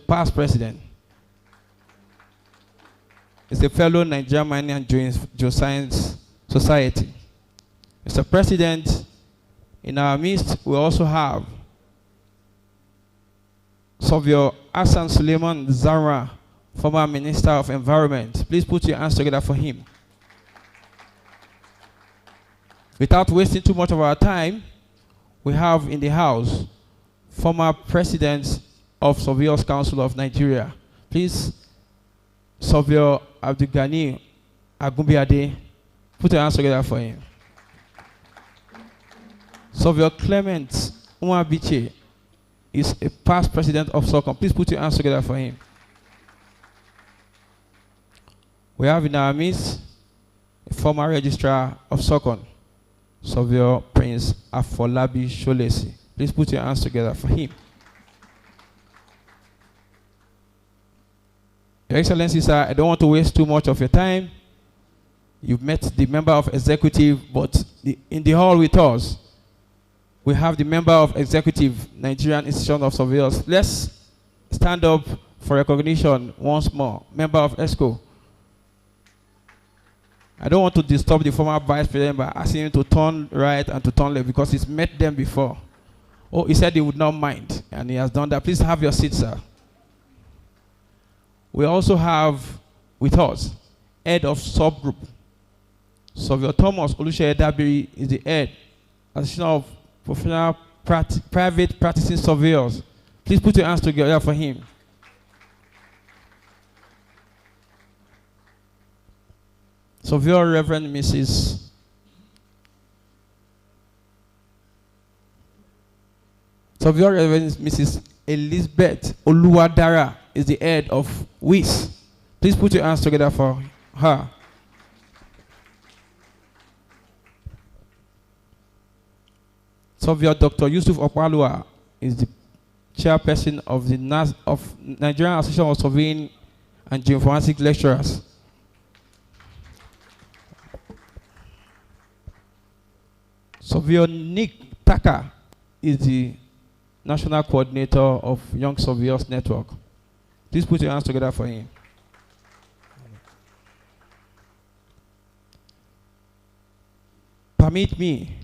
past president. He's a fellow Nigerian Mining and Geoscience Society. Mr. President, in our midst, we also have Savio Hassan Suleiman Zara, former Minister of Environment. Please put your hands together for him. Without wasting too much of our time, we have in the House former President of Surveyors Council of Nigeria. Please, Surveyor Abdulgani Agumbiade, put your hands together for him. Surveyor Clement Umabiche is a past president of SOCOM. Please put your hands together for him. We have in our midst a former registrar of SOCOM, Surveyor Prince Afolabi Sholesi. Please put your hands together for him. Your Excellency, sir, I don't want to waste too much of your time. You've met the member of executive, but in the hall with us, we have the member of executive, Nigerian Institution of Surveyors. Let's stand up for recognition once more. Member of ESCO. I don't want to disturb the former vice president by asking him to turn right and to turn left because he's met them before. Oh, he said he would not mind, and he has done that. Please have your seat, sir. We also have with us head of subgroup. Surveyor Thomas Olusheye Dabiri is the head, Association of Professional Private Practicing Surveyors. Please put your hands together for him. Surveyor Reverend Mrs. Surveyor Reverend Mrs. Elizabeth Oluwadara is the head of WIS. Please put your hands together for her. Surveyor Dr. Yusuf Opalua is the chairperson of the Nigerian Association of Surveying and Geoforensic Lecturers. Surveyor Nick Taka is the National Coordinator of Young Surveyors Network. Please put your hands together for him. Permit me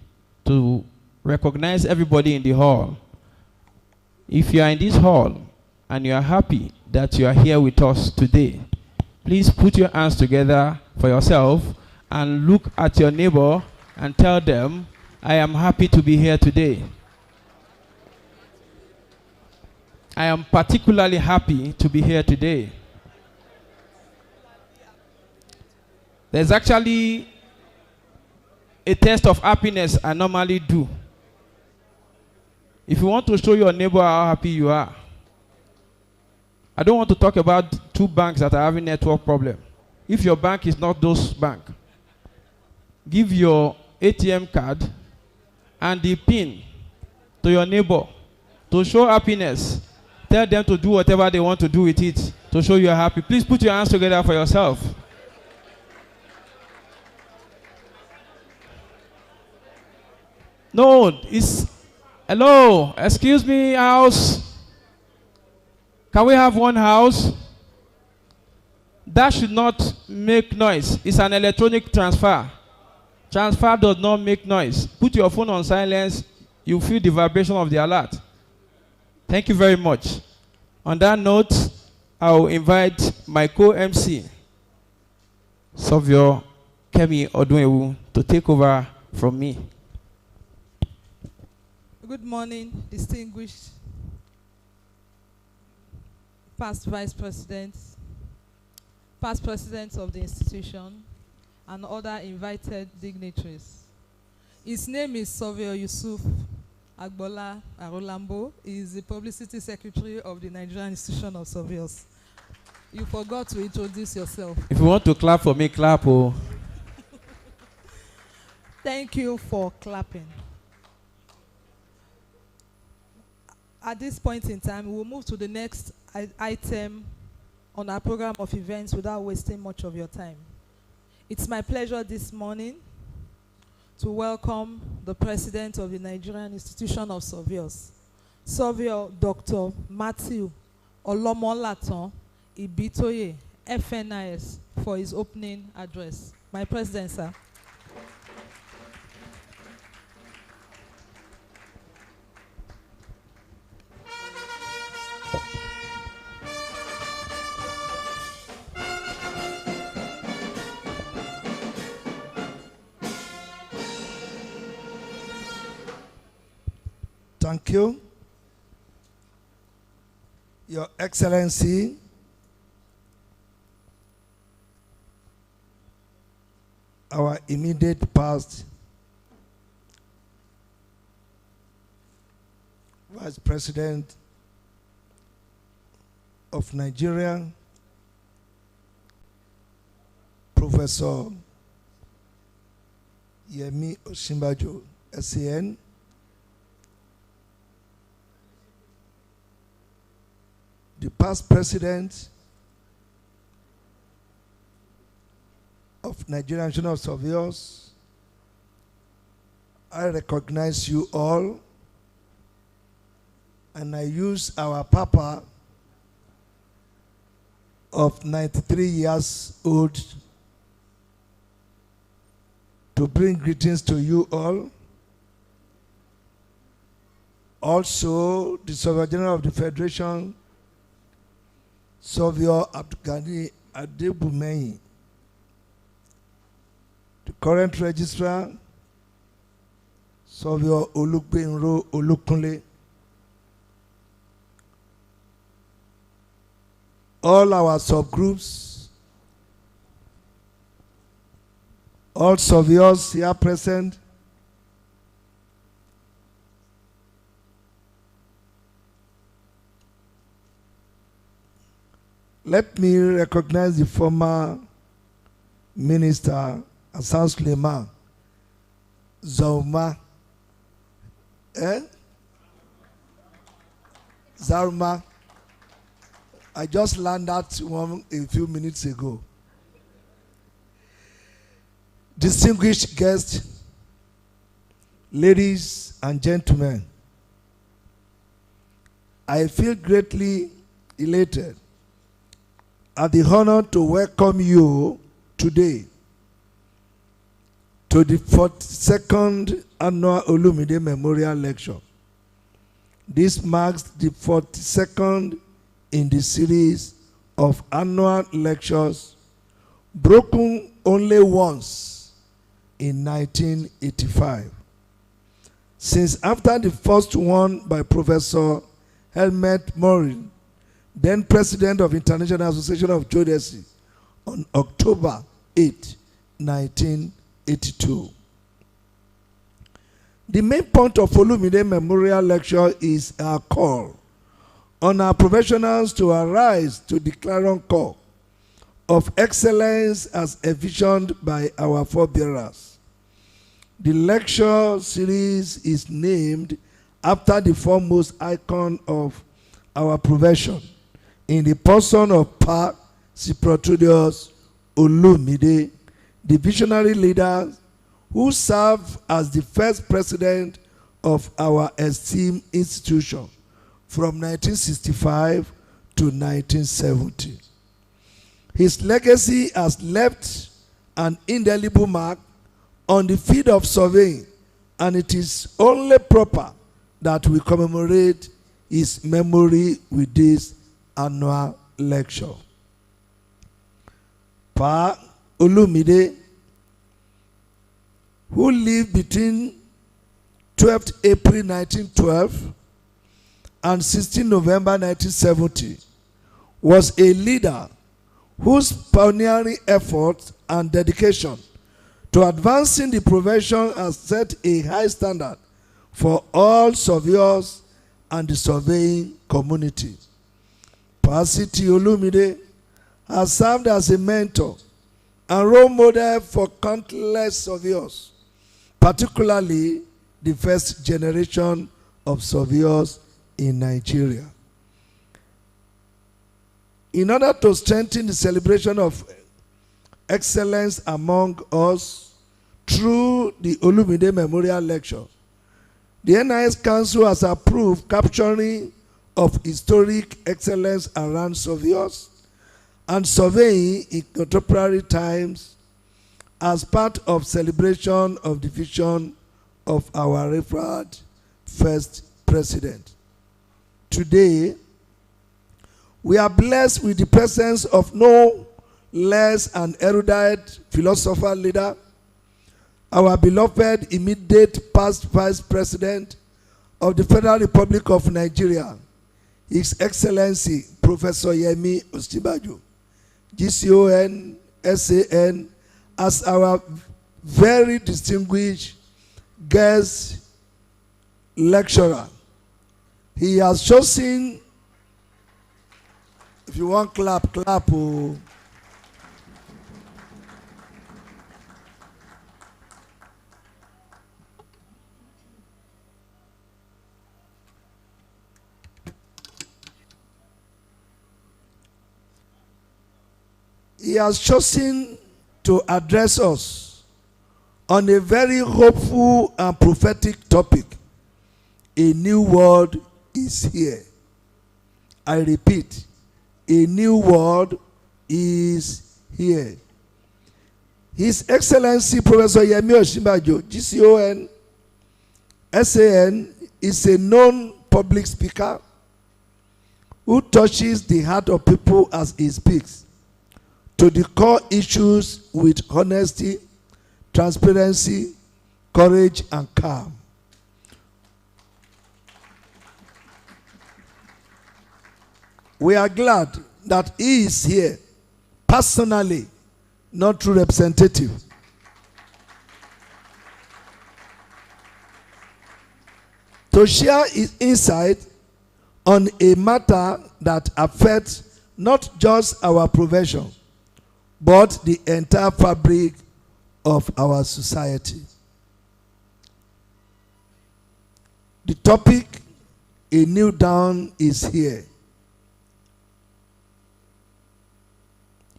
to recognize everybody in the hall. If you are in this hall and you are happy that you are here with us today, please put your hands together for yourself and look at your neighbor and tell them, I am happy to be here today. I am particularly happy to be here today. There's actually a test of happiness I normally do. If you want to show your neighbor how happy you are, I don't want to talk about two banks that are having network problem. If your bank is not those bank, give your ATM card and the PIN to your neighbor to show happiness. Tell them to do whatever they want to do with it to show you are happy. Please put your hands together for yourself. No, it's... Hello, excuse me, house. Can we have one house? That should not make noise. It's an electronic transfer. Transfer does not make noise. Put your phone on silence. You feel the vibration of the alert. Thank you very much. On that note, I will invite my co-MC, Surveyor Kemi Odunwewu, to take over from me. Good morning, distinguished past vice presidents, past presidents of the institution, and other invited dignitaries. His name is Surveyor Yusuf Agbola Arolambo. He is the Publicity Secretary of the Nigerian Institution of Surveyors. You forgot to introduce yourself. If you want to clap for me, clap. Oh. Thank you for clapping. At this point in time, we will move to the next item on our program of events without wasting much of your time. It's my pleasure this morning to welcome the President of the Nigerian Institution of Surveyors, Surveyor Dr. Matthew Olomolatan Ibitoye, FNIS, for his opening address. My President, sir. Thank you. Your Excellency, our immediate past Vice President of Nigeria, Professor Yemi Osinbajo, SAN, the past president of Nigerian National Surveyors, I recognize you all, and I use our Papa of 93 years old to bring greetings to you all. Also, the Surveyor General of the Federation, Surveyor Abdulgani Adebumeyi, the current registrar, Surveyor Olugbenro Olukunle, all our subgroups, all surveyors here present, let me recognize the former Minister Hassan Suleiman Zauma. Zarma. I just learned that one a few minutes ago. Distinguished guests, ladies and gentlemen, I feel greatly elated at the honor to welcome you today to the 42nd Annual Olumide Memorial Lecture. This marks the 42nd in the series of annual lectures, broken only once in 1985. Since after the first one by Professor Helmut Morin, then President of International Association of Geodesy, on October 8, 1982. The main point of Olumide Memorial Lecture is our call on our professionals to arise to the clarion call of excellence as envisioned by our forebearers. The lecture series is named after the foremost icon of our profession, in the person of Pa Olumide, the visionary leader who served as the first president of our esteemed institution from 1965 to 1970. His legacy has left an indelible mark on the field of surveying, and it is only proper that we commemorate his memory with this annual lecture. Pa Olumide, who lived between 12th April 1912 and 16 November 1970, was a leader whose pioneering efforts and dedication to advancing the profession has set a high standard for all surveyors and the surveying community. Pa Olumide has served as a mentor and role model for countless surveyors, particularly the first generation of surveyors in Nigeria. In order to strengthen the celebration of excellence among us through the Olumide Memorial Lecture, the NIS Council has approved capturing of historic excellence around surveyors and surveying in contemporary times as part of celebration of the vision of our revered first president. Today, we are blessed with the presence of no less an erudite philosopher leader, our beloved immediate past Vice President of the Federal Republic of Nigeria, His Excellency Professor Yemi Osinbajo, GCON, SAN, as our very distinguished guest lecturer. He has chosen, if you want clap, clap. Oh. He has chosen to address us on a very hopeful and prophetic topic. A new world is here. I repeat, a new world is here. His Excellency Professor Yemi Osinbajo, GCON, SAN, is a known public speaker who touches the heart of people as he speaks to the core issues with honesty, transparency, courage, and calm. We are glad that he is here personally, not through representative. To share his insight on a matter that affects not just our profession, but the entire fabric of our society. The topic, A New Dawn is Here,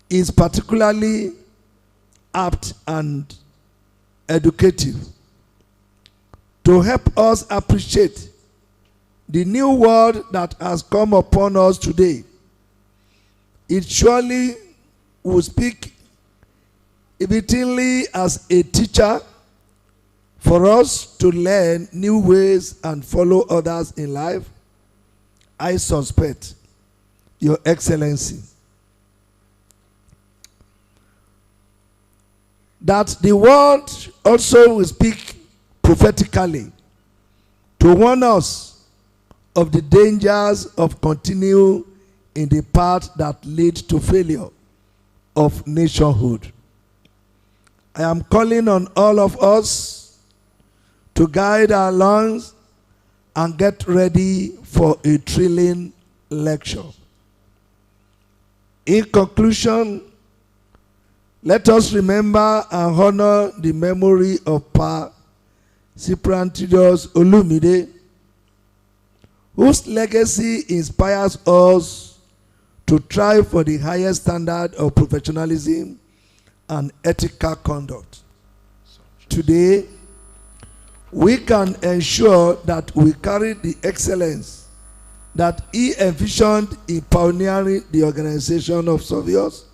is particularly apt and educative to help us appreciate the new world that has come upon us today. It surely will speak evidently as a teacher for us to learn new ways and follow others in life. I suspect, Your Excellency, that the word also will speak prophetically to warn us of the dangers of continuing in the path that leads to failure of nationhood. I am calling on all of us to guide our lungs and get ready for a thrilling lecture. In conclusion, let us remember and honor the memory of Pa Olumide, whose legacy inspires us to strive for the highest standard of professionalism and ethical conduct. Today, we can ensure that we carry the excellence that he envisioned in pioneering the organization of surveyors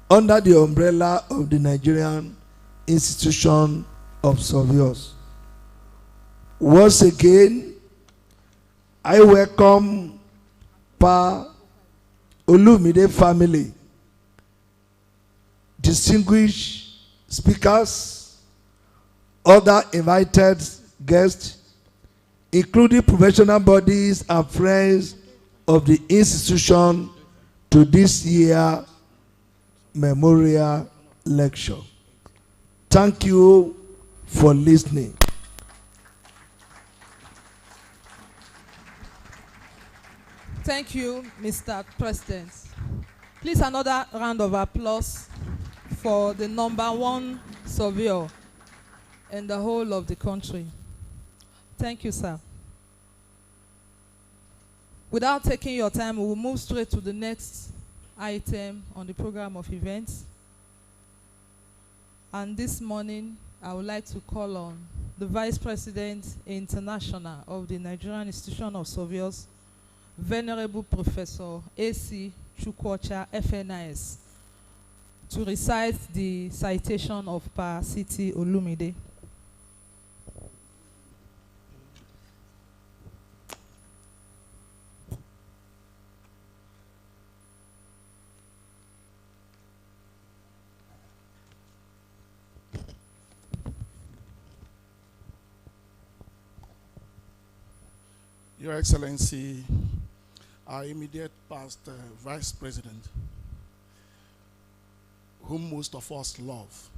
under the umbrella of the Nigerian Institution of Surveyors. Once again, I welcome Pa Olumide family, distinguished speakers, other invited guests, including professional bodies and friends of the institution, to this year's memorial lecture. Thank you for listening. Thank you, Mr. President. Please, another round of applause for the #1 surveyor in the whole of the country. Thank you, sir. Without taking your time, we will move straight to the next item on the program of events. And this morning, I would like to call on the Vice President International of the Nigerian Institution of Surveyors, Venerable Professor A.C. Chukwocha, FNIS, to recite the citation of Pa Olumide. Your Excellency, our immediate past Vice President, whom most of us love,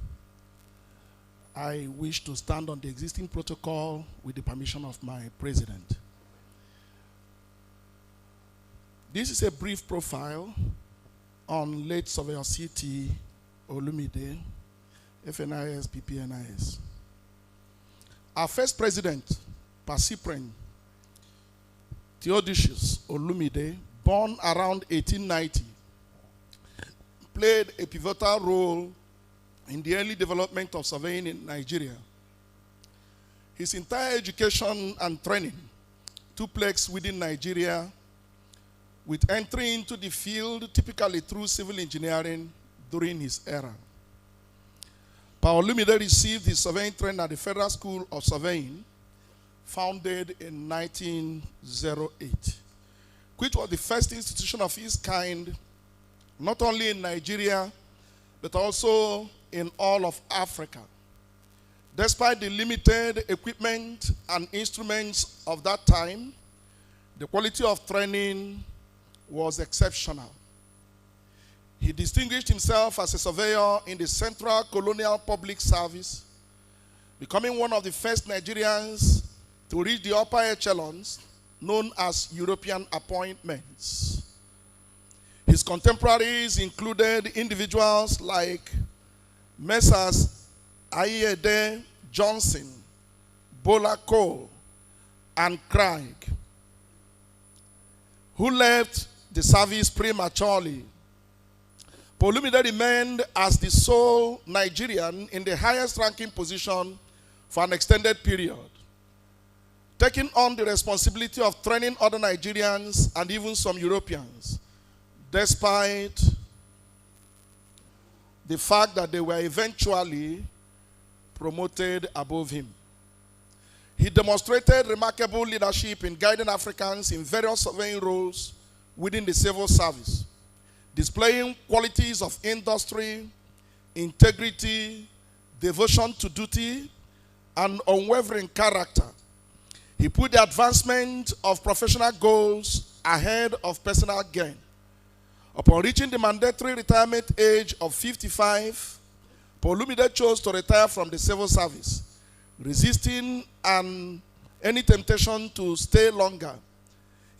I wish to stand on the existing protocol with the permission of my President. This is a brief profile on late Surveyor C.T. Olumide, FNIS, PPNIS. Our first President, Pasipren Theodosius Olumide, born around 1890, played a pivotal role in the early development of surveying in Nigeria. His entire education and training took place within Nigeria, with entry into the field typically through civil engineering during his era. Pa Olumide received his surveying training at the Federal School of Surveying, founded in 1908, which was the first institution of its kind, not only in Nigeria, but also in all of Africa. Despite the limited equipment and instruments of that time, the quality of training was exceptional. He distinguished himself as a surveyor in the Central Colonial Public Service, becoming one of the first Nigerians to reach the upper echelons known as European appointments. His contemporaries included individuals like Messrs. Ayede Johnson, Bola Cole, and Craig, who left the service prematurely. Pa Olumide remained as the sole Nigerian in the highest ranking position for an extended period, taking on the responsibility of training other Nigerians and even some Europeans, despite the fact that they were eventually promoted above him. He demonstrated remarkable leadership in guiding Africans in various surveying roles within the civil service, displaying qualities of industry, integrity, devotion to duty, and unwavering character. He put the advancement of professional goals ahead of personal gain. Upon reaching the mandatory retirement age of 55, Pa Olumide chose to retire from the civil service, resisting any temptation to stay longer,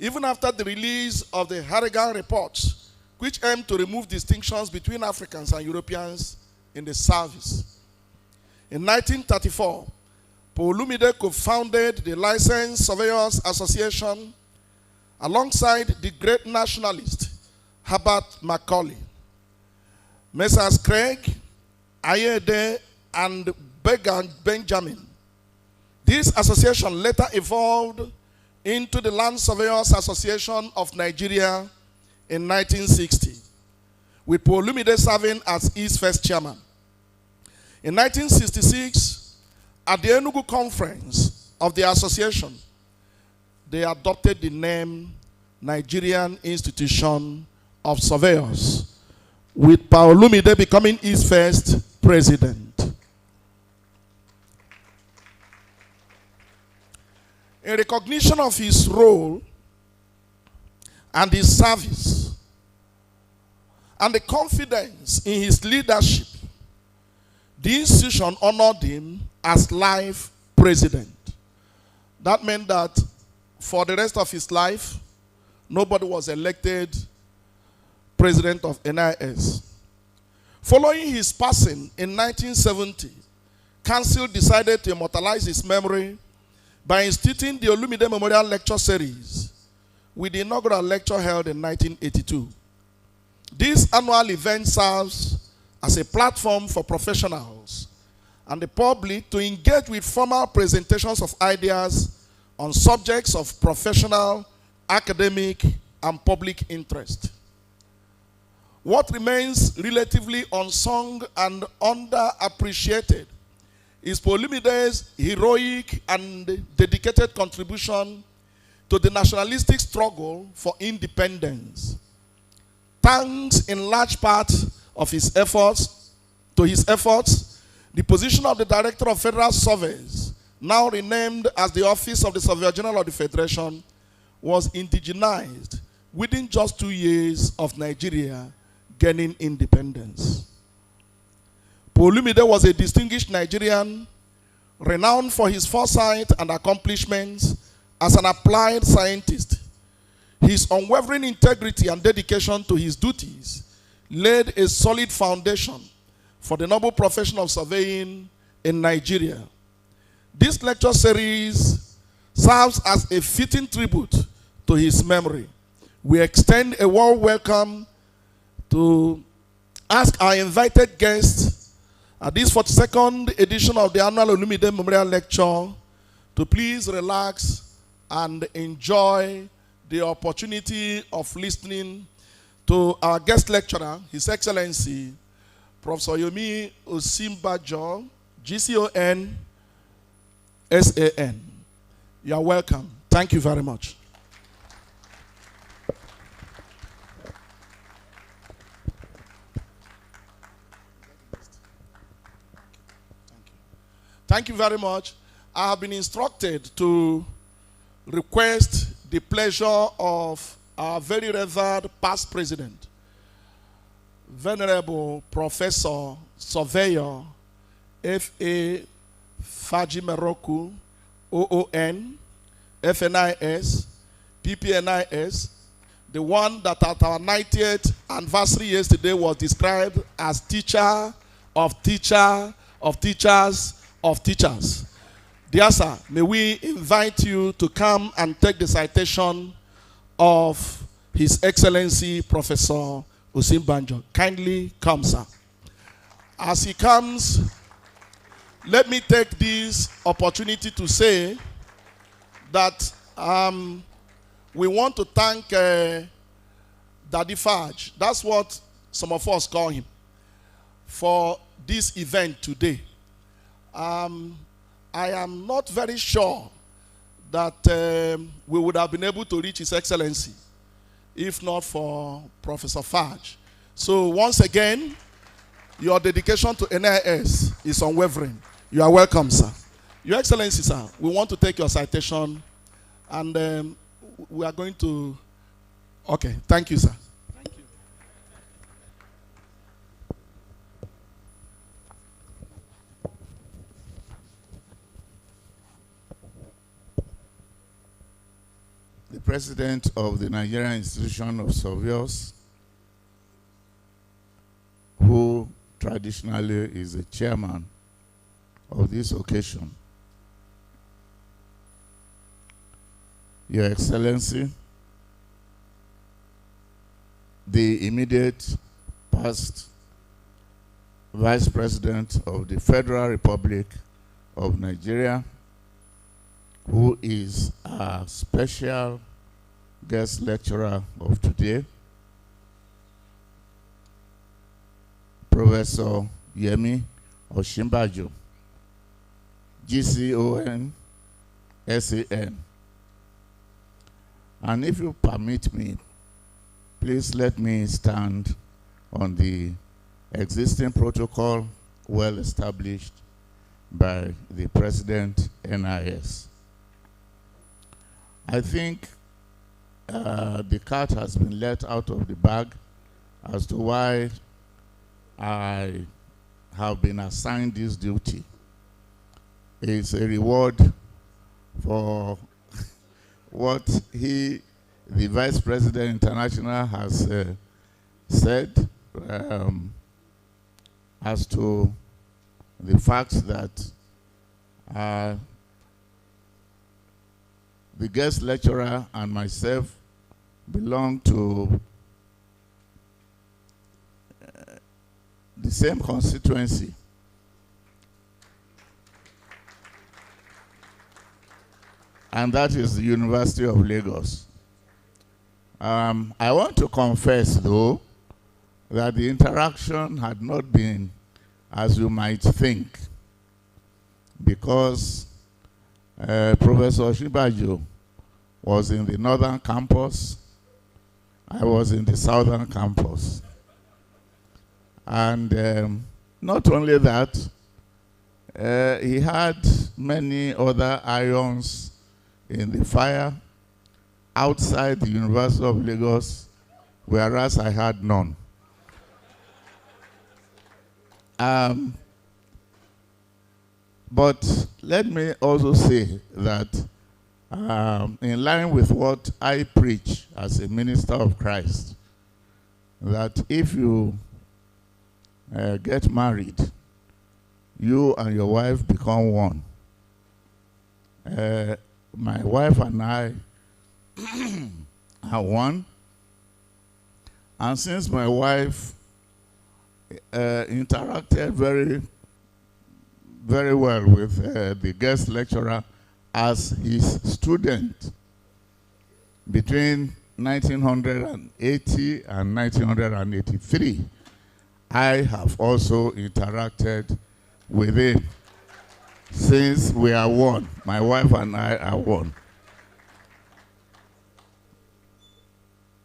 even after the release of the Harrigan reports, which aimed to remove distinctions between Africans and Europeans in the service. In 1934, Pa Olumide co-founded the Licensed Surveyors Association alongside the great nationalist Herbert Macaulay. Messrs. Craig, Ayede, and Benjamin. This association later evolved into the Land Surveyors Association of Nigeria in 1960, with Pa Olumide serving as its first chairman. In 1966, at the Enugu conference of the association, they adopted the name Nigerian Institution of Surveyors, with Pa Olumide becoming its first president. In recognition of his role and his service and the confidence in his leadership, the institution honored him as life president. That meant that for the rest of his life, nobody was elected president of NIS. Following his passing in 1970, Council decided to immortalize his memory by instituting the Olumide Memorial Lecture Series, with the inaugural lecture held in 1982. This annual event serves as a platform for professionals and the public to engage with formal presentations of ideas on subjects of professional academic, and public interest. What remains relatively unsung and underappreciated is Pa Olumide's heroic and dedicated contribution to the nationalistic struggle for independence. Thanks in large part of his efforts, the position of the Director of Federal Surveys, now renamed as the Office of the Surveyor General of the Federation, was indigenized within just 2 years of Nigeria gaining independence. Pa Olumide was a distinguished Nigerian, renowned for his foresight and accomplishments as an applied scientist. His unwavering integrity and dedication to his duties laid a solid foundation for the noble profession of surveying in Nigeria. This lecture series serves as a fitting tribute to his memory. We extend a warm welcome to ask our invited guests at this 42nd edition of the annual Olumide Memorial Lecture to please relax and enjoy the opportunity of listening to our guest lecturer, His Excellency, Professor Yomi Osinbajo, GCON, SAN. You are welcome. Thank you very much. Thank you very much. I have been instructed to request the pleasure of our very revered past president, Venerable Professor Surveyor F.A. Fajimeroku, OON, FNIS, PPNIS, the one that at our 90th anniversary yesterday was described as teacher of teacher of teachers of teachers. Dear sir, may we invite you to come and take the citation of His Excellency Professor Osinbajo. Kindly come, sir. As he comes, let me take this opportunity to say that we want to thank Daddy Faj, that's what some of us call him, for this event today. I am not very sure that we would have been able to reach His Excellency if not for Professor Faj. So once again, your dedication to NIS is unwavering. You are welcome, sir. Your Excellency, sir, we want to take your citation and we are going to... Okay, thank you, sir. Thank you. The President of the Nigerian Institution of Surveyors, who traditionally is the chairman of this occasion, Your Excellency, the immediate past Vice President of the Federal Republic of Nigeria, who is our special guest lecturer of today, Professor Yemi Osinbajo, GCON, SAN. And if you permit me, please let me stand on the existing protocol well established by the President NIS. I think the cat has been let out of the bag as to why I have been assigned this duty. It's a reward for what the Vice President International has said as to the fact that the guest lecturer and myself belong to the same constituency. And that is the University of Lagos. I want to confess, though, that the interaction had not been as you might think, because Professor Osinbajo was in the northern campus, I was in the southern campus. And not only that, he had many other irons in the fire outside the University of Lagos, whereas I had none. But let me also say that in line with what I preach as a minister of Christ, that if you get married, you and your wife become one. My wife and I are one. And since my wife interacted very well with the guest lecturer as his student between 1980 and 1983, I have also interacted with him since we are one. My wife and I are one.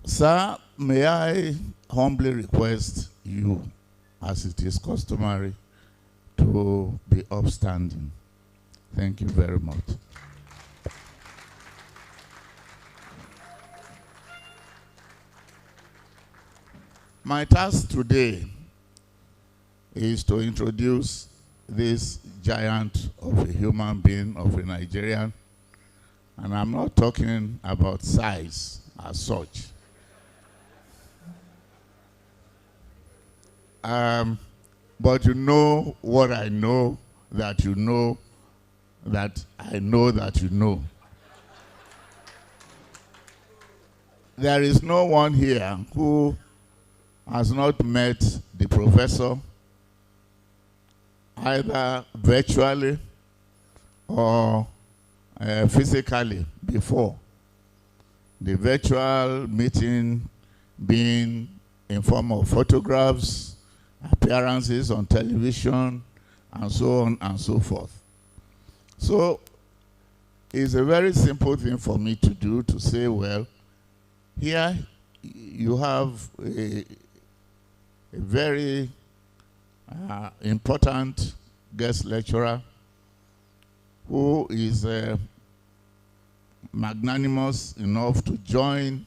Sir, may I humbly request you, as it is customary, to be upstanding. Thank you very much. My task today is to introduce this giant of a human being, of a Nigerian, and I'm not talking about size as such. But you know what I know, that you know, that I know that you know. There is no one here who has not met the professor, either virtually or physically before. The virtual meeting being in form of photographs, appearances on television, and so on and so forth. So it's a very simple thing for me to do, to say, well, here you have a very important guest lecturer who is magnanimous enough to join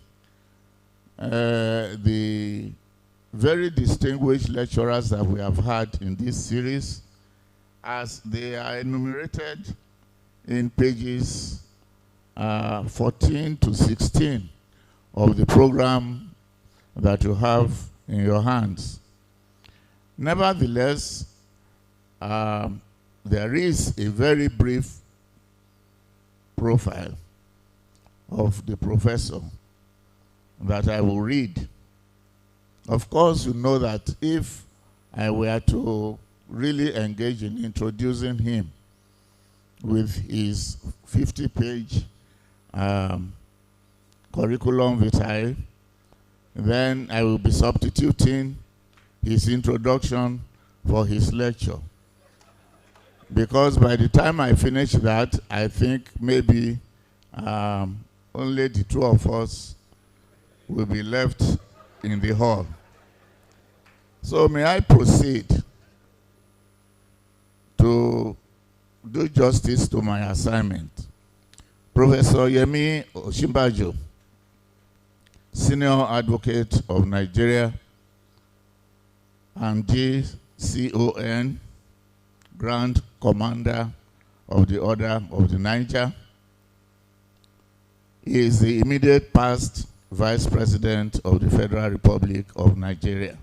the very distinguished lecturers that we have had in this series, as they are enumerated in pages 14 to 16 of the program that you have in your hands. Nevertheless, there is a very brief profile of the professor that I will read. Of course, you know that if I were to really engage in introducing him with his 50-page curriculum vitae, then I will be substituting his introduction for his lecture. Because by the time I finish that, I think maybe only the two of us will be left in the hall. So may I proceed to do justice to my assignment. Professor Yemi Osinbajo, Senior Advocate of Nigeria and GCON, Grand Commander of the Order of the Niger. He is the immediate past Vice President of the Federal Republic of Nigeria.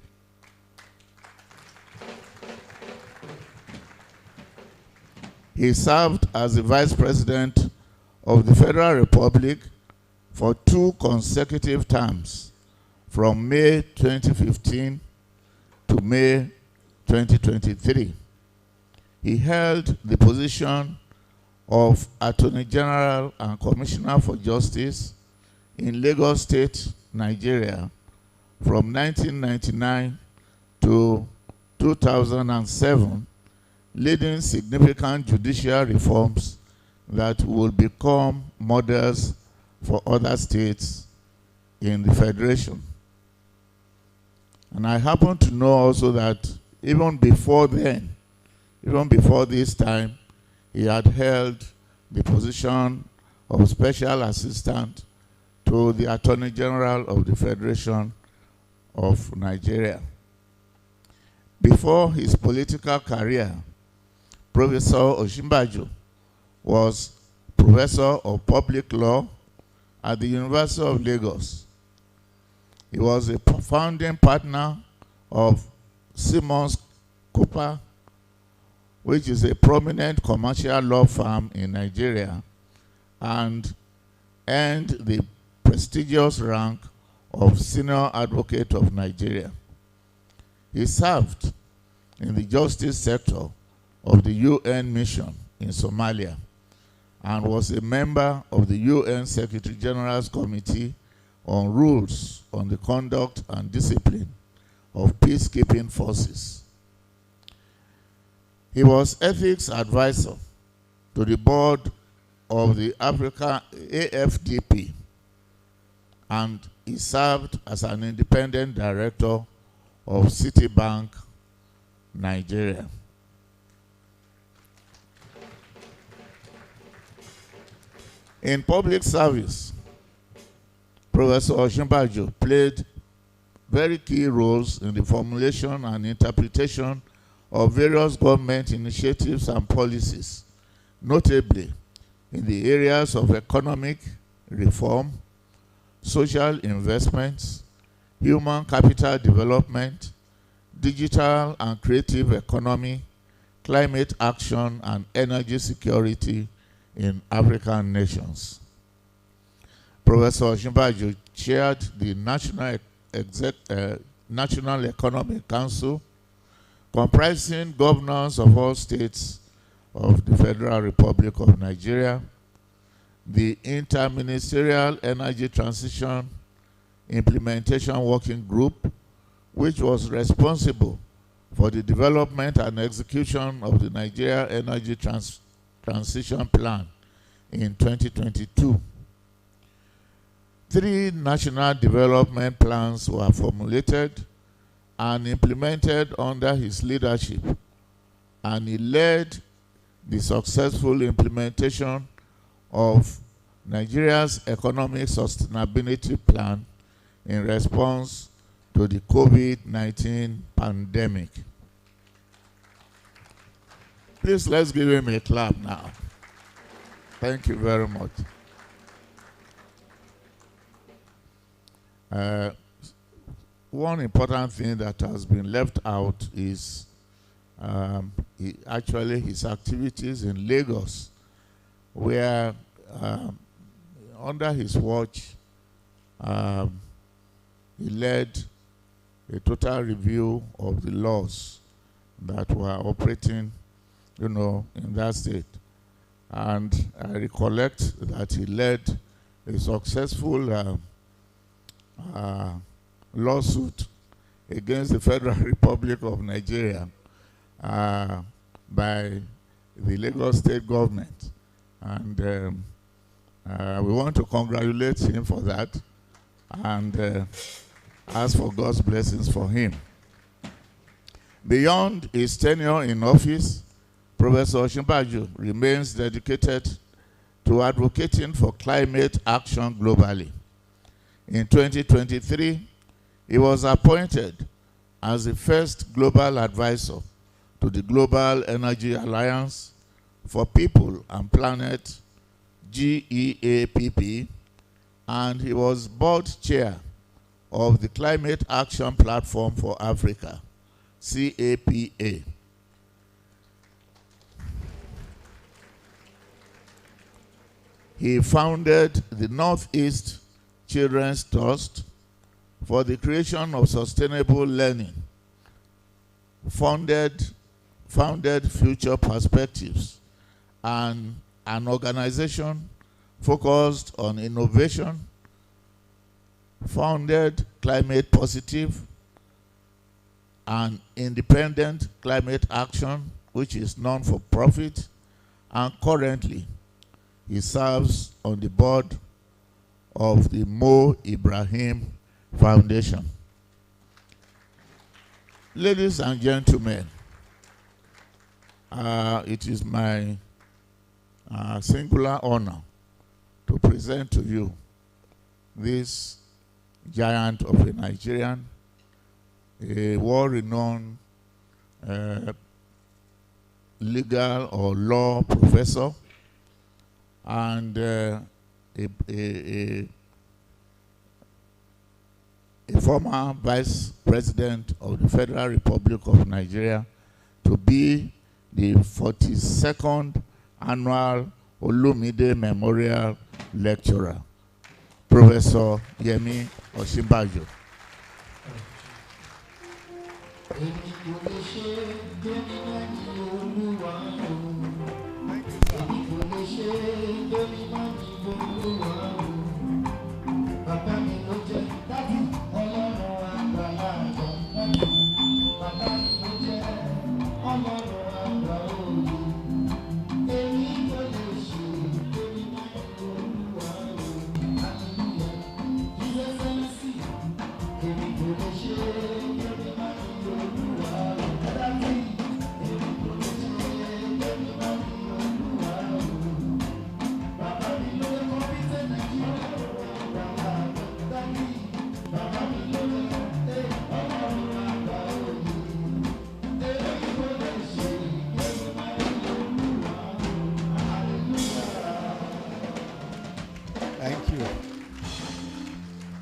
He served as the Vice President of the Federal Republic for 2 consecutive terms, from May 2015 to May 2023. He held the position of Attorney General and Commissioner for Justice in Lagos State Nigeria from 1999 to 2007, leading significant judicial reforms that will become models for other states in the Federation. And I happen to know also that even before then, even before this time, he had held the position of Special Assistant to the Attorney General of the Federation of Nigeria. Before his political career, Professor Osinbajo was Professor of Public Law at the University of Lagos. He was a founding partner of Simmons Cooper, which is a prominent commercial law firm in Nigeria, and earned the prestigious rank of Senior Advocate of Nigeria. He served in the justice sector of the UN mission in Somalia and was a member of the UN Secretary General's Committee on Rules on the Conduct and Discipline of Peacekeeping Forces. He was ethics advisor to the board of the Africa AFDP, and he served as an independent director of Citibank, Nigeria. In public service, Professor Osinbajo played very key roles in the formulation and interpretation of various government initiatives and policies, notably in the areas of economic reform, social investments, human capital development, digital and creative economy, climate action, and energy security in African nations. Professor Osinbajo chaired the National Economic Council, comprising governors of all states of the Federal Republic of Nigeria, the Interministerial Energy Transition Implementation Working Group, which was responsible for the development and execution of the Nigeria Energy Transition Plan in 2022. 3 national development plans were formulated and implemented under his leadership, and he led the successful implementation of Nigeria's economic sustainability plan in response to the COVID-19 pandemic. Please, let's give him a clap now. Thank you very much. One important thing that has been left out is actually his activities in Lagos, where under his watch, he led a total review of the laws that were operating, in that state. And I recollect that he led a successful lawsuit against the Federal Republic of Nigeria by the Lagos state government. And we want to congratulate him for that and ask for God's blessings for him. Beyond his tenure in office, Professor Osinbajo remains dedicated to advocating for climate action globally. In 2023, he was appointed as the first global advisor to the Global Energy Alliance for People and Planet, GEAPP, and he was board chair of the Climate Action Platform for Africa, CAPA. He founded the Northeast Children's Trust for the creation of sustainable learning, founded Future Perspectives, and an organization focused on innovation, founded Climate Positive, an independent climate action which is non-for-profit, and currently he serves on the board of the Mo Ibrahim Foundation. Ladies and gentlemen, it is my singular honor to present to you this giant of a Nigerian, a world-renowned legal or law professor, and a former vice president of the Federal Republic of Nigeria, to be the 42nd annual Olumide Memorial Lecturer, Professor Yemi Osinbajo.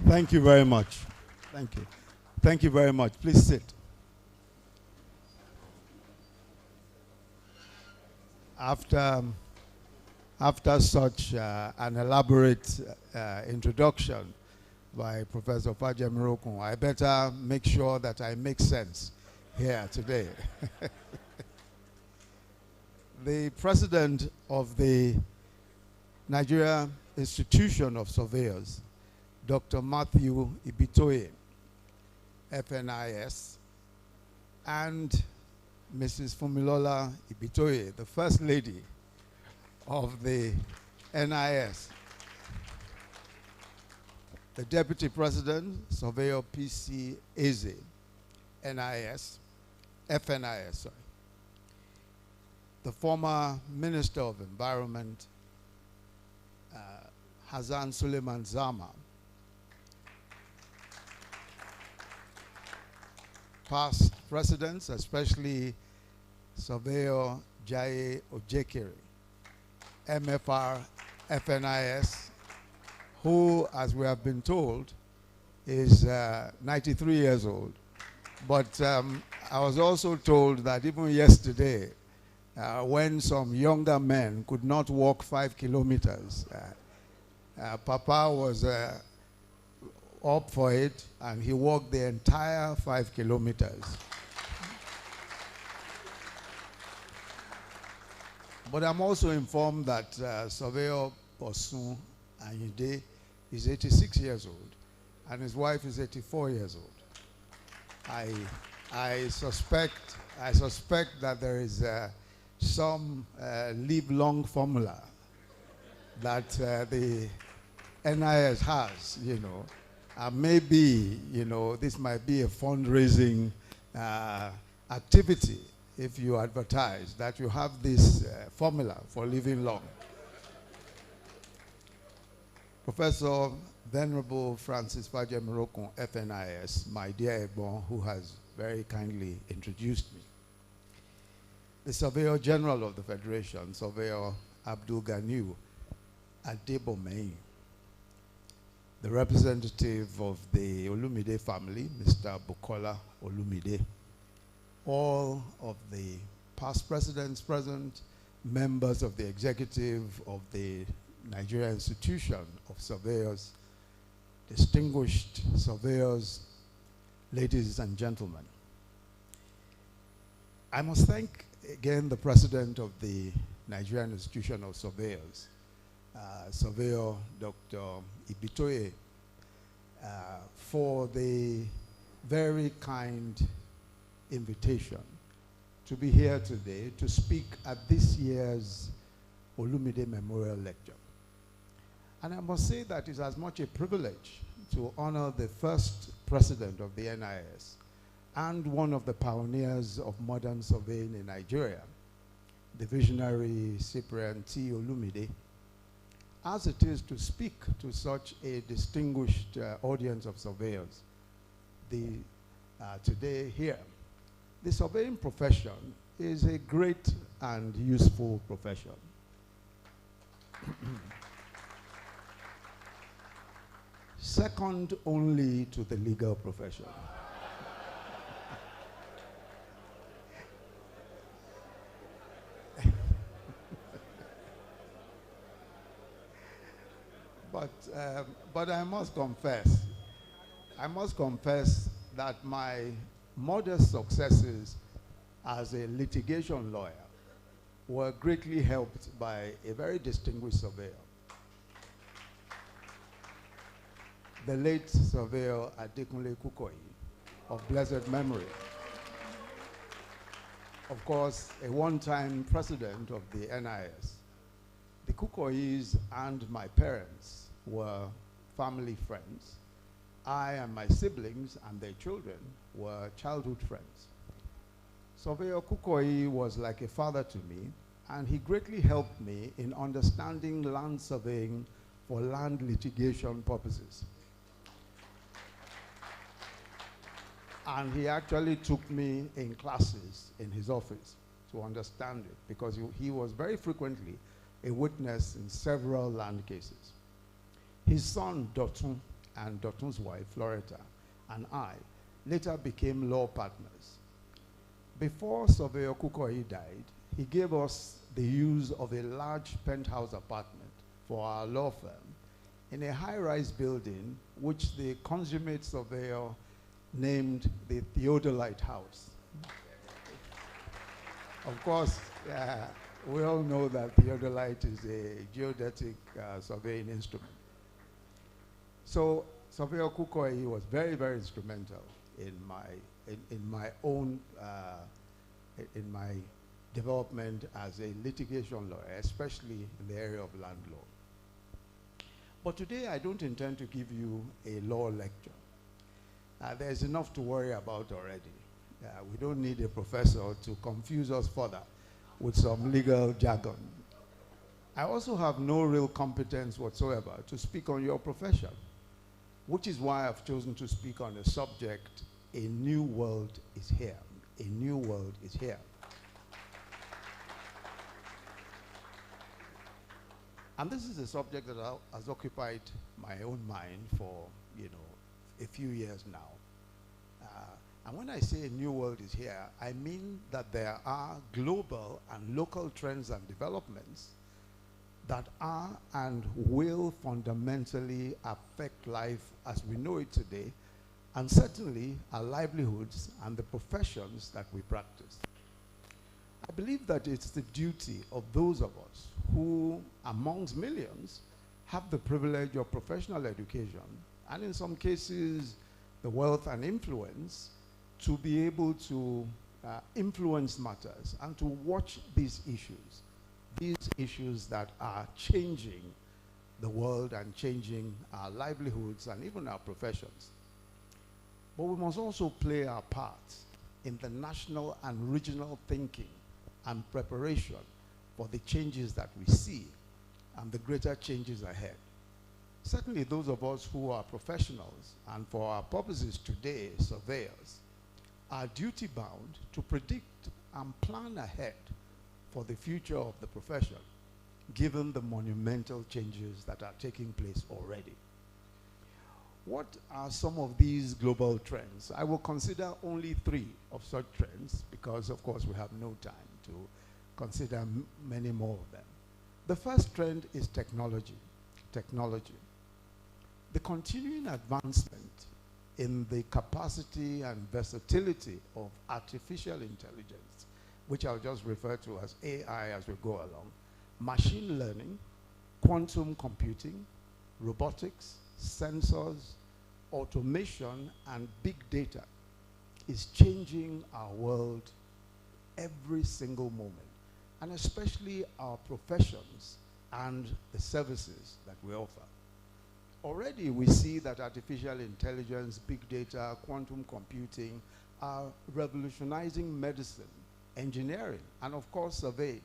Thank you very much. Thank you. Thank you very much. Please sit. After such an elaborate introduction by Professor Pa Olumide, I better make sure that I make sense here today. The president of the Nigeria Institution of Surveyors, Dr. Matthew Ibitoye, FNIS, and Mrs. Fumilola Ibitoye, the First Lady of the NIS. The Deputy President, Surveyor PC Eze, NIS, FNIS, sorry. The former Minister of Environment, Hassan Suleiman Zama. Past presidents, especially Surveyor Jaye Ojekere, MFR FNIS, who, as we have been told, is 93 years old. But I was also told that even yesterday, when some younger men could not walk 5 kilometers, Papa was up for it, and he walked the entire 5 kilometers. But I'm also informed that Surveyor Bosun Ayinde is 86 years old, and his wife is 84 years old. I suspect that there is some live-long formula that the NIS has, you know. Maybe, you know, this might be a fundraising activity if you advertise that you have this formula for living long. Professor Venerable Francis Fajemirokun, FNIS, my dear Egbon, who has very kindly introduced me. The Surveyor General of the Federation, Surveyor Abdul Ganiu Adebomeyin. The representative of the Olumide family, Mr. Bukola Olumide. All of the past presidents present, members of the executive of the Nigeria Institution of Surveyors, distinguished surveyors, ladies and gentlemen. I must thank again the president of the Nigerian Institution of Surveyors, Surveyor Dr. Ibitoye, for the very kind invitation to be here today to speak at this year's Olumide Memorial Lecture. And I must say that it's as much a privilege to honor the first president of the NIS and one of the pioneers of modern surveying in Nigeria, the visionary Cyprian T. Olumide, as it is to speak to such a distinguished audience of surveyors today here. The surveying profession is a great and useful profession. Second only to the legal profession. But I must confess that my modest successes as a litigation lawyer were greatly helped by a very distinguished surveyor, the late surveyor Adekunle Kukoyi of blessed memory. Of course, a one-time president of the NIS. The Kukoyis and my parents were family friends. I and my siblings and their children were childhood friends. Surveyor Kukoyi was like a father to me, and he greatly helped me in understanding land surveying for land litigation purposes. And he actually took me in classes in his office to understand it, because he was very frequently a witness in several land cases. His son, Dotun, and Dotun's wife, Floretta, and I later became law partners. Before Surveyor Kukoyi died, he gave us the use of a large penthouse apartment for our law firm in a high-rise building which the consummate surveyor named the Theodolite House. Of course, we all know that theodolite is a geodetic surveying instrument. So Surveyor Kukoyi was very, very instrumental in my own in my development as a litigation lawyer, especially in the area of land law. But today I don't intend to give you a law lecture. There's enough to worry about already. We don't need a professor to confuse us further with some legal jargon. I also have no real competence whatsoever to speak on your profession, which is why I've chosen to speak on the subject, a new world is here. A new world is here. And this is a subject that has occupied my own mind for, a few years now. And when I say a new world is here, I mean that there are global and local trends and developments that are and will fundamentally affect life as we know it today, and certainly our livelihoods and the professions that we practice. I believe that it's the duty of those of us who, amongst millions, have the privilege of professional education, and in some cases, the wealth and influence to be able to influence matters and to watch these issues that are changing the world and changing our livelihoods and even our professions. But we must also play our part in the national and regional thinking and preparation for the changes that we see and the greater changes ahead. Certainly those of us who are professionals and for our purposes today, surveyors, are duty-bound to predict and plan ahead for the future of the profession, given the monumental changes that are taking place already. What are some of these global trends? I will consider only 3 of such trends because, of course, we have no time to consider many more of them. The first trend is technology. Technology. The continuing advancement in the capacity and versatility of artificial intelligence, which I'll just refer to as AI as we go along, machine learning, quantum computing, robotics, sensors, automation and big data is changing our world every single moment, and especially our professions and the services that we offer. Already we see that artificial intelligence, big data, quantum computing are revolutionizing medicine, engineering, and of course surveying.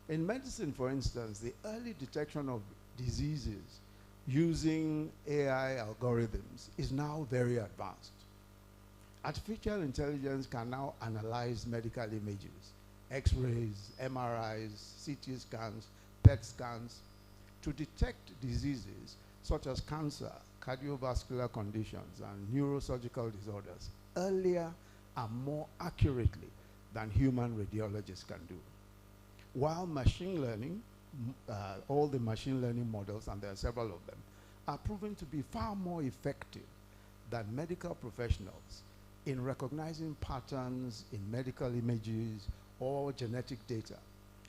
In medicine, for instance, the early detection of diseases using AI algorithms is now very advanced. Artificial intelligence can now analyze medical images, X-rays, MRIs, CT scans, PET scans, to detect diseases such as cancer, cardiovascular conditions, and neurosurgical disorders earlier and more accurately than human radiologists can do. While machine learning, all the machine learning models, and there are several of them, are proven to be far more effective than medical professionals in recognizing patterns in medical images or genetic data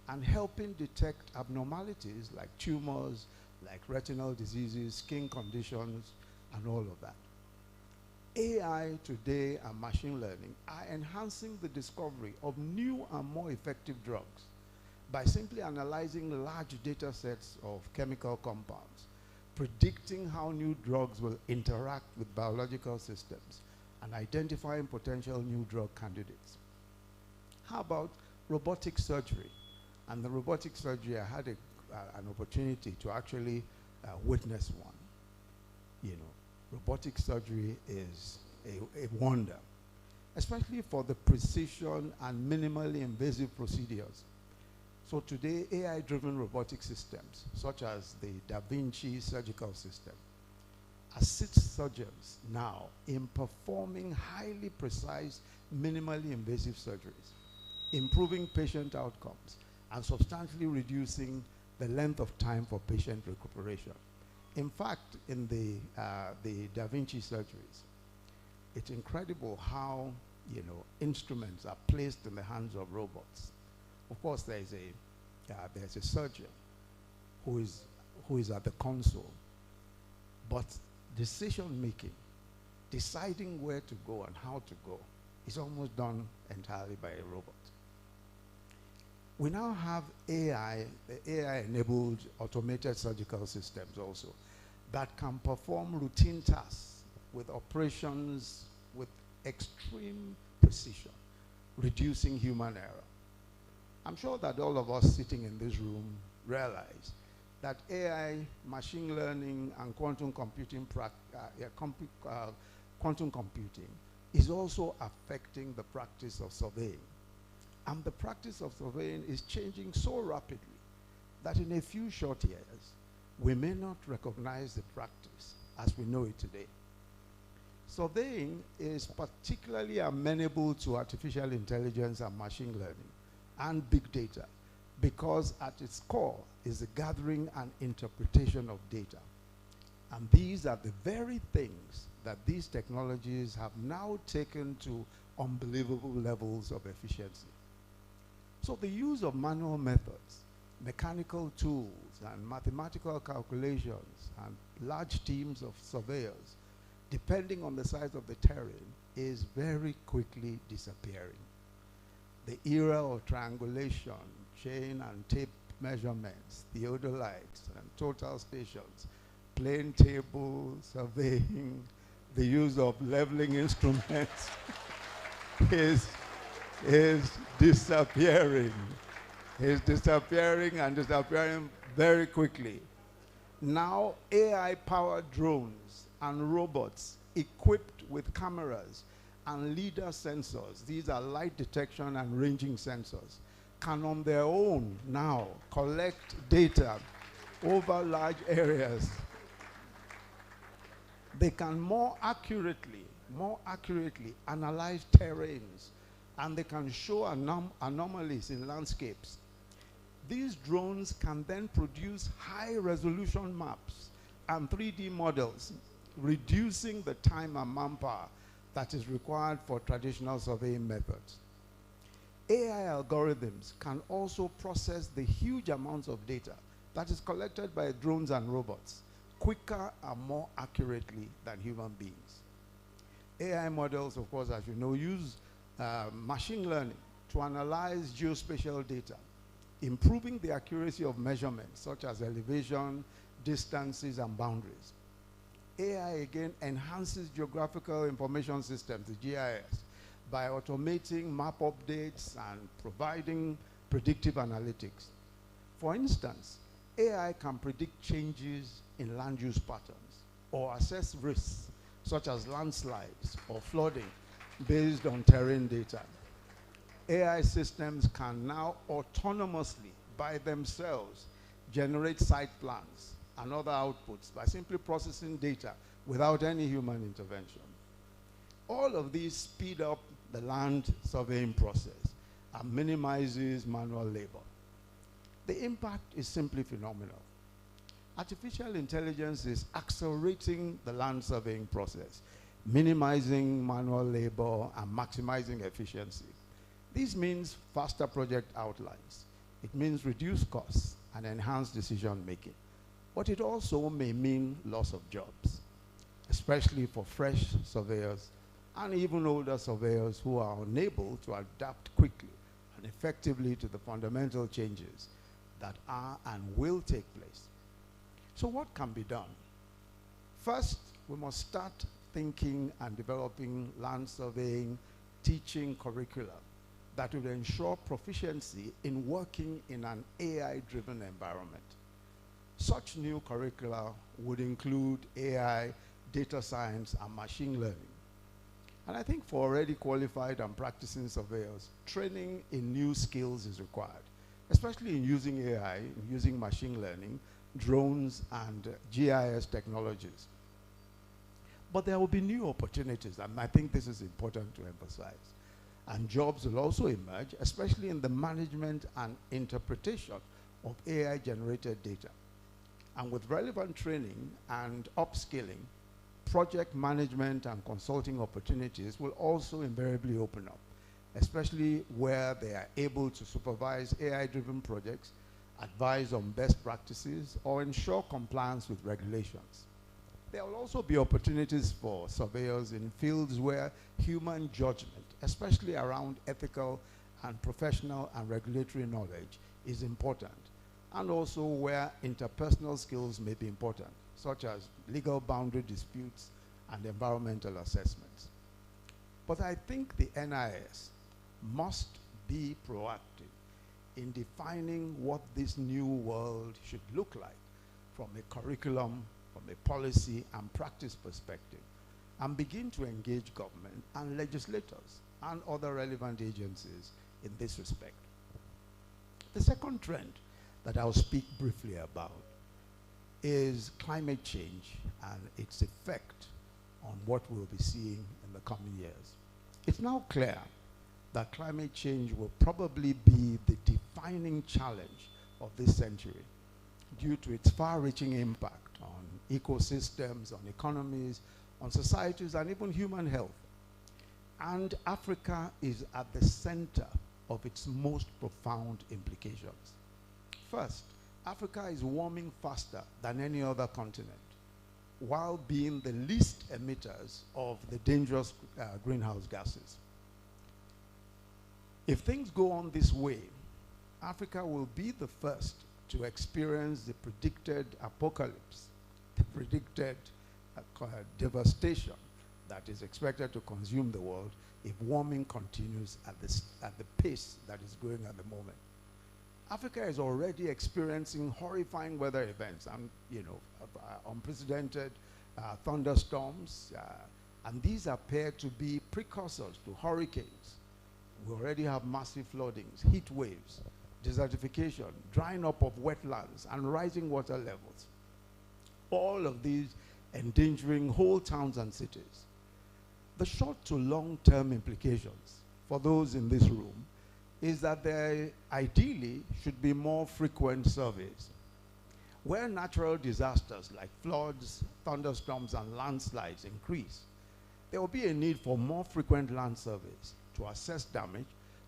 and helping detect abnormalities like tumors, like retinal diseases, skin conditions, and all of that. AI today and machine learning are enhancing the discovery of new and more effective drugs by simply analyzing large data sets of chemical compounds, predicting how new drugs will interact with biological systems, and identifying potential new drug candidates. How about robotic surgery? And the robotic surgery, I had an opportunity to actually witness one. You know, robotic surgery is a wonder, especially for the precision and minimally invasive procedures. So today, AI-driven robotic systems, such as the Da Vinci surgical system, assist surgeons now in performing highly precise, minimally invasive surgeries, improving patient outcomes, and substantially reducing the length of time for patient recuperation. In fact, in the Da Vinci surgeries, it's incredible how, you know, instruments are placed in the hands of robots. Of course, there's a surgeon who is at the console, but decision-making, deciding where to go and how to go, is almost done entirely by a robot. We now have AI-enabled automated surgical systems also that can perform routine tasks with operations with extreme precision, reducing human error. I'm sure that all of us sitting in this room realize that AI, machine learning, and quantum computing is also affecting the practice of surveying. And the practice of surveying is changing so rapidly that in a few short years, we may not recognize the practice as we know it today. Surveying is particularly amenable to artificial intelligence and machine learning and big data because at its core is the gathering and interpretation of data. And these are the very things that these technologies have now taken to unbelievable levels of efficiency. So the use of manual methods, mechanical tools, and mathematical calculations, and large teams of surveyors, depending on the size of the terrain, is very quickly disappearing. The era of triangulation, chain and tape measurements, theodolites, and total stations, plane table surveying, the use of leveling instruments is disappearing. Is disappearing and disappearing very quickly. Now AI-powered drones and robots equipped with cameras and LIDAR sensors, these are light detection and ranging sensors, can on their own now collect data over large areas. They can more accurately analyze terrains, and they can show anomalies in landscapes. These drones can then produce high-resolution maps and 3D models, reducing the time and manpower that is required for traditional surveying methods. AI algorithms can also process the huge amounts of data that is collected by drones and robots quicker and more accurately than human beings. AI models, of course, as you know, use machine learning to analyze geospatial data, improving the accuracy of measurements such as elevation, distances, and boundaries. AI again enhances geographical information systems, the GIS, by automating map updates and providing predictive analytics. For instance, AI can predict changes in land use patterns or assess risks such as landslides or flooding based on terrain data. AI systems can now autonomously, by themselves, generate site plans and other outputs by simply processing data without any human intervention. All of these speed up the land surveying process and minimizes manual labor. The impact is simply phenomenal. Artificial intelligence is accelerating the land surveying process, minimizing manual labor and maximizing efficiency. This means faster project outlines. It means reduced costs and enhanced decision making. But it also may mean loss of jobs, especially for fresh surveyors and even older surveyors who are unable to adapt quickly and effectively to the fundamental changes that are and will take place. So what can be done? First, we must start thinking and developing land surveying teaching curricula that would ensure proficiency in working in an AI-driven environment. Such new curricula would include AI, data science, and machine learning. And I think for already qualified and practicing surveyors, training in new skills is required, especially in using AI, in using machine learning, drones, and GIS technologies. But there will be new opportunities, and I think this is important to emphasize. And jobs will also emerge, especially in the management and interpretation of AI-generated data. And with relevant training and upskilling, project management and consulting opportunities will also invariably open up, especially where they are able to supervise AI-driven projects, advise on best practices, or ensure compliance with regulations. There will also be opportunities for surveyors in fields where human judgment, especially around ethical and professional and regulatory knowledge, is important, and also where interpersonal skills may be important, such as legal boundary disputes and environmental assessments. But I think the NIS must be proactive in defining what this new world should look like from a curriculum, from a policy and practice perspective, and begin to engage government and legislators and other relevant agencies in this respect. The second trend that I'll speak briefly about is climate change and its effect on what we'll be seeing in the coming years. It's now clear that climate change will probably be the defining challenge of this century due to its far-reaching impact on ecosystems, on economies, on societies, and even human health. And Africa is at the center of its most profound implications. First, Africa is warming faster than any other continent, while being the least emitters of the dangerous greenhouse gases. If things go on this way, Africa will be the first to experience the predicted apocalypse, the predicted devastation that is expected to consume the world if warming continues at the pace that is going at the moment. Africa is already experiencing horrifying weather events and, unprecedented thunderstorms, and these appear to be precursors to hurricanes. We already have massive floodings, heat waves, desertification, drying up of wetlands, and rising water levels. All of these endangering whole towns and cities. The short to long-term implications for those in this room is that there ideally should be more frequent surveys. Where natural disasters like floods, thunderstorms, and landslides increase, there will be a need for more frequent land surveys to assess damage,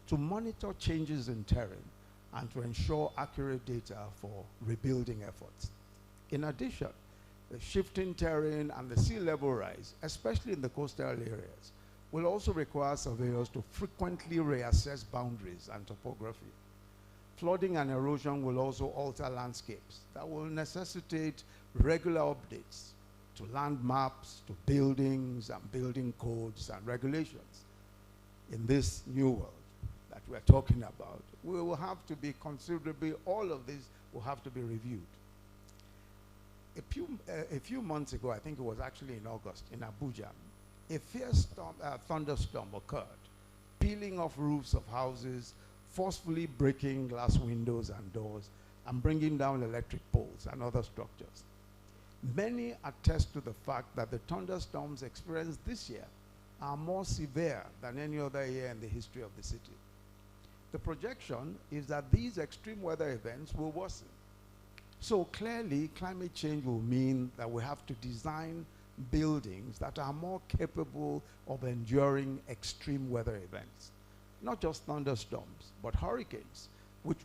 to monitor changes in terrain, and to ensure accurate data for rebuilding efforts. In addition, the shifting terrain and the sea level rise, especially in the coastal areas, will also require surveyors to frequently reassess boundaries and topography. Flooding and erosion will also alter landscapes that will necessitate regular updates to land maps, to buildings and building codes and regulations. In this new world that we're talking about, we will have to be considerably, all of this will have to be reviewed. A few months ago, I think it was actually in August, in Abuja, a fierce thunderstorm occurred, peeling off roofs of houses, forcefully breaking glass windows and doors, and bringing down electric poles and other structures. Many attest to the fact that the thunderstorms experienced this year are more severe than any other year in the history of the city. The projection is that these extreme weather events will worsen. So clearly, climate change will mean that we have to design buildings that are more capable of enduring extreme weather events. Not just thunderstorms, but hurricanes, which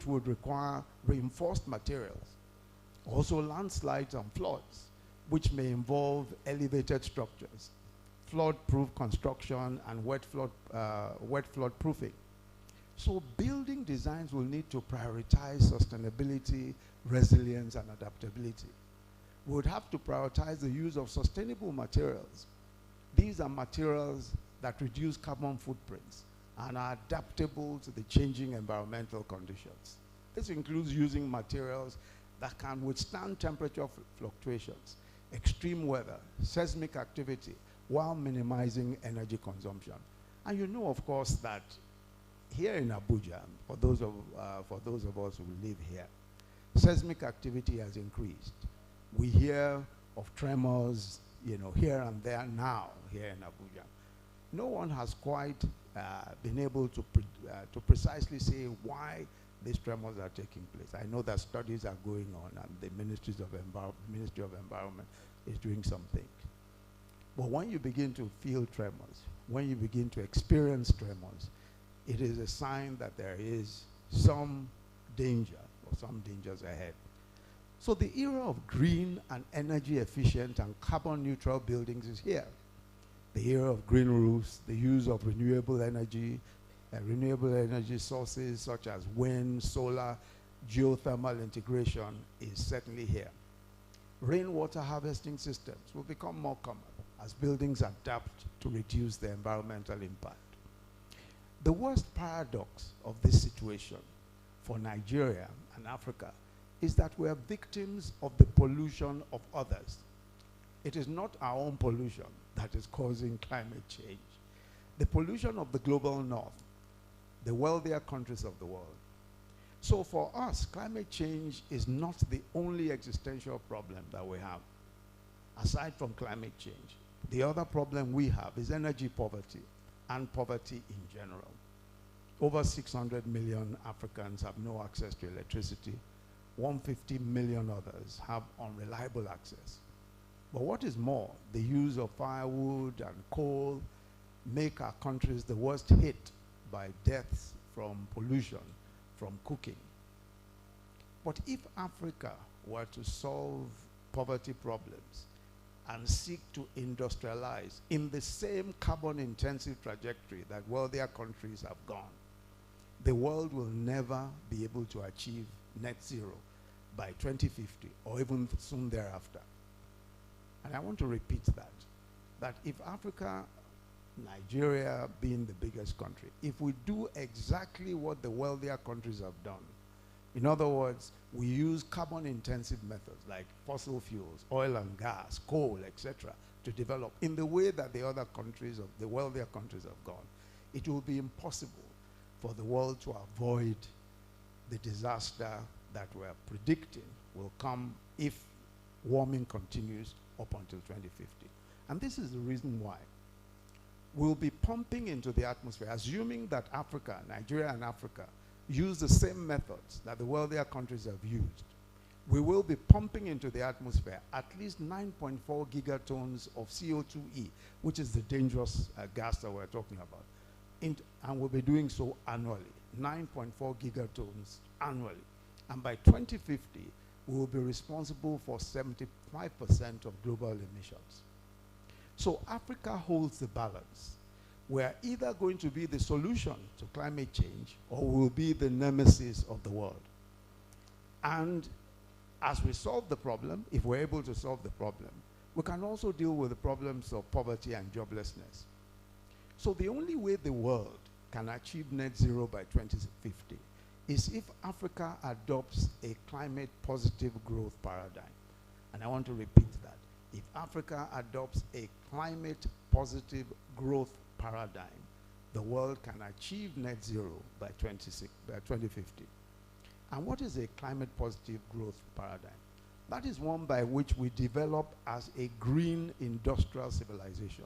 would require reinforced materials. Also landslides and floods, which may involve elevated structures, flood-proof construction, and wet flood proofing. So building designs will need to prioritize sustainability, resilience, and adaptability. We would have to prioritize the use of sustainable materials. These are materials that reduce carbon footprints and are adaptable to the changing environmental conditions. This includes using materials that can withstand temperature fluctuations, extreme weather, seismic activity, while minimizing energy consumption. And you know, of course, that here in Abuja, for those of us who live here, seismic activity has increased. We hear of tremors, you know, here and there now, here in Abuja. No one has quite been able to precisely say why these tremors are taking place. I know that studies are going on, and the Ministry of Environment is doing something. But when you begin to feel tremors, when you begin to experience tremors, it is a sign that there is some danger or some dangers ahead. So the era of green and energy efficient and carbon neutral buildings is here. The era of green roofs, the use of renewable energy sources such as wind, solar, geothermal integration is certainly here. Rainwater harvesting systems will become more common as buildings adapt to reduce the environmental impact. The worst paradox of this situation for Nigeria and Africa is that we are victims of the pollution of others. It is not our own pollution that is causing climate change. The pollution of the global north, the wealthier countries of the world. So for us, climate change is not the only existential problem that we have. Aside from climate change, the other problem we have is energy poverty and poverty in general. Over 600 million Africans have no access to electricity. 150 million others have unreliable access. But what is more, the use of firewood and coal make our countries the worst hit by deaths from pollution, from cooking. But if Africa were to solve poverty problems and seek to industrialize in the same carbon-intensive trajectory that wealthier countries have gone, the world will never be able to achieve net zero by 2050 or even soon thereafter. And I want to repeat that if Africa, Nigeria being the biggest country, if we do exactly what the wealthier countries have done, in other words, we use carbon-intensive methods like fossil fuels, oil and gas, coal, etc., to develop in the way that the other countries, of the wealthier countries have gone, it will be impossible for the world to avoid the disaster that we're predicting will come if warming continues up until 2050. And this is the reason why. We'll be pumping into the atmosphere, assuming that Africa, Nigeria and Africa, use the same methods that the wealthier countries have used. We will be pumping into the atmosphere at least 9.4 gigatons of CO2e, which is the dangerous gas that we're talking about. And we'll be doing so annually, 9.4 gigatons annually. And by 2050, we will be responsible for 75% of global emissions. So Africa holds the balance. We are either going to be the solution to climate change or we will be the nemesis of the world. And as we solve the problem, if we're able to solve the problem, we can also deal with the problems of poverty and joblessness. So the only way the world can achieve net zero by 2050 is if Africa adopts a climate positive growth paradigm. And I want to repeat that. If Africa adopts a climate positive growth paradigm, the world can achieve net zero by 2050. And what is a climate positive growth paradigm? That is one by which we develop as a green industrial civilization.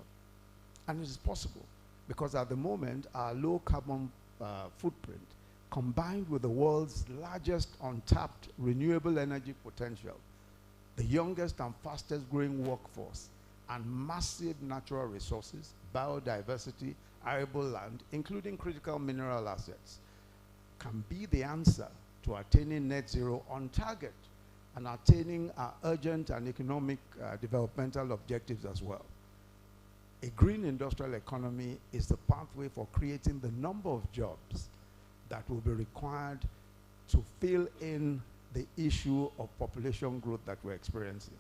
And it is possible because at the moment our low carbon footprint combined with the world's largest untapped renewable energy potential, the youngest and fastest growing workforce, and massive natural resources, biodiversity, arable land, including critical mineral assets, can be the answer to attaining net zero on target and attaining our urgent and economic developmental objectives as well. A green industrial economy is the pathway for creating the number of jobs that will be required to fill in the issue of population growth that we're experiencing.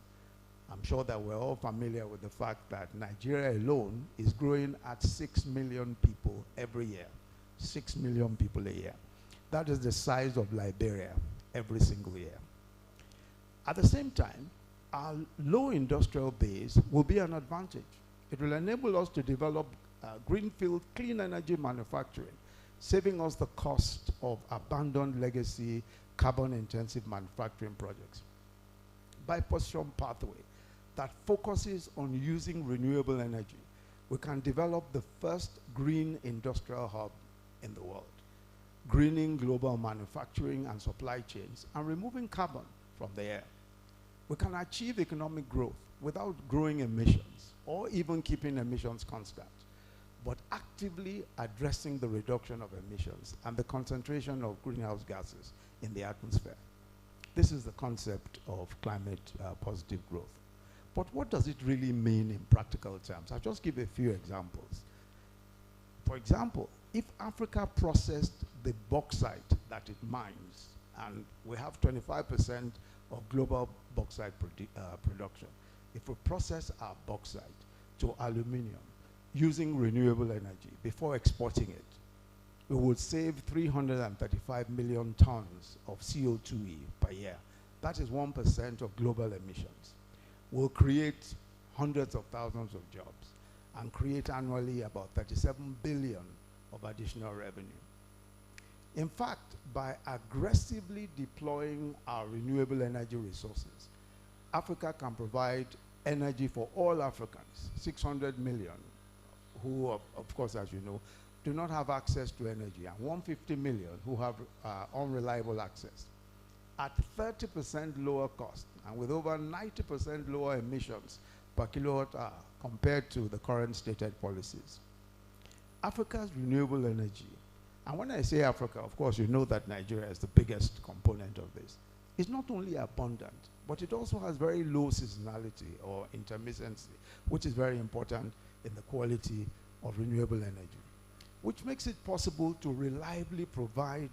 I'm sure that we're all familiar with the fact that Nigeria alone is growing at 6 million people every year. 6 million people a year. That is the size of Liberia every single year. At the same time, our low industrial base will be an advantage. It will enable us to develop greenfield clean energy manufacturing, saving us the cost of abandoned legacy carbon-intensive manufacturing projects. By position pathway that focuses on using renewable energy, we can develop the first green industrial hub in the world, greening global manufacturing and supply chains and removing carbon from the air. We can achieve economic growth without growing emissions or even keeping emissions constant, but actively addressing the reduction of emissions and the concentration of greenhouse gases in the atmosphere. This is the concept of climate positive growth. But what does it really mean in practical terms? I'll just give a few examples. For example, if Africa processed the bauxite that it mines, and we have 25% of global bauxite production, if we process our bauxite to aluminum using renewable energy before exporting it, we would save 335 million tons of CO2e per year. That is 1% of global emissions. We'll create hundreds of thousands of jobs and create annually about 37 billion of additional revenue. In fact, by aggressively deploying our renewable energy resources, Africa can provide energy for all Africans, 600 million, who, of course, as you know, do not have access to energy, and 150 million who have unreliable access. At 30% lower cost, and with over 90% lower emissions per kilowatt hour compared to the current stated policies. Africa's renewable energy, and when I say Africa, of course, you know that Nigeria is the biggest component of this, is not only abundant, but it also has very low seasonality or intermittency, which is very important in the quality of renewable energy, which makes it possible to reliably provide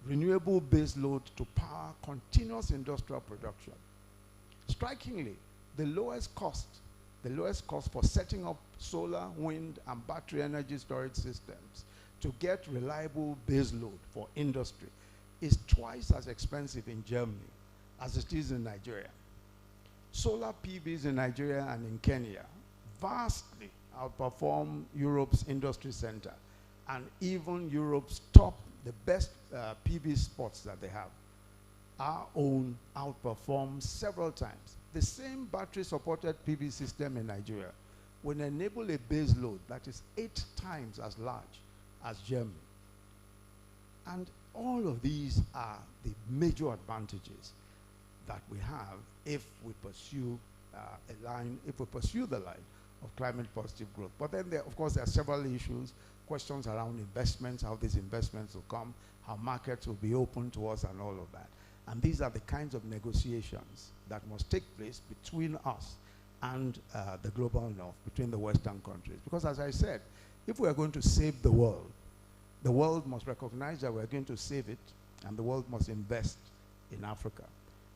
renewable base load to power continuous industrial production. Strikingly, the lowest cost for setting up solar, wind, and battery energy storage systems to get reliable base load for industry is twice as expensive in Germany as it is in Nigeria. Solar PVs in Nigeria and in Kenya vastly outperform Europe's industry center and even Europe's the best PV spots that they have. Our own outperforms several times. The same battery-supported PV system in Nigeria will enable a base load that is 8 times as large as Germany. And all of these are the major advantages that we have if we pursue the line of climate positive growth. But then, of course, there are several issues, questions around investments, how these investments will come, how markets will be open to us, and all of that. And these are the kinds of negotiations that must take place between us and the global north, between the Western countries. Because as I said, if we are going to save the world must recognize that we're going to save it, and the world must invest in Africa.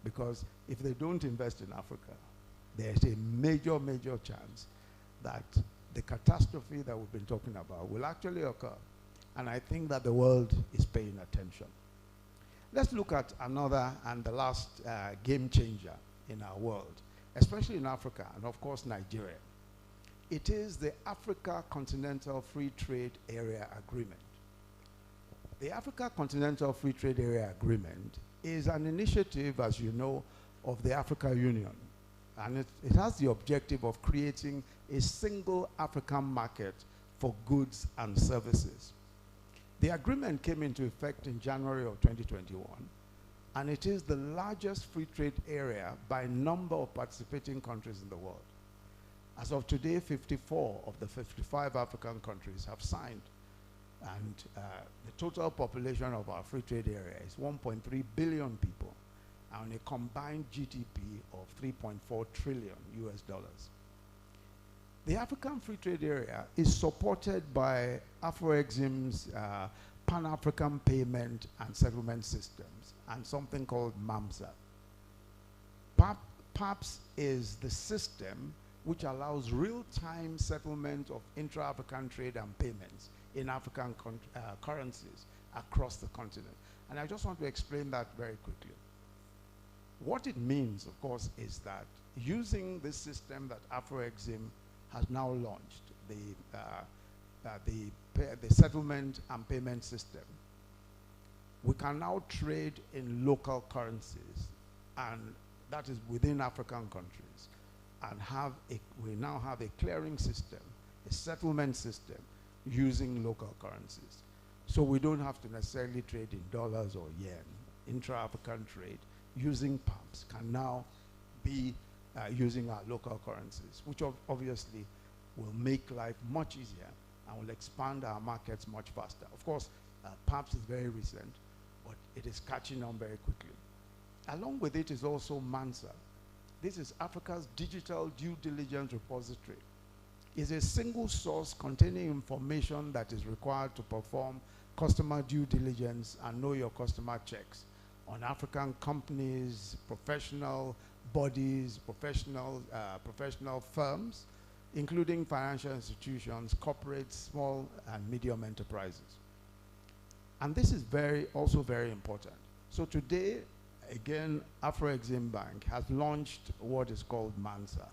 Because if they don't invest in Africa, there's a major, major chance that the catastrophe that we've been talking about will actually occur. And I think that the world is paying attention. Let's look at another and the last game changer in our world, especially in Africa and of course Nigeria. It is the Africa Continental Free Trade Area Agreement. The Africa Continental Free Trade Area Agreement is an initiative, as you know, of the Africa Union. And it has the objective of creating a single African market for goods and services. The agreement came into effect in January of 2021, and it is the largest free trade area by number of participating countries in the world. As of today, 54 of the 55 African countries have signed, and the total population of our free trade area is 1.3 billion people, and a combined GDP of 3.4 trillion US dollars. The African Free Trade Area is supported by Afro-Exim's Pan-African Payment and Settlement Systems and something called MAMSA. PAPS is the system which allows real-time settlement of intra-African trade and payments in African currencies across the continent. And I just want to explain that very quickly. What it means, of course, is that using this system that Afro-Exim has now launched, the settlement and payment system, we can now trade in local currencies, and that is within African countries, and we now have a clearing system, a settlement system using local currencies. So we don't have to necessarily trade in dollars or yen. Intra-African trade using PAPS can now be using our local currencies, which obviously will make life much easier and will expand our markets much faster. Of course, PAPS is very recent, but it is catching on very quickly. Along with it is also MANSA. This is Africa's digital due diligence repository. It's a single source containing information that is required to perform customer due diligence and know your customer checks on African companies, professional bodies, professional firms, including financial institutions, corporates, small and medium enterprises. And this is also very important. So today, again, Afro-Exim Bank has launched what is called MANSA.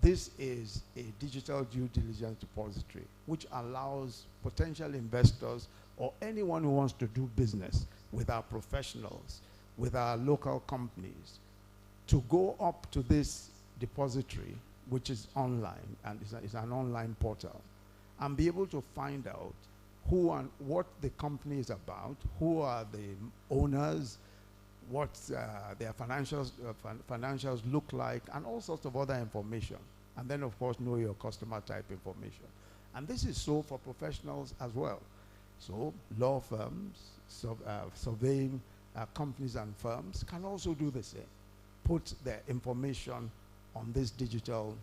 This is a digital due diligence repository which allows potential investors or anyone who wants to do business with our professionals, with our local companies, to go up to this depository, which is online, and is an online portal, and be able to find out who and what the company is about, who are the owners, what their financials look like, and all sorts of other information. And then, of course, know your customer type information. And this is so for professionals as well. So law firms, surveying companies and firms can also do the same. Put their information on this digital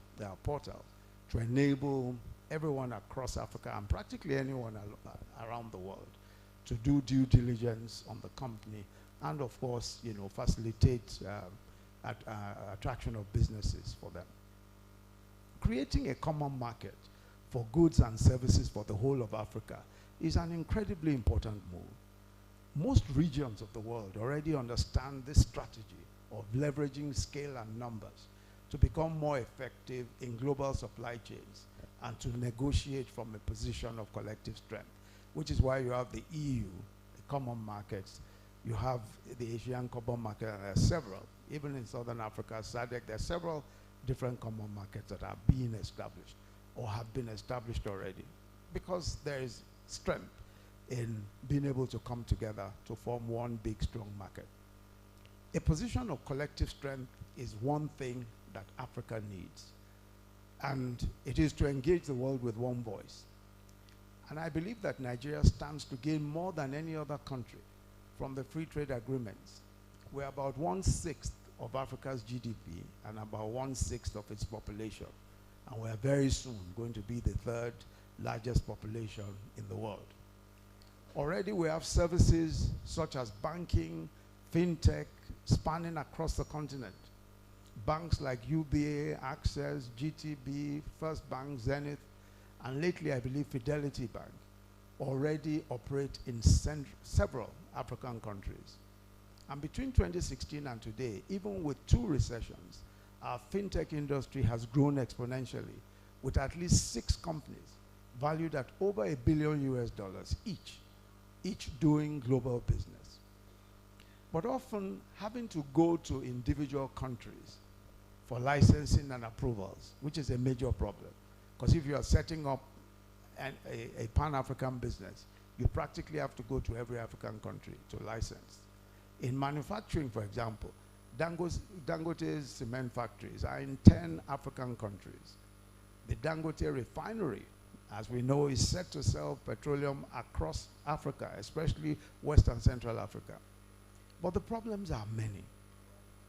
portal to enable everyone across Africa and practically anyone around the world to do due diligence on the company and, of course, facilitate attraction of businesses for them. Creating a common market for goods and services for the whole of Africa is an incredibly important move. Most regions of the world already understand this strategy of leveraging scale and numbers to become more effective in global supply chains and to negotiate from a position of collective strength, which is why you have the EU, the common markets, you have the Asian common market, and there are several. Even in Southern Africa, SADC, there are several different common markets that are being established or have been established already, because there is strength in being able to come together to form one big, strong market. A position of collective strength is one thing that Africa needs, and it is to engage the world with one voice. And I believe that Nigeria stands to gain more than any other country from the free trade agreements we're about 1/6 of Africa's GDP and about 1/6 of its population. And we're very soon going to be the 3rd largest population in the world. Already we have services such as banking, fintech, spanning across the continent. Banks like UBA, Access, GTB, First Bank, Zenith, and lately I believe Fidelity Bank already operate in several African countries. And between 2016 and today, even with 2 recessions, our fintech industry has grown exponentially with at least 6 companies valued at over $1 billion each doing global business. But often having to go to individual countries for licensing and approvals, which is a major problem. Because if you are setting up a Pan-African business, you practically have to go to every African country to license. In manufacturing, for example, Dangote's cement factories are in 10 African countries. The Dangote refinery, as we know, is set to sell petroleum across Africa, especially West and Central Africa. But the problems are many.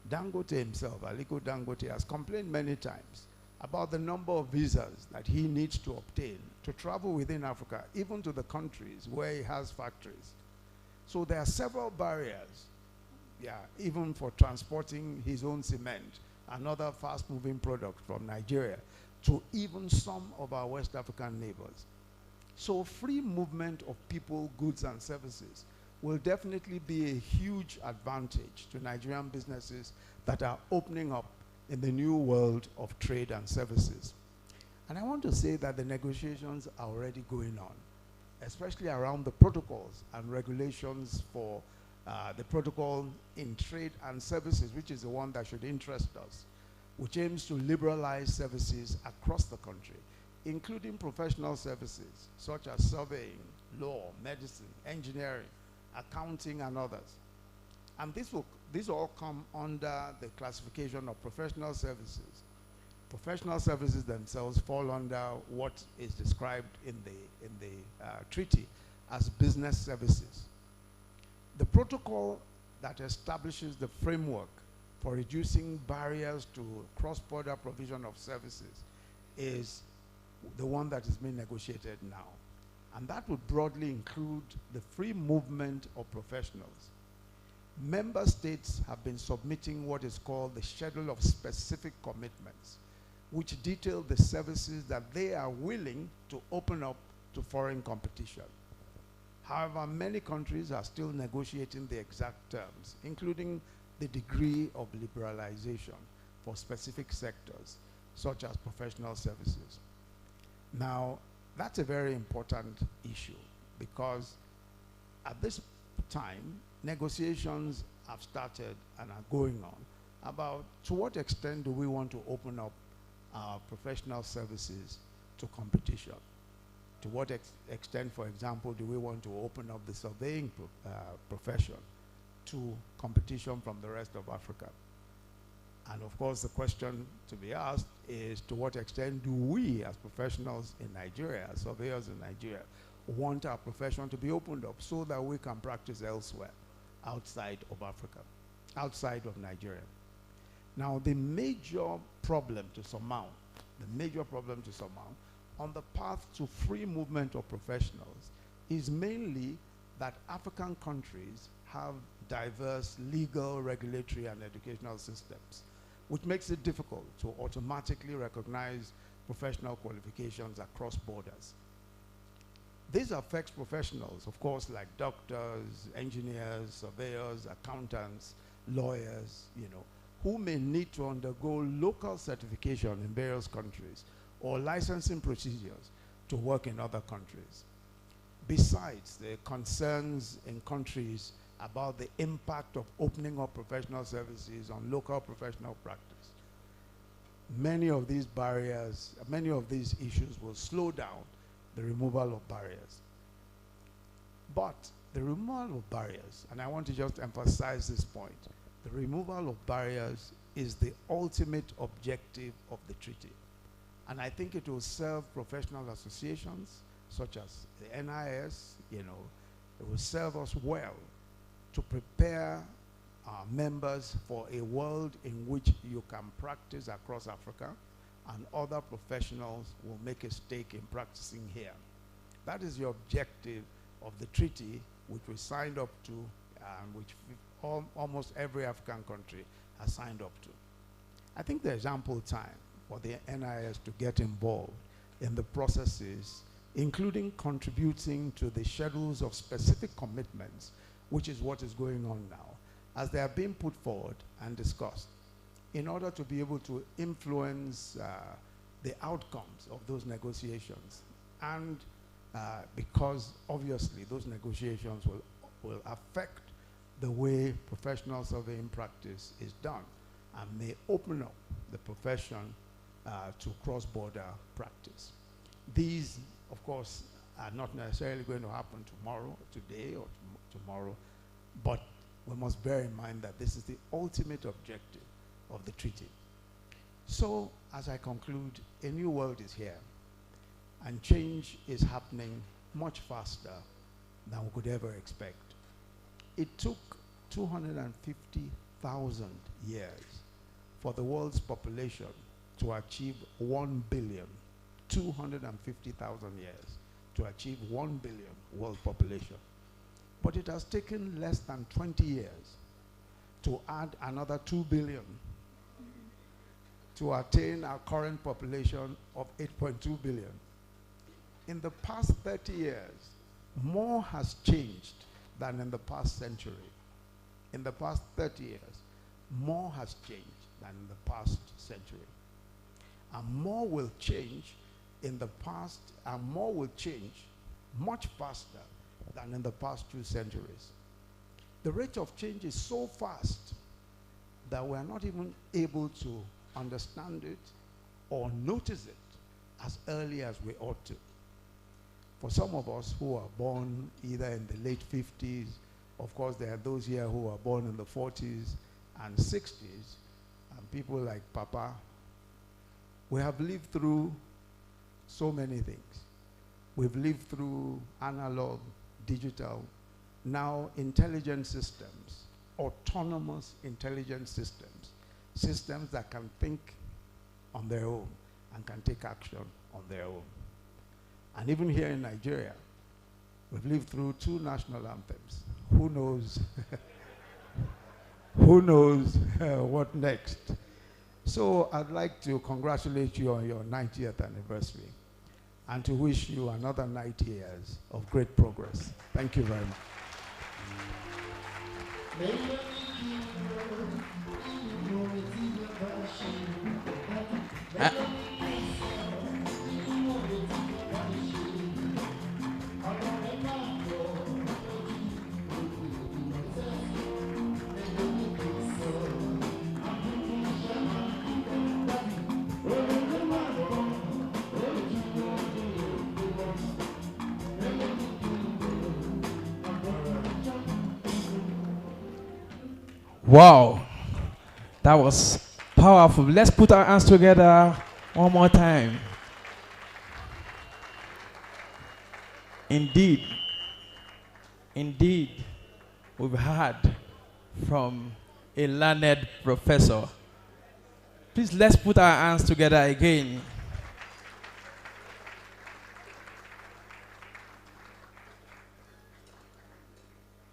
Dangote himself, Aliko Dangote, has complained many times about the number of visas that he needs to obtain to travel within Africa, even to the countries where he has factories. So there are several barriers, even for transporting his own cement, another fast-moving product from Nigeria, to even some of our West African neighbors. So free movement of people, goods, and services will definitely be a huge advantage to Nigerian businesses that are opening up in the new world of trade and services. And I want to say that the negotiations are already going on, especially around the protocols and regulations for the protocol in trade and services, which is the one that should interest us, which aims to liberalize services across the country, including professional services such as surveying, law, medicine, engineering, accounting, and others. And this all come under the classification of professional services. Professional services themselves fall under what is described in the treaty as business services. The protocol that establishes the framework for reducing barriers to cross-border provision of services is the one that is being negotiated now. And that would broadly include the free movement of professionals. Member states have been submitting what is called the Schedule of Specific Commitments, which detail the services that they are willing to open up to foreign competition. However, many countries are still negotiating the exact terms, including the degree of liberalization for specific sectors, such as professional services. Now, that's a very important issue because at this time, negotiations have started and are going on about to what extent do we want to open up our professional services to competition. To what extent, for example, do we want to open up the surveying profession to competition from the rest of Africa? And of course, the question to be asked is to what extent do we as professionals in Nigeria, as surveyors in Nigeria, want our profession to be opened up so that we can practice elsewhere, outside of Africa, outside of Nigeria. Now, the major problem to surmount on the path to free movement of professionals is mainly that African countries have diverse legal, regulatory, and educational systems, which makes it difficult to automatically recognize professional qualifications across borders. This affects professionals, of course, like doctors, engineers, surveyors, accountants, lawyers, who may need to undergo local certification in various countries or licensing procedures to work in other countries. Besides the concerns in countries about the impact of opening up professional services on local professional practice, many of these barriers, many of these issues will slow down the removal of barriers. But the removal of barriers, and I want to just emphasize this point, the removal of barriers is the ultimate objective of the treaty. And I think it will serve professional associations such as the NIS, it will serve us well to prepare members for a world in which you can practice across Africa and other professionals will make a stake in practicing here. That is the objective of the treaty which we signed up to and which almost every African country has signed up to. I think there's ample time for the NIS to get involved in the processes, including contributing to the schedules of specific commitments, which is what is going on now, as they are being put forward and discussed, in order to be able to influence the outcomes of those negotiations. And because obviously those negotiations will affect the way professional surveying practice is done and may open up the profession to cross-border practice. These, of course, are not necessarily going to happen tomorrow, today, or tomorrow, but we must bear in mind that this is the ultimate objective of the treaty. So, as I conclude, a new world is here, and change is happening much faster than we could ever expect. It took 250,000 years for the world's population to achieve 1 billion. 250,000 years to achieve 1 billion world population. But it has taken less than 20 years to add another 2 billion to attain our current population of 8.2 billion. In the past 30 years, more has changed than in the past century. In the past 30 years, more has changed than in the past century. And more will change in the past, and more will change much faster than in the past 2 centuries. The rate of change is so fast that we're not even able to understand it or notice it as early as we ought to. For some of us who are born either in the late 50s, of course there are those here who are born in the 40s and 60s, and people like Papa, we have lived through so many things. We've lived through analog, digital, now intelligent systems, autonomous intelligent systems, systems that can think on their own and can take action on their own. And even here in Nigeria, we've lived through 2 national anthems. Who knows? Who knows what next? So I'd like to congratulate you on your 90th anniversary and to wish you another 90 years of great progress. Thank you very much. Wow, that was powerful. Let's put our hands together one more time. Indeed, we've heard from a learned professor. Please, let's put our hands together again.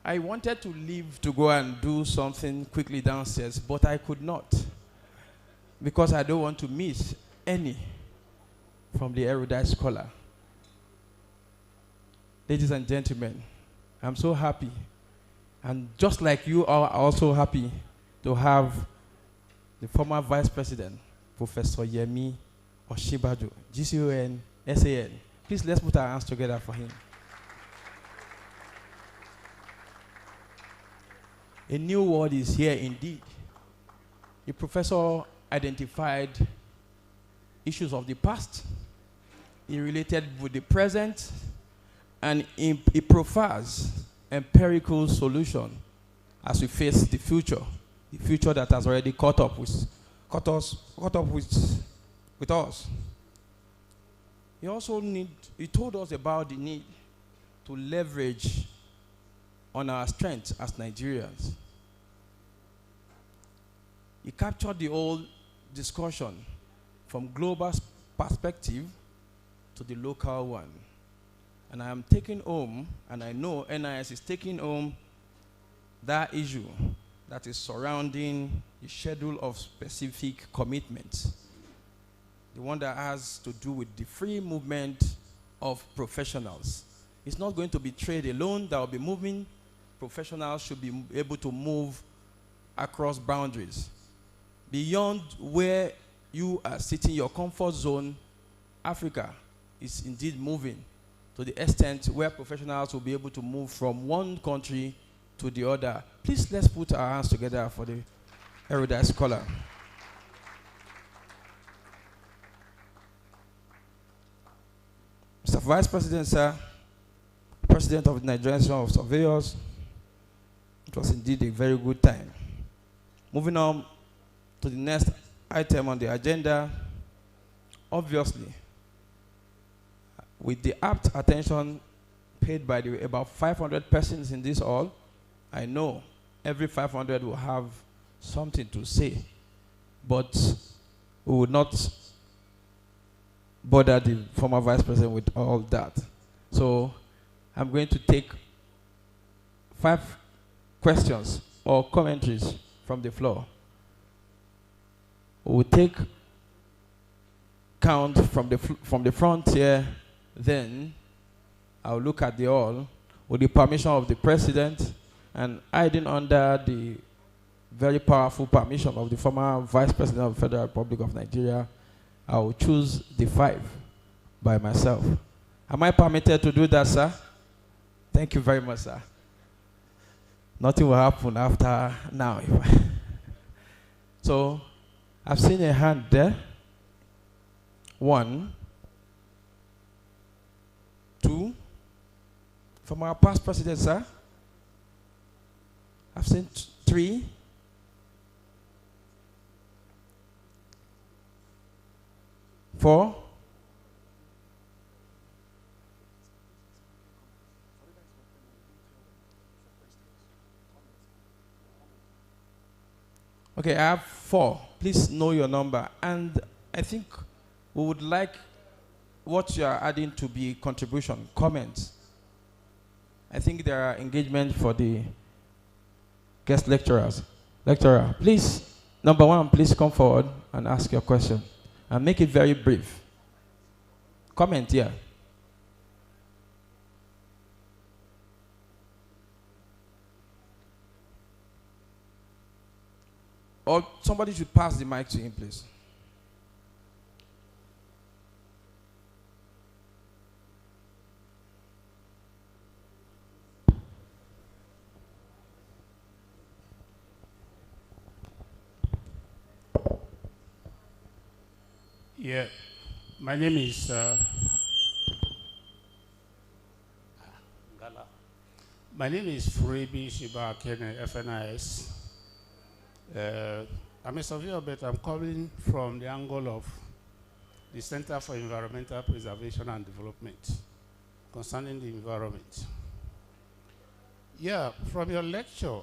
I wanted to leave to go and do something quickly downstairs, but I could not, because I don't want to miss any from the erudite scholar. Ladies and gentlemen, I'm so happy, and just like you are also happy to have the former Vice President, Professor Yemi Osinbajo, GCON, SAN. Please, let's put our hands together for him. A new world is here indeed. The professor identified issues of the past, he related with the present, and he profiles empirical solution as we face the future that has already caught up with us. He told us about the need to leverage on our strengths as Nigerians. He captured the whole discussion from global perspective to the local one. And I am taking home, and I know NIS is taking home that issue that is surrounding the schedule of specific commitments. The one that has to do with the free movement of professionals. It's not going to be trade alone that will be moving. Professionals should be able to move across boundaries. Beyond where you are sitting, your comfort zone, Africa is indeed moving to the extent where professionals will be able to move from one country to the other. Please, let's put our hands together for the erudite scholar. Mr. Vice President, sir, President of the Nigerian Association of Surveyors, it was indeed a very good time. Moving on to the next item on the agenda, obviously, with the apt attention paid by the about 500 persons in this hall, I know every 500 will have something to say, but we would not bother the former Vice President with all that. So I'm going to take 5 questions or commentaries from the floor. We'll take count from the front here, then I'll look at the hall with the permission of the President and hiding under the very powerful permission of the former Vice President of the Federal Republic of Nigeria. I will choose the 5 by myself. Am I permitted to do that, sir? Thank you very much, sir. Nothing will happen after now. So, I've seen a hand there. 1, 2. From our past president, sir. I've seen 3. 4. Okay, I have 4. Please know your number. And I think we would like what you are adding to be contribution, comments. I think there are engagements for the guest lecturers. Lecturer, please, number 1, please come forward and ask your question. And make it very brief. Comment here. Or somebody should pass the mic to him, please. Yeah, my name is my name is Frebi Shiba Kene, FNIS. I'm a surveyor, but I'm coming from the angle of the Center for Environmental Preservation and Development concerning the environment. Yeah, from your lecture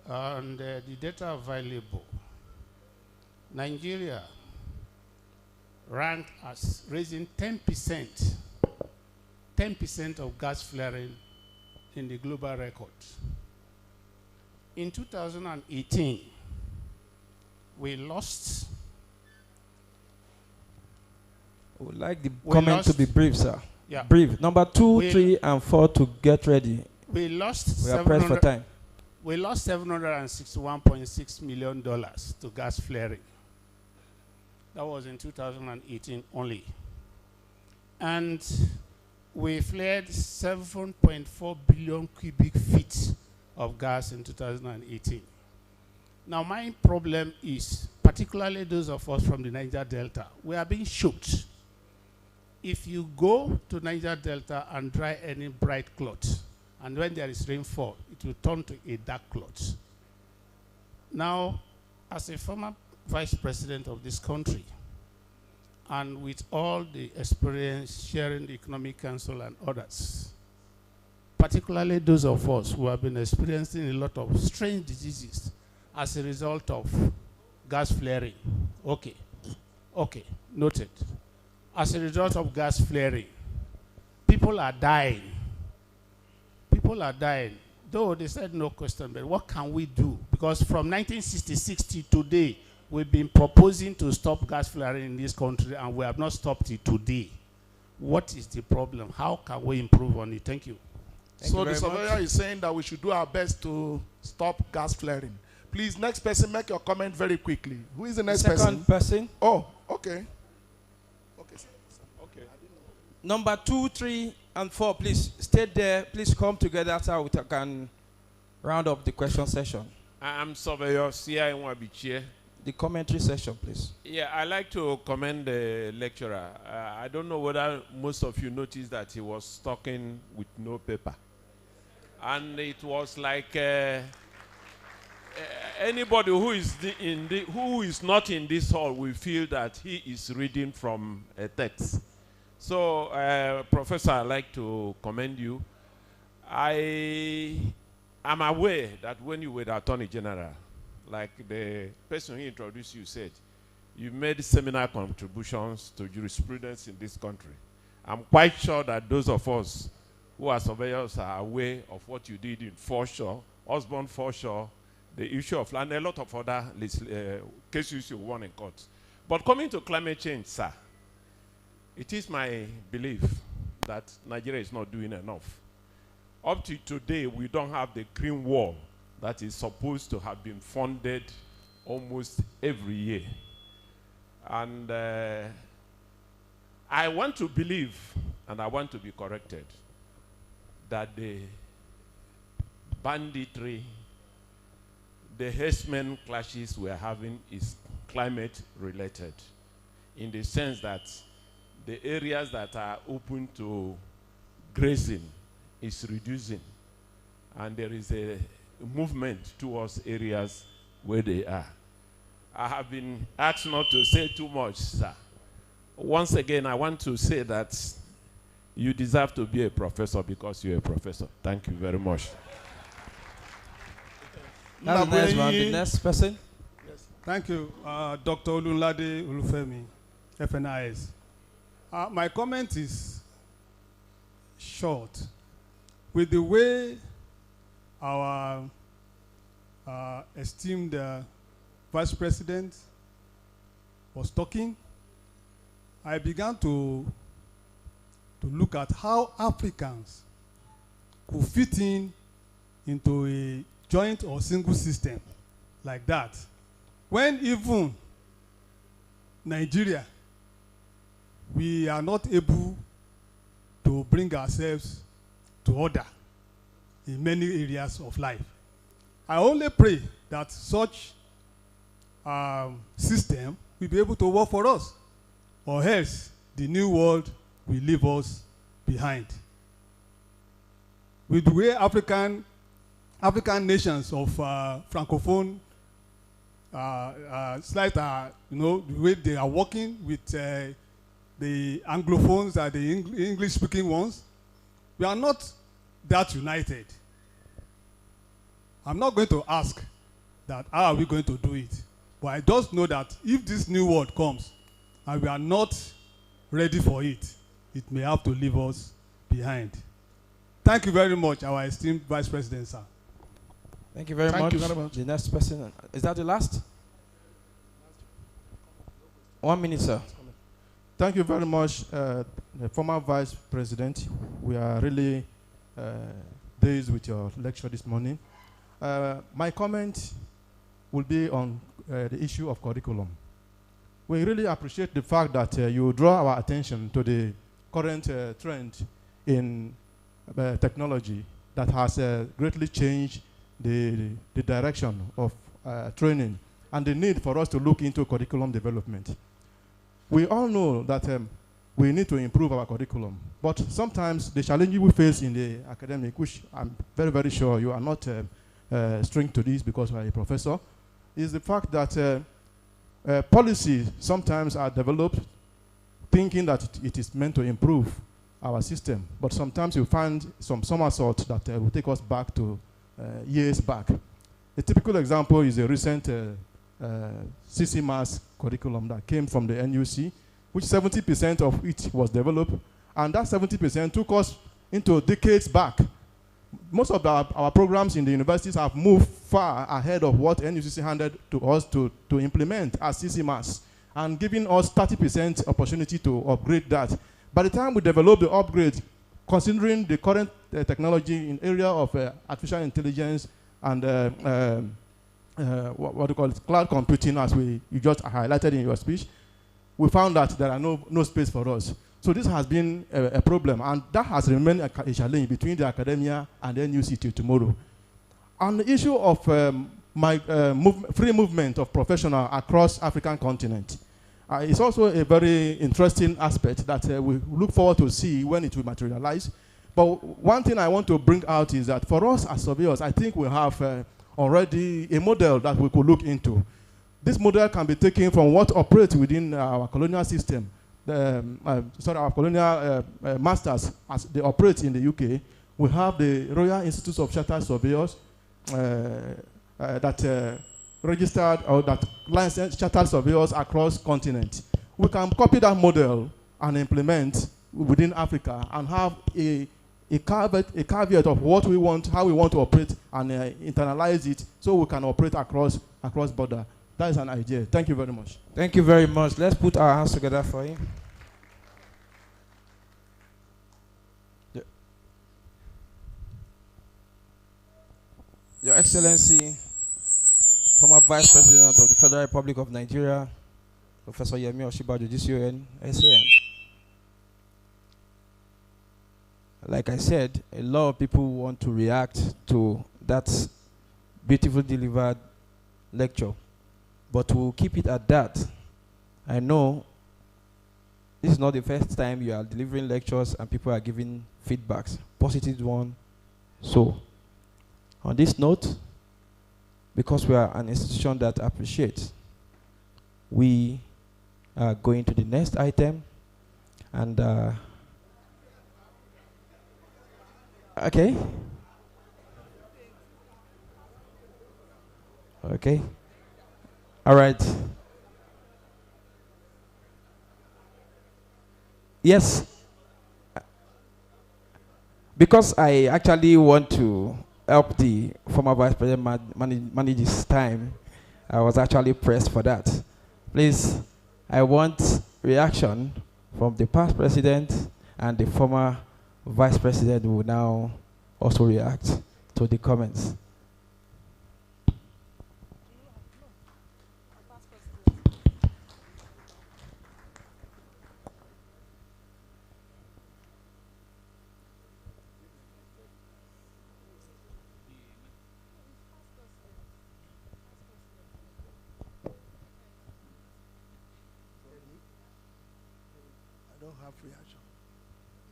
and the data available, Nigeria ranked as raising 10% of gas flaring in the global record. In 2018, we lost. We would like the comment to be brief, sir. Yeah. Brief. Number 2, 3, and 4 to get ready. We lost. We are pressed for time. We lost $761.6 million to gas flaring. That was in 2018 only. And we flared 7.4 billion cubic feet of gas in 2018. Now, my problem is, particularly those of us from the Niger Delta, we are being shocked. If you go to Niger Delta and dry any bright cloth, and when there is rainfall, it will turn to a dark cloth. Now, as a former vice president of this country, and with all the experience sharing the Economic Council and others, particularly those of us who have been experiencing a lot of strange diseases as a result of gas flaring. Okay, noted. As a result of gas flaring, people are dying. People are dying. Though they said no question, but what can we do? Because from 1966 to today, we've been proposing to stop gas flaring in this country, and we have not stopped it today. What is the problem? How can we improve on it? Thank you. So the surveyor is saying that we should do our best to stop gas flaring. Please, next person, make your comment very quickly. Who is the next person? Second person. Oh, okay. Okay, sir. Okay. Number 2, 3, and 4, please stay there. Please come together so we can round up the question session. I'm Surveyor Sia Nwabichie. The commentary session, please. Yeah, I like to commend the lecturer. I don't know whether most of you noticed that he was talking with no paper. And it was like anybody who is not in this hall will feel that he is reading from a text. So, Professor, I'd like to commend you. I am aware that when you were the Attorney General, like the person who introduced you said, you made seminal contributions to jurisprudence in this country. I'm quite sure that those of us who are surveyors are aware of what you did in Foreshore, Osborne Foreshore, the issue of land, a lot of other cases you won in court. But coming to climate change, sir, it is my belief that Nigeria is not doing enough. Up to today, we don't have the green wall that is supposed to have been funded almost every year. And I want to believe, and I want to be corrected, that the banditry, the herdsmen clashes we're having is climate related, in the sense that the areas that are open to grazing is reducing, and there is a movement towards areas where they are. I have been asked not to say too much, sir. Once again, I want to say that you deserve to be a professor because you're a professor. Thank you very much. That's the next one. The next person. Yes. Thank you, Dr. Olumide Olufemi, FNIS. My comment is short. With the way our esteemed Vice President was talking, I began to look at how Africans could fit into a joint or single system like that, when even Nigeria, we are not able to bring ourselves to order in many areas of life. I only pray that such system will be able to work for us, or else the new world will leave us behind. With the way African nations of Francophone the way they are working with the Anglophones and the English-speaking ones, we are not that united. I'm not going to ask that how are we going to do it, but I just know that if this new world comes and we are not ready for it, it may have to leave us behind. Thank you very much, our esteemed Vice President, sir. Thank you very much. The next person. Is that the last? 1 minute, sir. Thank you very much, the former Vice President. We are really dazed with your lecture this morning. My comment will be on the issue of curriculum. We really appreciate the fact that you draw our attention to the current trend in technology that has greatly changed the direction of training and the need for us to look into curriculum development. We all know that we need to improve our curriculum, but sometimes the challenges we face in the academic, which I'm very, very sure you are not string to this because you are a professor, is the fact that policies sometimes are developed thinking that it is meant to improve our system, but sometimes you find some somersault that will take us back to years back. A typical example is a recent CC Mass curriculum that came from the NUC, which 70% of it was developed, and that 70% took us into decades back. Most of our programs in the universities have moved far ahead of what NUCC handed to us to implement as CC Mass, and giving us 30% opportunity to upgrade that. By the time we develop the upgrade, considering the current technology in area of artificial intelligence and what you call it, cloud computing, as you just highlighted in your speech, we found that there are no space for us. So this has been a problem, and that has remained a challenge between the academia and the NUC till tomorrow. On the issue of free movement of professionals across African continent, it's also a very interesting aspect that we look forward to see when it will materialize. But one thing I want to bring out is that for us as surveyors, I think we have already a model that we could look into. This model can be taken from what operates within our colonial system. Our colonial masters, as they operate in the UK, we have the Royal Institute of Chartered Surveyors that registered or that licensed chartered surveyors across continents. We can copy that model and implement within Africa and have a caveat of what we want, how we want to operate, and internalize it so we can operate across border. That is an idea. Thank you very much. Thank you very much. Let's put our hands together for him. Your Excellency, former Vice President of the Federal Republic of Nigeria, Professor Yemi Osinbajo, GCON, SAN. Like I said, a lot of people want to react to that beautifully delivered lecture, but we'll keep it at that. I know this is not the first time you are delivering lectures and people are giving feedbacks, positive one. So, on this note, because we are an institution that appreciates, we are going to the next item, and okay. Okay. All right. Yes. Because I actually want to help the former Vice President manage his time, I was actually pressed for that. Please, I want reaction from the past president and the former Vice President who will now also react to the comments.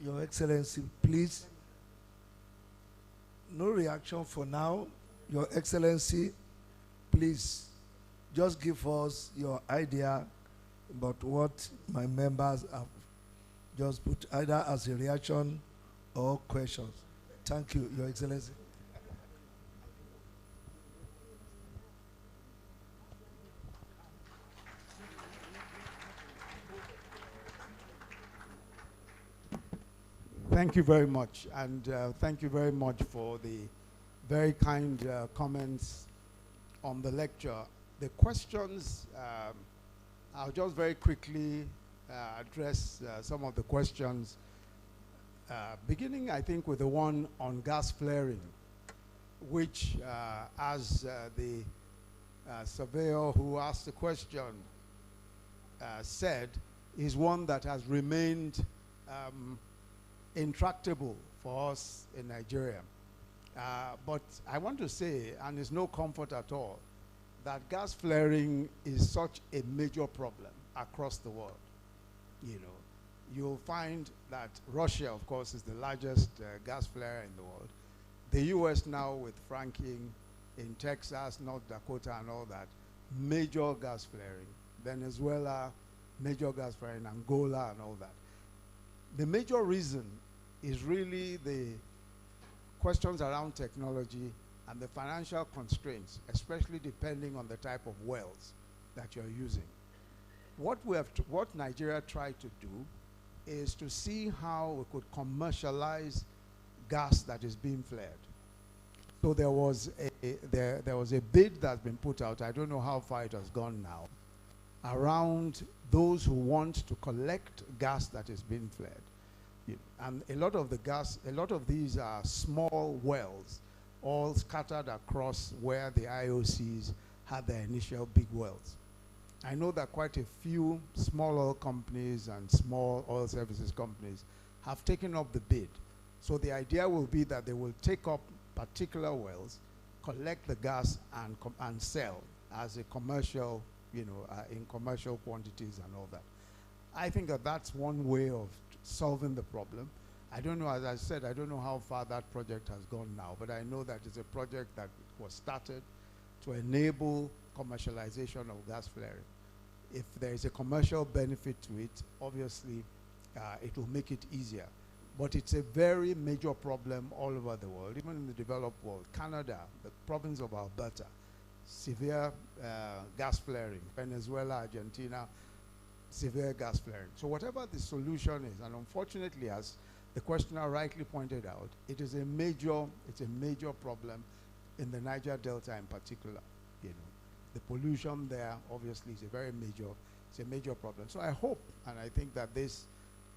Your Excellency, please. No reaction for now. Your Excellency, please just give us your idea about what my members have just put either as a reaction or questions. Thank you, Your Excellency. Thank you very much, and thank you very much for the very kind comments on the lecture. The questions, I'll just very quickly address some of the questions, beginning, I think, with the one on gas flaring, which, as the surveyor who asked the question said, is one that has remained intractable for us in Nigeria. But I want to say, and it's no comfort at all, that gas flaring is such a major problem across the world. You know, you'll find that Russia, of course, is the largest gas flarer in the world. The US now with fracking in Texas, North Dakota and all that, major gas flaring. Venezuela, major gas flaring, Angola and all that. The major reason is really the questions around technology and the financial constraints, especially depending on the type of wells that you're using. What Nigeria tried to do is to see how we could commercialize gas that is being flared. So there was a bid that's been put out. I don't know how far it has gone now, around those who want to collect gas that is being flared. And a lot of these are small wells, all scattered across where the IOCs had their initial big wells. I know that quite a few small oil companies and small oil services companies have taken up the bid. So the idea will be that they will take up particular wells, collect the gas, and sell as a commercial, in commercial quantities and all that. I think that that's one way of solving the problem. I don't know, as I said, I don't know how far that project has gone now, but I know that it's a project that was started to enable commercialization of gas flaring. If there is a commercial benefit to it, obviously it will make it easier. But it's a very major problem all over the world, even in the developed world. Canada, the province of Alberta, severe gas flaring. Venezuela, Argentina, severe gas flaring. So whatever the solution is, and unfortunately, as the questioner rightly pointed out, it's a major problem in the Niger Delta in particular. The pollution there obviously is a major problem. So I hope, and I think that this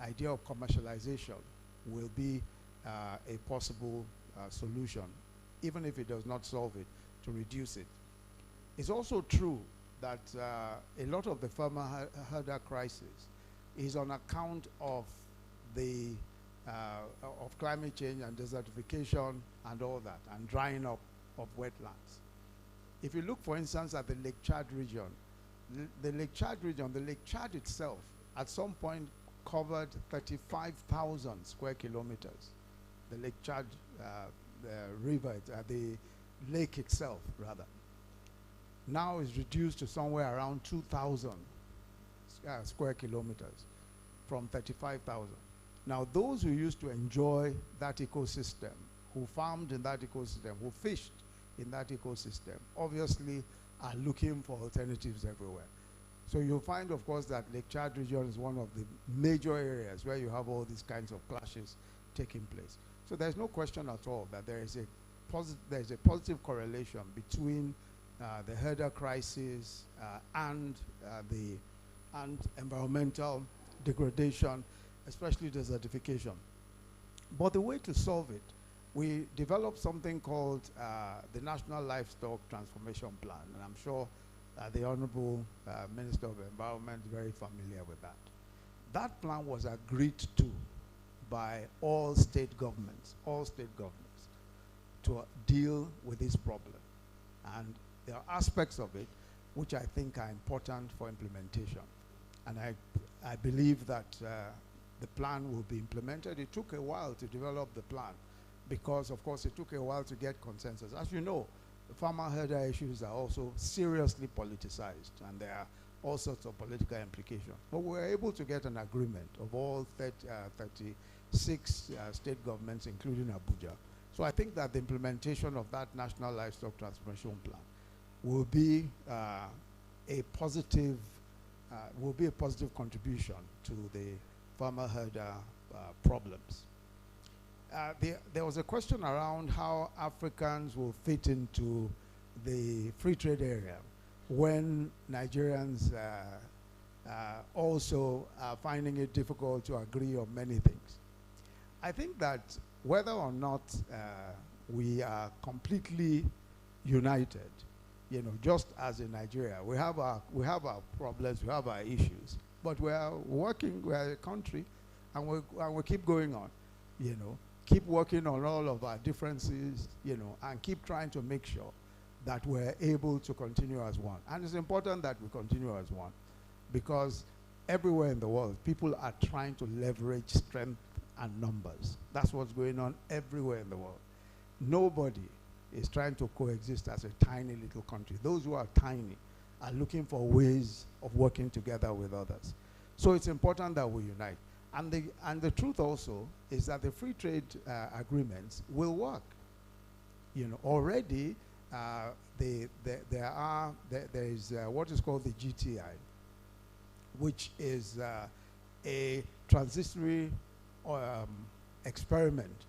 idea of commercialization will be a possible solution, even if it does not solve it, to reduce it. It's also true that a lot of the farmer herder crisis is on account of the of climate change and desertification and all that, and drying up of wetlands. If you look, for instance, at the Lake Chad region, the Lake Chad itself, at some point covered 35,000 square kilometers. The Lake Chad, the river, the lake itself, rather, now is reduced to somewhere around 2,000 square kilometers from 35,000. Now, those who used to enjoy that ecosystem, who farmed in that ecosystem, who fished in that ecosystem, obviously are looking for alternatives everywhere. So you'll find, of course, that Lake Chad region is one of the major areas where you have all these kinds of clashes taking place. So there's no question at all that there is a positive correlation between the herder crisis and environmental degradation, especially desertification. But the way to solve it, we developed something called the National Livestock Transformation Plan, and I'm sure the Honorable Minister of Environment is very familiar with that. That plan was agreed to by all state governments to deal with this problem. And there are aspects of it which I think are important for implementation. And I believe that the plan will be implemented. It took a while to develop the plan because, of course, it took a while to get consensus. As you know, the farmer-herder issues are also seriously politicized, and there are all sorts of political implications. But we were able to get an agreement of all 36 state governments, including Abuja. So I think that the implementation of that National Livestock Transformation Plan will be a positive contribution to the farmer-herder problems. There was a question around how Africans will fit into the free trade area when Nigerians also are finding it difficult to agree on many things. I think that whether or not we are completely united, just as in Nigeria, we have our problems, we have our issues, but we are working, we are a country, and we keep going on, keep working on all of our differences, and keep trying to make sure that we're able to continue as one. And it's important that we continue as one because everywhere in the world, people are trying to leverage strength and numbers. That's what's going on everywhere in the world. Nobody is trying to coexist as a tiny little country. Those who are tiny are looking for ways of working together with others. So it's important that we unite. And the truth also is that the free trade agreements will work. Already there is what is called the GTI, which is a transitory experiment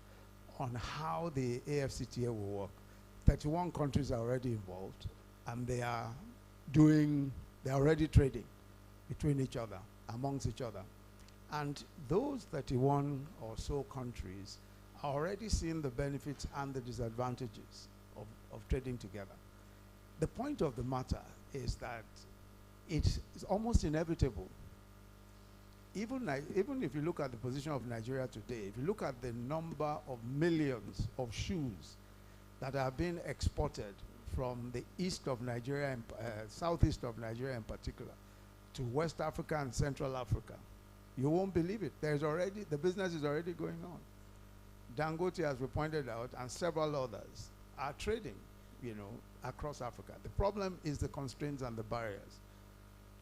on how the AFCTA will work. 31 countries are already involved, and they are already trading between each other, amongst each other. And those 31 or so countries are already seeing the benefits and the disadvantages of trading together. The point of the matter is that it's almost inevitable. Even if you look at the position of Nigeria today, if you look at the number of millions of shoes that are being exported from the east of Nigeria, and southeast of Nigeria in particular, to West Africa and Central Africa, you won't believe it. The business is already going on. Dangote, as we pointed out, and several others are trading, across Africa. The problem is the constraints and the barriers.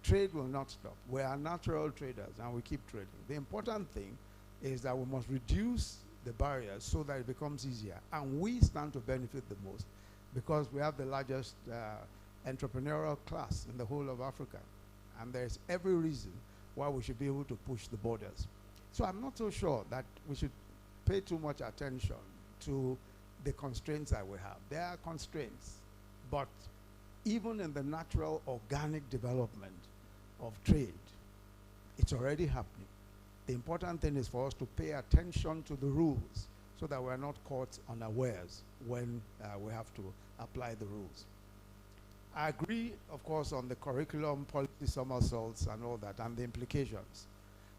Trade will not stop. We are natural traders, and we keep trading. The important thing is that we must reduce the barriers so that it becomes easier. And we stand to benefit the most because we have the largest entrepreneurial class in the whole of Africa. And there's every reason why we should be able to push the borders. So I'm not so sure that we should pay too much attention to the constraints that we have. There are constraints, but even in the natural organic development of trade, it's already happening. The important thing is for us to pay attention to the rules so that we're not caught unawares when we have to apply the rules. I agree, of course, on the curriculum, policy somersaults and all that, and the implications.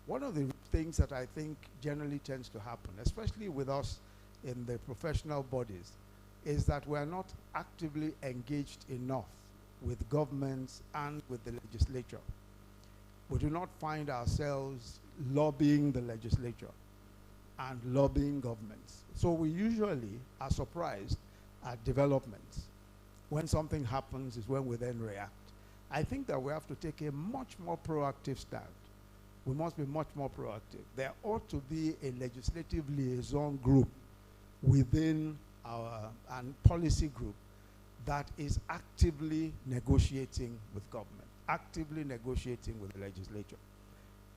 One of the things that I think generally tends to happen, especially with us in the professional bodies, is that we're not actively engaged enough with governments and with the legislature. We do not find ourselves lobbying the legislature and lobbying governments. So we usually are surprised at developments. When something happens is when we then react. I think that we have to take a much more proactive stand. We must be much more proactive. There ought to be a legislative liaison group within our policy group that is actively negotiating with government, actively negotiating with the legislature.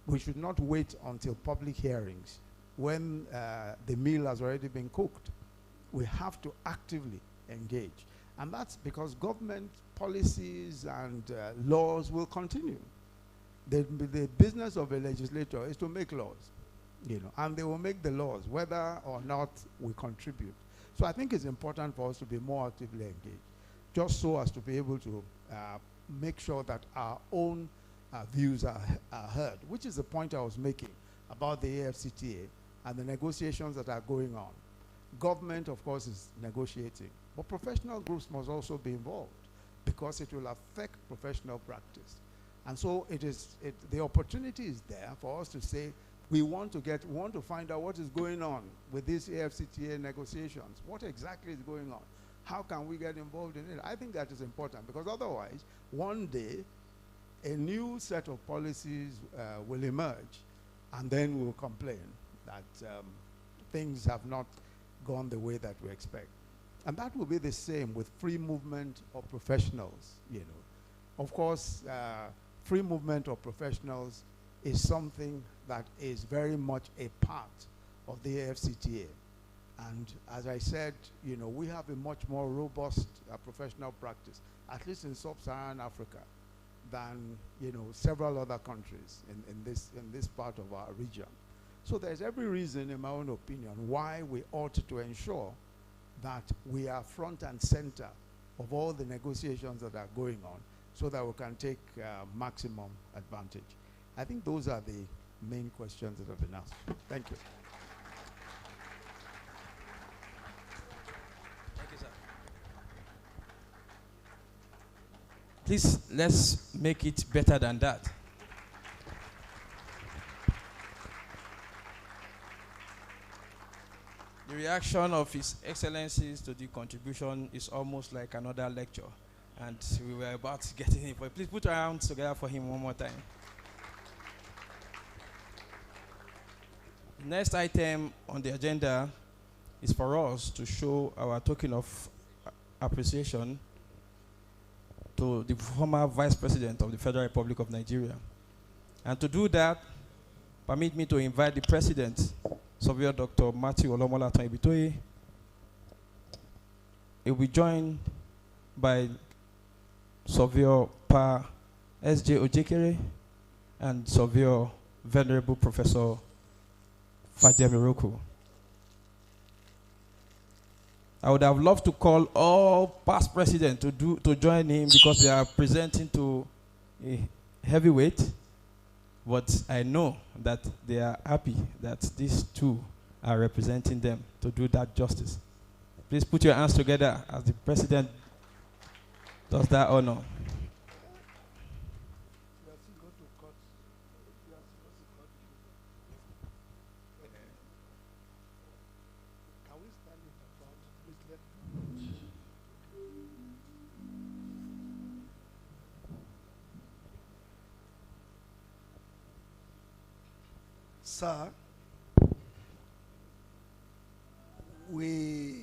We should not wait until public hearings when the meal has already been cooked. We have to actively engage. And that's because government policies and laws will continue. The business of a legislator is to make laws, and they will make the laws whether or not we contribute. So I think it's important for us to be more actively engaged, just so as to be able to make sure that our own views are heard, which is the point I was making about the AFCTA and the negotiations that are going on. Government, of course, is negotiating, but professional groups must also be involved because it will affect professional practice. And so the opportunity is there for us to say, we want to find out what is going on with these AFCTA negotiations. What exactly is going on? How can we get involved in it? I think that is important because otherwise, one day, a new set of policies will emerge, and then we'll complain that things have not gone the way that we expect. And that will be the same with free movement of professionals, Of course, free movement of professionals is something that is very much a part of the AFCTA. And as I said, we have a much more robust professional practice, at least in sub-Saharan Africa, than several other countries in this part of our region. So there's every reason, in my own opinion, why we ought to ensure that we are front and center of all the negotiations that are going on so that we can take maximum advantage. I think those are the main questions that have been asked. Thank you. Thank you, sir. Please, let's make it better than that. The reaction of His Excellencies to the contribution is almost like another lecture. And we were about to get in it. But please put your hands together for him one more time. The next item on the agenda is for us to show our token of appreciation to the former Vice President of the Federal Republic of Nigeria. And to do that, permit me to invite the President, Surveyor Dr. Matthew Olomola Ibitoye. He will be joined by Surveyor Pa S.J. Ojekere and Surveyor Venerable Professor Fajemi Roku. I would have loved to call all past presidents to join him because they are presenting to a heavyweight, but I know that they are happy that these two are representing them to do that justice. Please put your hands together as the president does that honor. Sir, we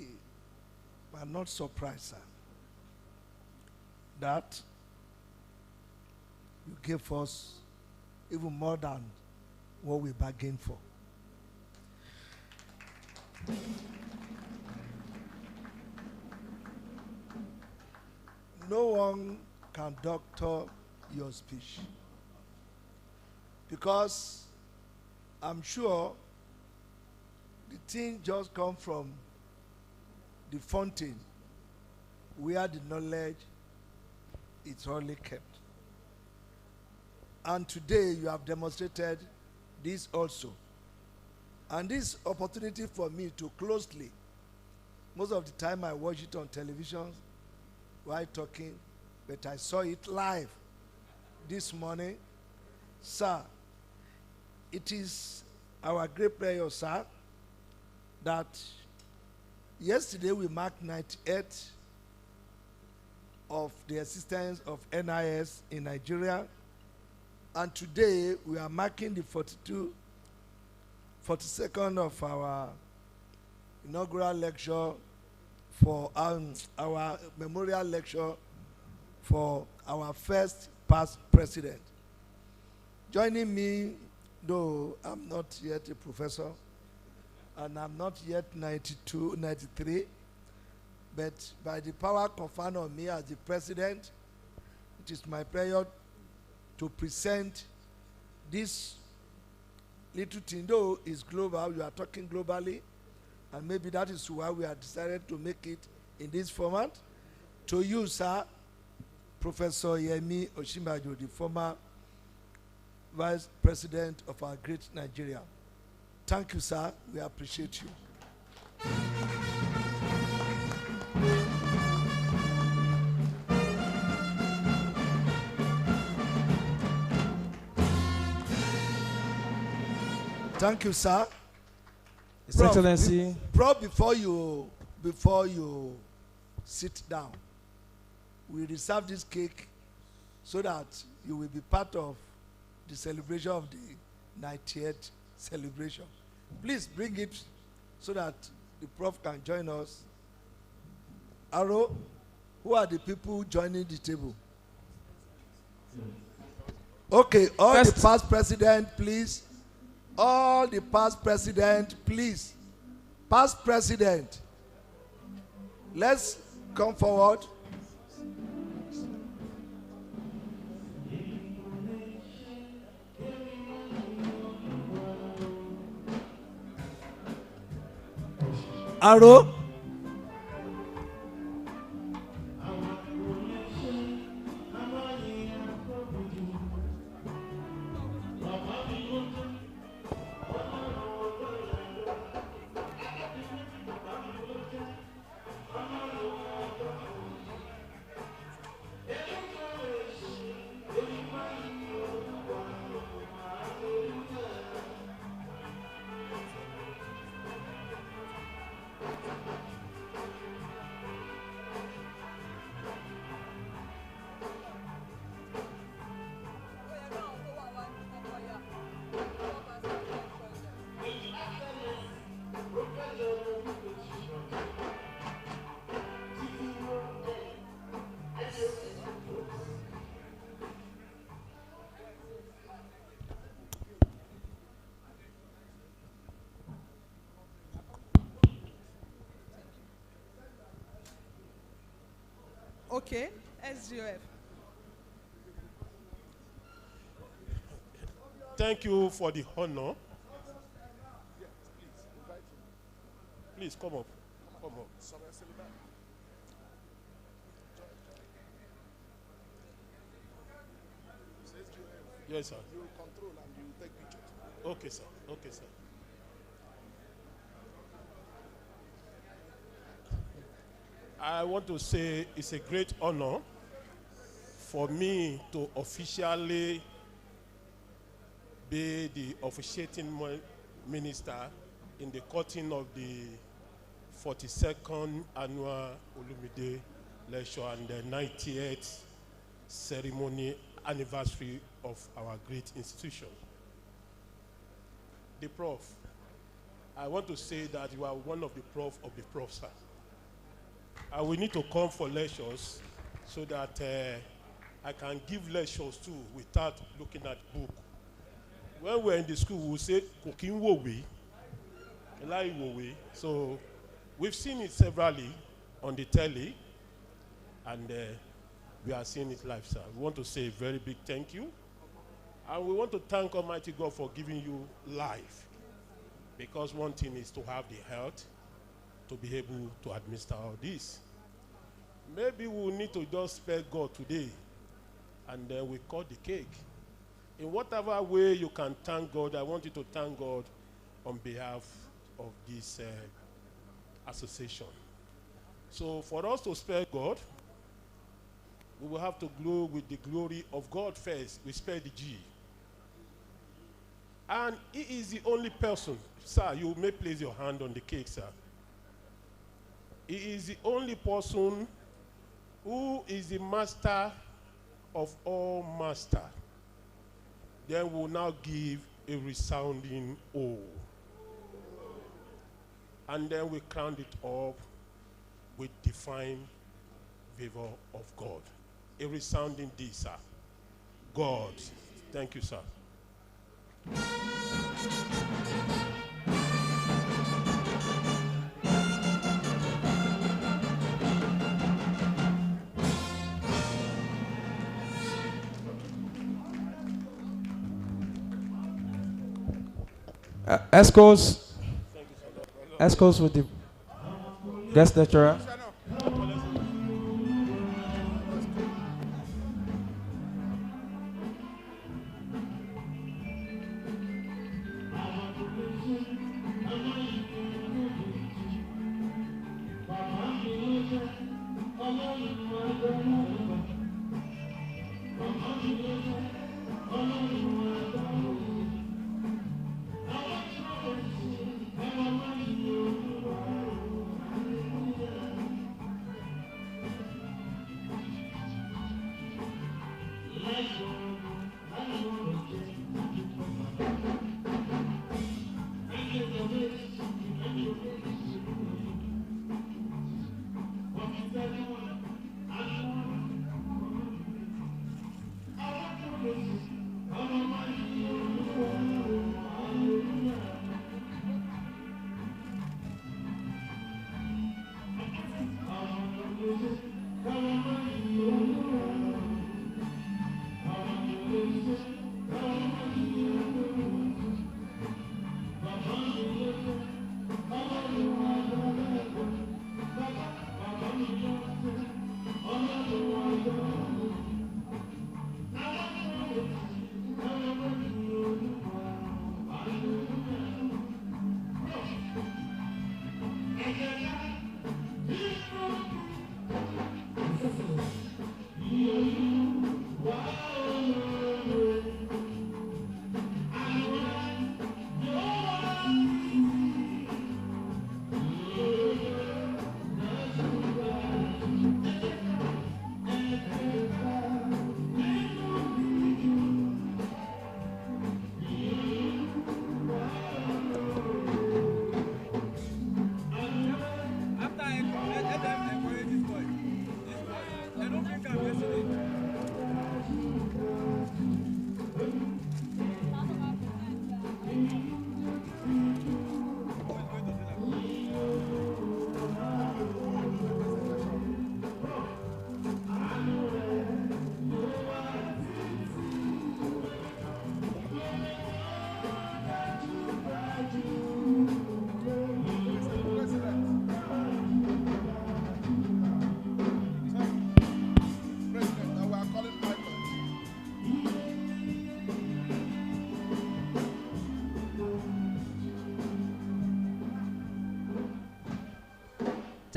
are not surprised, sir, that you gave us even more than what we bargained for. No one can doctor your speech, because I'm sure the thing just come from the fountain where the knowledge is only kept. And today you have demonstrated this also. And this opportunity for me to closely, most of the time I watch it on television while talking, but I saw it live this morning. Sir, it is our great prayer, sir, that yesterday we marked 98 of the existence of NIS in Nigeria, and today we are marking the 42nd of our inaugural lecture for our memorial lecture for our first past president. Joining me, though I'm not yet a professor, and I'm not yet 92, 93, but by the power conferred on me as the president, it is my prayer to present this little thing, though it's global, we are talking globally, and maybe that is why we have decided to make it in this format. To you, sir, Professor Yemi Osinbajo, the former Vice President of our great Nigeria. Thank you, sir. We appreciate you. Thank you, sir. His Excellency. Prof, before you sit down, we reserve this cake so that you will be part of the celebration of the 90th celebration. Please bring it so that the prof can join us. Aro, who are the people joining the table? Okay, all the past president, please. All the past president, please. Past president, let's come forward. Aro. Okay, SGF. Thank you for the honor. Please come up. Come up. Yes, sir. You control and you take pictures. Okay, sir. Okay, sir. I want to say it's a great honor for me to officially be the officiating minister in the cutting of the 42nd annual Olumide lecture and the 90th ceremony anniversary of our great institution. The Prof, I want to say that you are one of the Prof of the Profs. And we need to come for lectures so that I can give lectures too without looking at book. When we're in the school, we say, cooking wo we, so we've seen it severally on the telly, and we are seeing it live, sir. We want to say a very big thank you. And we want to thank Almighty God for giving you life. Because one thing is to have the health to be able to administer all this. Maybe we'll need to just spare God today, and then we cut the cake. In whatever way you can thank God, I want you to thank God on behalf of this association. So for us to spare God, we will have to glow with the glory of God first. We spare the G. And he is the only person, sir, you may place your hand on the cake, sir. He is the only person who is the master of all master. Then we'll now give a resounding O. And then we crown it up with divine favor of God. A resounding D, sir. God. Thank you, sir. Escorts with the guest lecturer.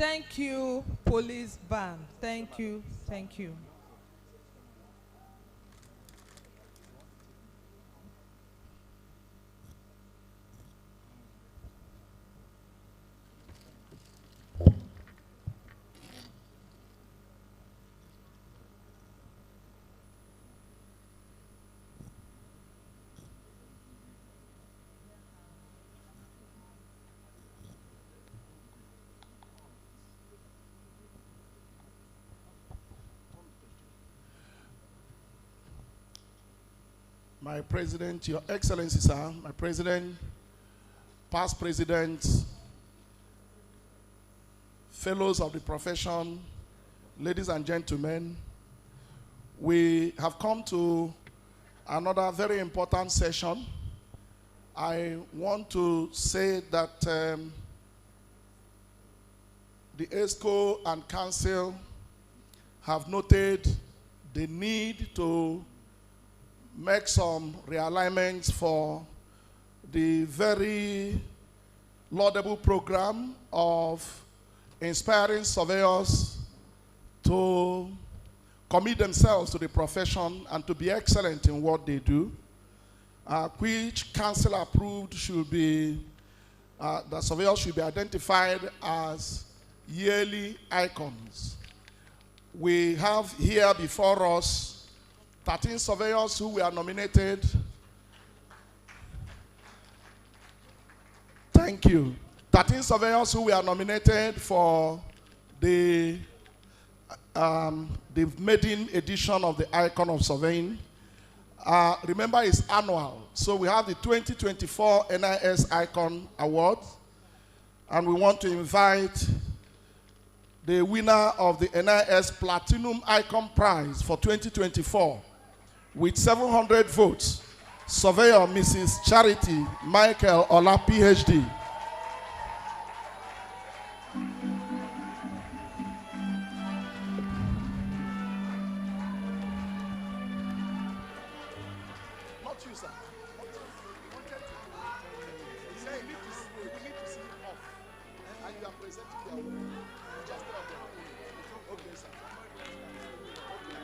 Thank you, police band. Thank you. Thank you. My President, Your Excellency, sir, my President, past presidents, fellows of the profession, ladies and gentlemen, we have come to another very important session. I want to say that the ESCO and Council have noted the need to make some realignments for the very laudable program of inspiring surveyors to commit themselves to the profession and to be excellent in what they do, which council approved should be, the surveyors should be identified as yearly icons. We have here before us 13 surveyors who were nominated. Thank you. 13 surveyors who were nominated for the maiden edition of the Icon of Surveying. Remember, it's annual. So we have the 2024 NIS Icon Award. And we want to invite the winner of the NIS Platinum Icon Prize for 2024 with 700 votes, Surveyor Mrs. Charity Michael Ola, PhD. Not you, sir. We need to see it off. And you are presenting the award. Just tell them. Okay, sir. Okay.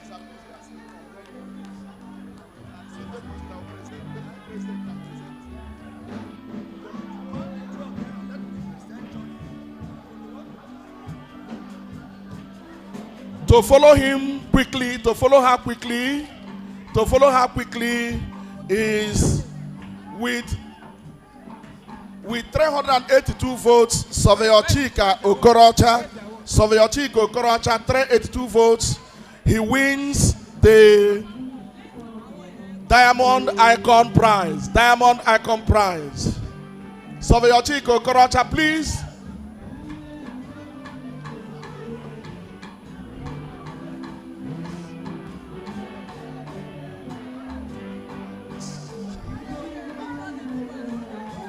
Sir, please, to follow him quickly, to follow her quickly is with 382 votes, Surveyor Chika Okorocha. Surveyor Chika Okorocha, 382 votes. He wins the Diamond Icon Prize. Diamond Icon Prize. Surveyor Chika Okorocha, please.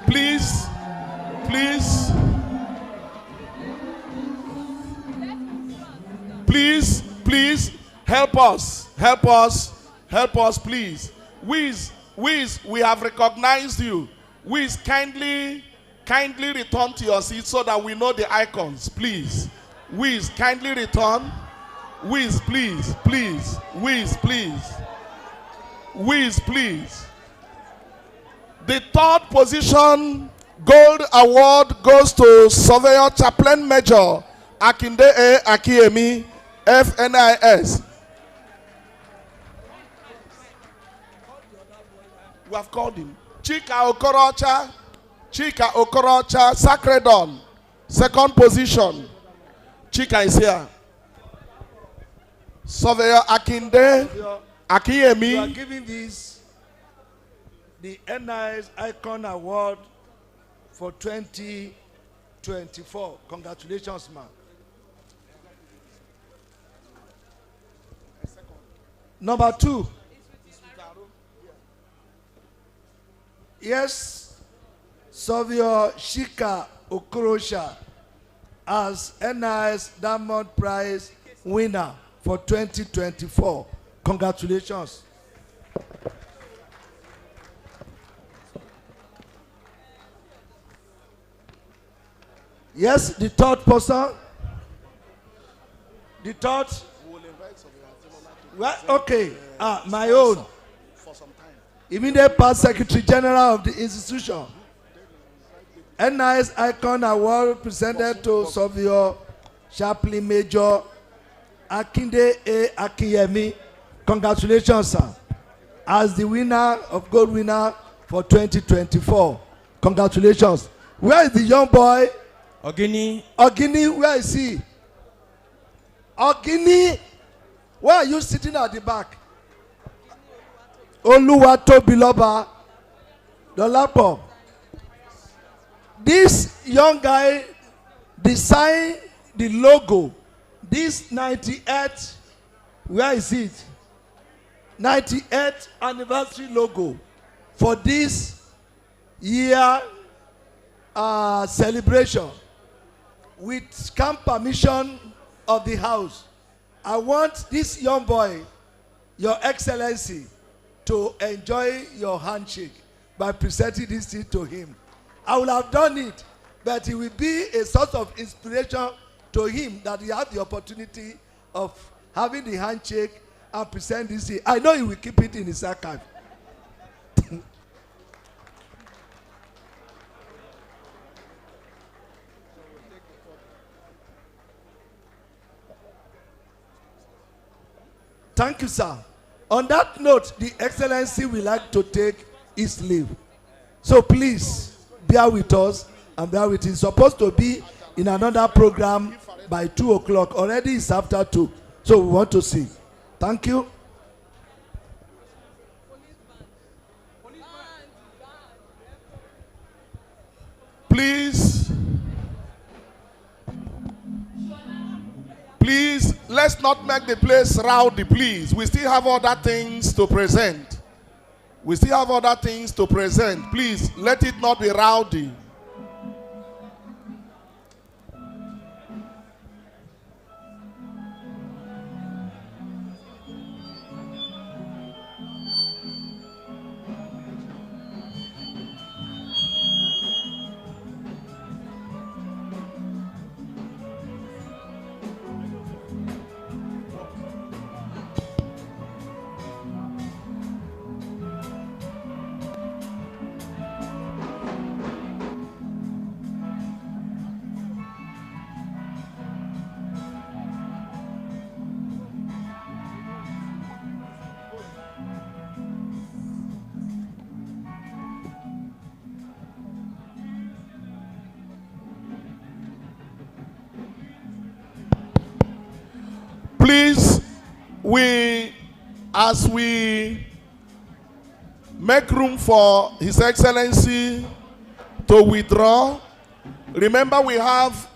Please, please, please, please help us, please. Wiz, we have recognized you. Wiz, kindly return to your seat so that we know the icons, please. Wiz, kindly return. Wiz, please. Wiz, please. Wiz, please. The third position gold award goes to Surveyor Chaplain Major Akinde A. Akiemi, FNIS. We have called him. Chika Okorocha, Sacredon, second position. Chika is here. Surveyor Akinde Akiemi. You are giving this the NIS Icon Award for 2024. Congratulations, man. Number 2. Yes, Surveyor Chika Okorocha as NIS Diamond Prize winner for 2024. Congratulations. Yes, the third person. The third. Well, okay. My own. Immediate past Secretary General of the institution. NIS Icon Award presented to Savio Chaplain Major Akinde A. Akinyemi. Congratulations, sir. As the winner of Gold Winner for 2024. Congratulations. Where is the young boy? Ogini. Ogini, where is he? Ogini, why are you sitting at the back? Oluwatobiloba Dolapo. This young guy designed the logo. This 98th, where is it? 98th anniversary logo for this year celebration with camp permission of the house. I want this young boy, Your Excellency, to enjoy your handshake by presenting this thing to him. I will have done it, but it will be a source of inspiration to him that he had the opportunity of having the handshake and present this thing. I know he will keep it in his archive. Thank you, sir. On that note, the Excellency would like to take his leave. So please, bear with us and bear with it. It's supposed to be in another program by 2 o'clock. Already it's after 2. So we want to see. Thank you. Please, let's not make the place rowdy, please. We still have other things to present. Please, let it not be rowdy. Please, as we make room for His Excellency to withdraw, remember we have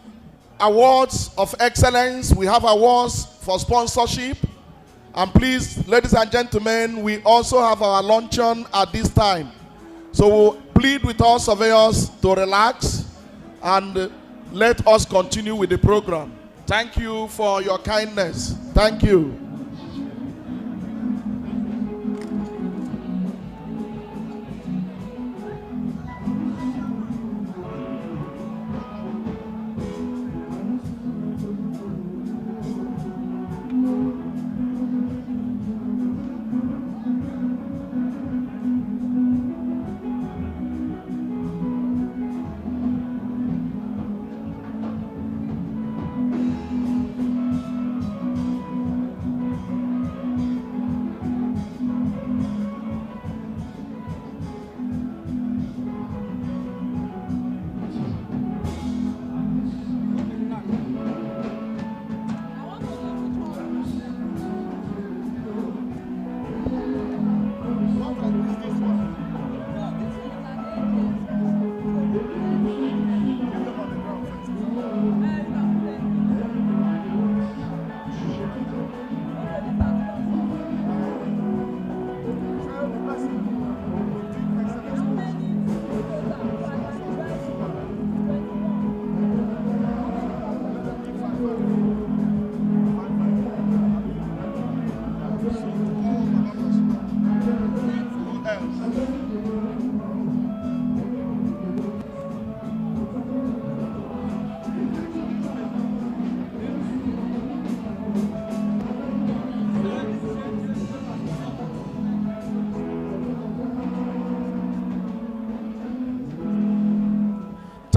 awards of excellence, we have awards for sponsorship, and please, ladies and gentlemen, we also have our luncheon at this time. So we'll plead with all surveyors to relax and let us continue with the program. Thank you for your kindness. Thank you.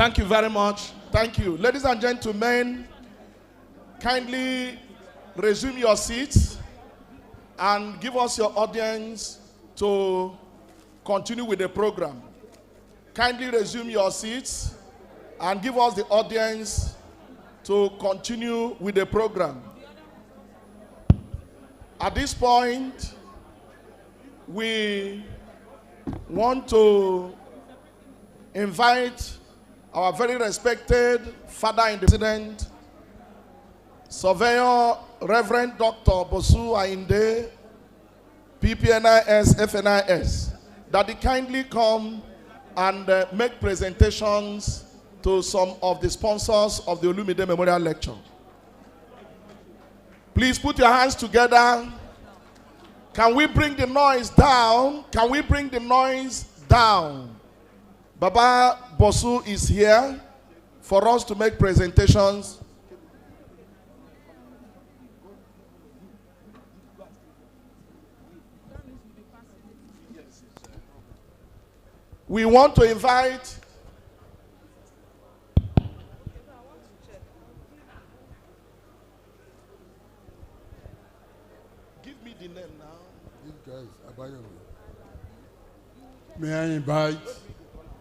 Thank you very much. Thank you. Ladies and gentlemen, kindly resume your seats and give us your audience to continue with the program. Kindly resume your seats and give us the audience to continue with the program. At this point, we want to invite our very respected father in the president, Surveyor Reverend Dr. Bosu Ainde, PPNIS, FNIS, that he kindly come and make presentations to some of the sponsors of the Olumide Memorial Lecture. Please put your hands together. Can we bring the noise down? Can we bring the noise down? Baba Bosu is here for us to make presentations. We want to invite the name now. These guys, Abayomi. May I invite?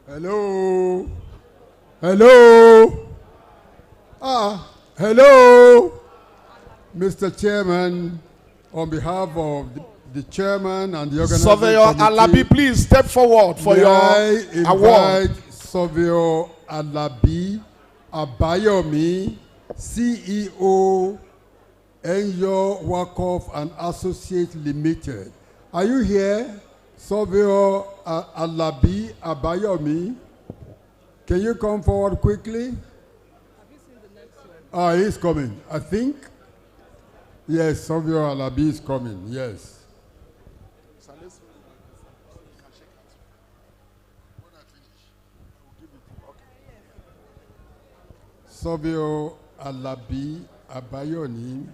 Hello? Hello? Hello? Mr. Chairman, on behalf of the chairman and the organizing Surveyor Alabi, please step forward for your award. Surveyor Alabi Abayomi, CEO, Enyo Wakoff and Associates Limited. Are you here? Surveyor Alabi Abayomi. Can you come forward quickly? Have you seen the next one? He's coming, I think. Yes, Surveyor Alabi is coming, yes. Surveyor Alabi Abayomi,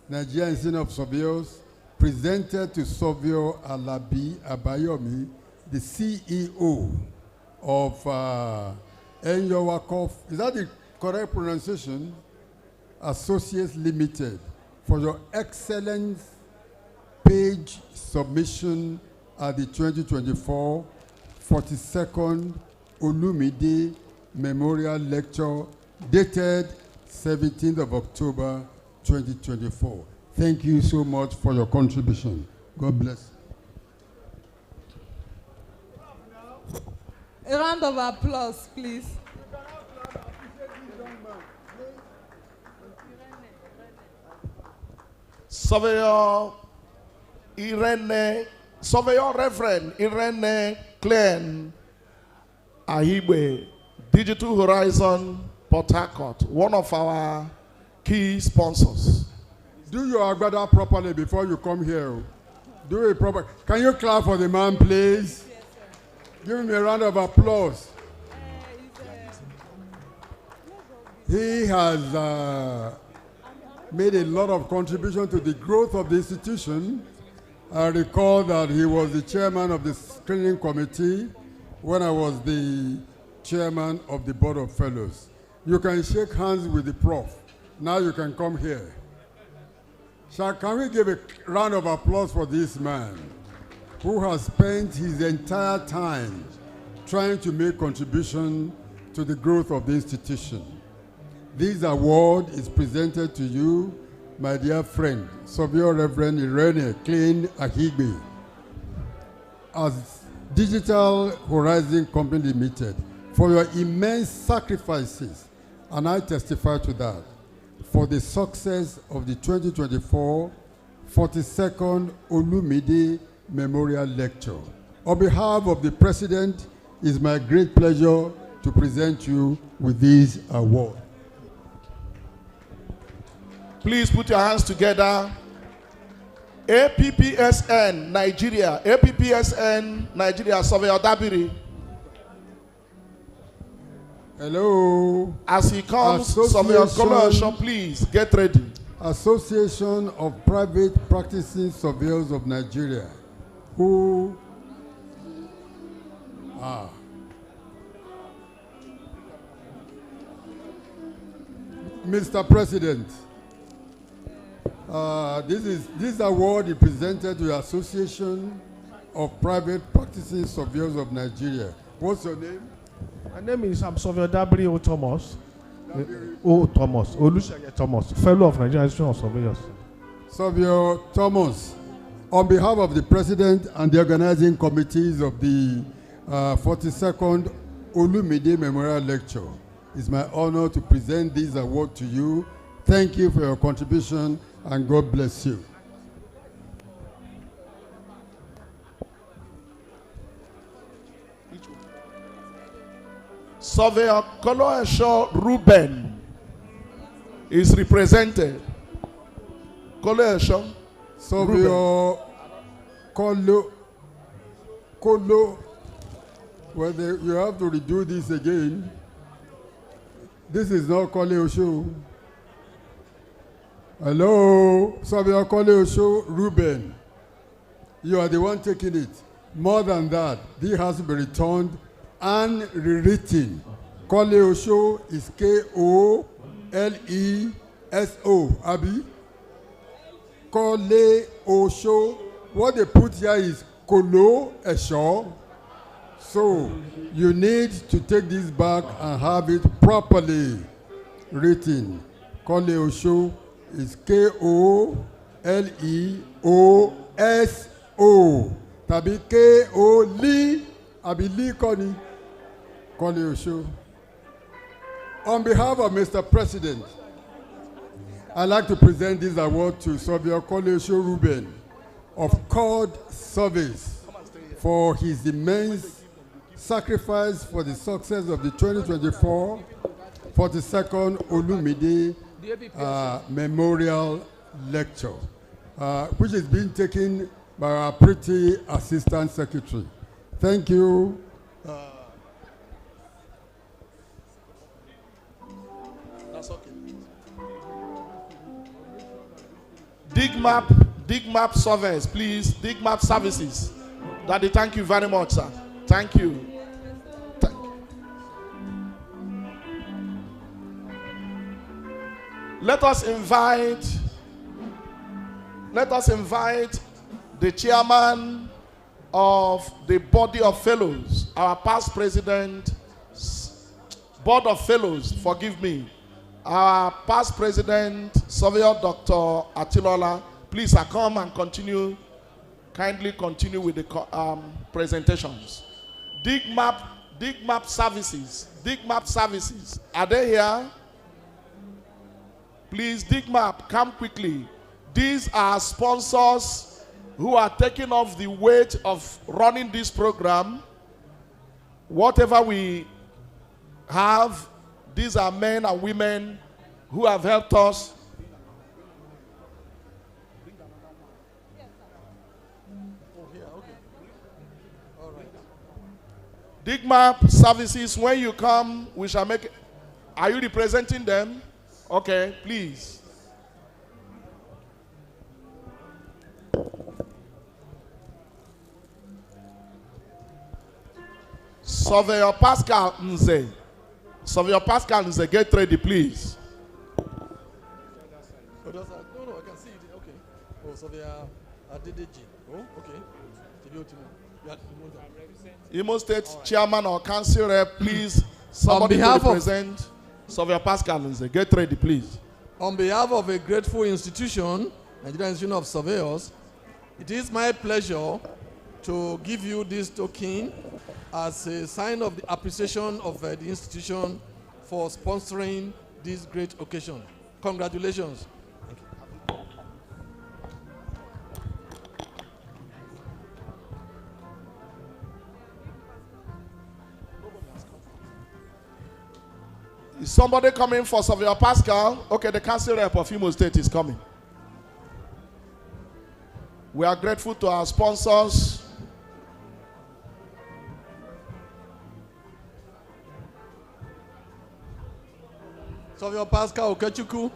Nigerian Institute of Surveyors, presented to Surveyor Alabi Abayomi, the CEO of Enyo Wakoff, is that the correct pronunciation? Associates Limited, for your excellent page submission at the 2024 42nd Olumide Memorial Lecture, dated 17th of October 2024. Thank you so much for your contribution. God bless. A round of applause, please. Surveyor Reverend Irene Klein Ahibe, Digital Horizon Port Harcourt, one of our key sponsors. Do your agbada properly before you come here. Do it properly. Can you clap for the man, please? Yes, give him a round of applause. He has made a lot of contribution to the growth of the institution. I recall that he was the chairman of the screening committee when I was the chairman of the board of fellows. You can shake hands with the prof. Now you can come here. Can we give a round of applause for this man who has spent his entire time trying to make contribution to the growth of the institution. This award is presented to you, my dear friend, Surveyor Reverend Irene Klein Ahibe, as Digital Horizon Company Limited, for your immense sacrifices, and I testify to that, for the success of the 2024 42nd Olumide Memorial Lecture. On behalf of the President, it is my great pleasure to present you with this award. Please put your hands together. APPSN Nigeria, APPSN Nigeria, Surveyor Dabiri. Hello. As he comes, Surveyor Commercial, please get ready. Association of Private Practicing Surveyors of Nigeria, who Mr. President, this award is presented to the Association of Private Practicing Surveyors of Nigeria. What's your name? My name is Surveyor Dabri O. Thomas. O. Thomas. Olusheye Thomas, Fellow of Nigerian Institute of Surveyors. Surveyor Thomas, on behalf of the President and the organizing committees of the 42nd Olumide Memorial Lecture, it's my honor to present this award to you. Thank you for your contribution and God bless you. Surveyor Koloesho Ruben is represented. Koloesho. Surveyor Kolo. Well, you have to redo this again. This is not Koloesho. Hello, Surveyor Koloesho Ruben. You are the one taking it. More than that, this has to be returned and rewritten. Koloesho is Koleso, Abi. Koloesho. What they put here is Koloesho. So you need to take this back and have it properly written. Koloesho is Koleoso. Tabi Koli Abili Koni Koloesho. On behalf of Mr. President, I'd like to present this award to Surveyor Koloesho Ruben of Cord Service for his immense sacrifice for the success of the 2024 42nd Olumide Memorial Lecture, which is being taken by our pretty Assistant Secretary. Thank you. That's okay. Digmap Service, please. Digmap Services. Daddy, thank you very much, sir. Thank you. Let us invite the chairman of the body of fellows, our past president, board of fellows, forgive me, our past president, Surveyor Dr. Atilola. Please come and continue, kindly continue with the presentations. Digmap Services, are they here? Please, Digmap, come quickly. These are sponsors who are taking off the weight of running this program. Whatever we have, these are men and women who have helped us. Digmap Services, when you come, we shall make. Are you representing them? Okay, please. Surveyor Pascal Nze. Surveyor Pascal Nze, get ready, please. No, I can see it. Okay. Oh, Surveyor Adedeji. Oh, okay. Imo State Chairman or Council Rep, please. Somebody to represent Surveyor Pascal Nze. Get ready, please. On behalf of a grateful institution, Nigerian Institute of Surveyors, it is my pleasure to give you this token as a sign of the appreciation of the institution for sponsoring this great occasion. Congratulations. Is somebody coming for Surveyor Pascal? Okay, the Council Rep of Imo State is coming. We are grateful to our sponsors. Surveyor Pascal Okechukwu.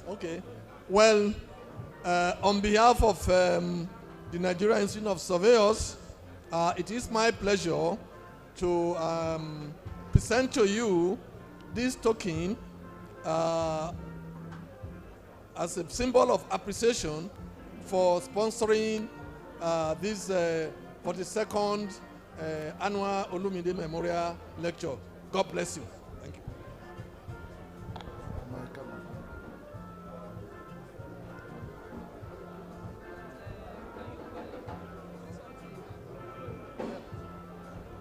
Okay. Well, on behalf of the Nigerian Institute of Surveyors, it is my pleasure to present to you this token as a symbol of appreciation for sponsoring this 42nd annual Olumide Memorial Lecture. God bless you. Thank you.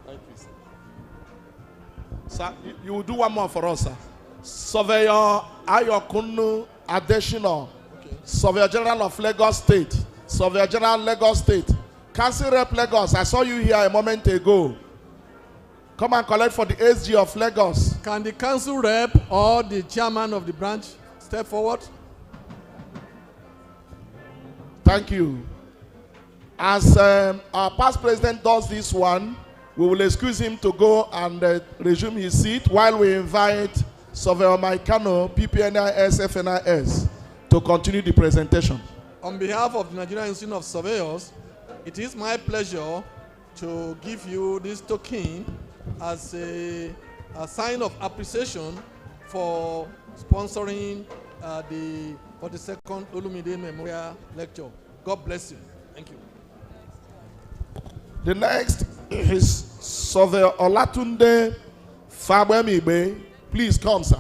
Thank you, sir. Sir, you will do one more for us, sir. Surveyor Ayokunu Adeshino, Surveyor General of Lagos State. Surveyor General Lagos State. Council Rep Lagos, I saw you here a moment ago. Come and collect for the SG of Lagos. Can the council rep or the chairman of the branch step forward? Thank you. As our past president does this one, we will excuse him to go and resume his seat while we invite Surveyor Maikano, PPNIS, FNIS, to continue the presentation. On behalf of the Nigerian Institute of Surveyors, it is my pleasure to give you this token as a sign of appreciation for sponsoring the 42nd Olumide Memorial Lecture. God bless you. Thank you. The next is Surveyor Olatunde Fabemibe. Please come, sir.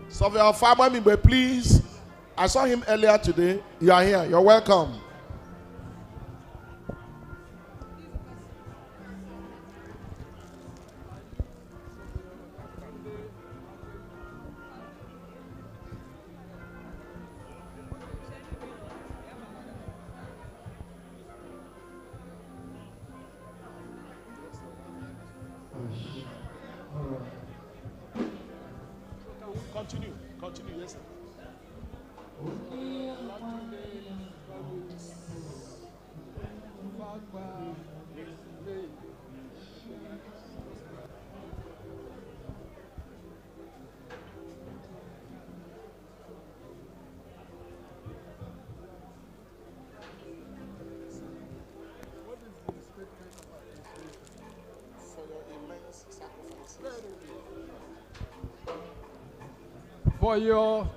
Surveyor Fabemibe, please. I saw him earlier today. You are here. You're welcome. Continue, yes, sir. For your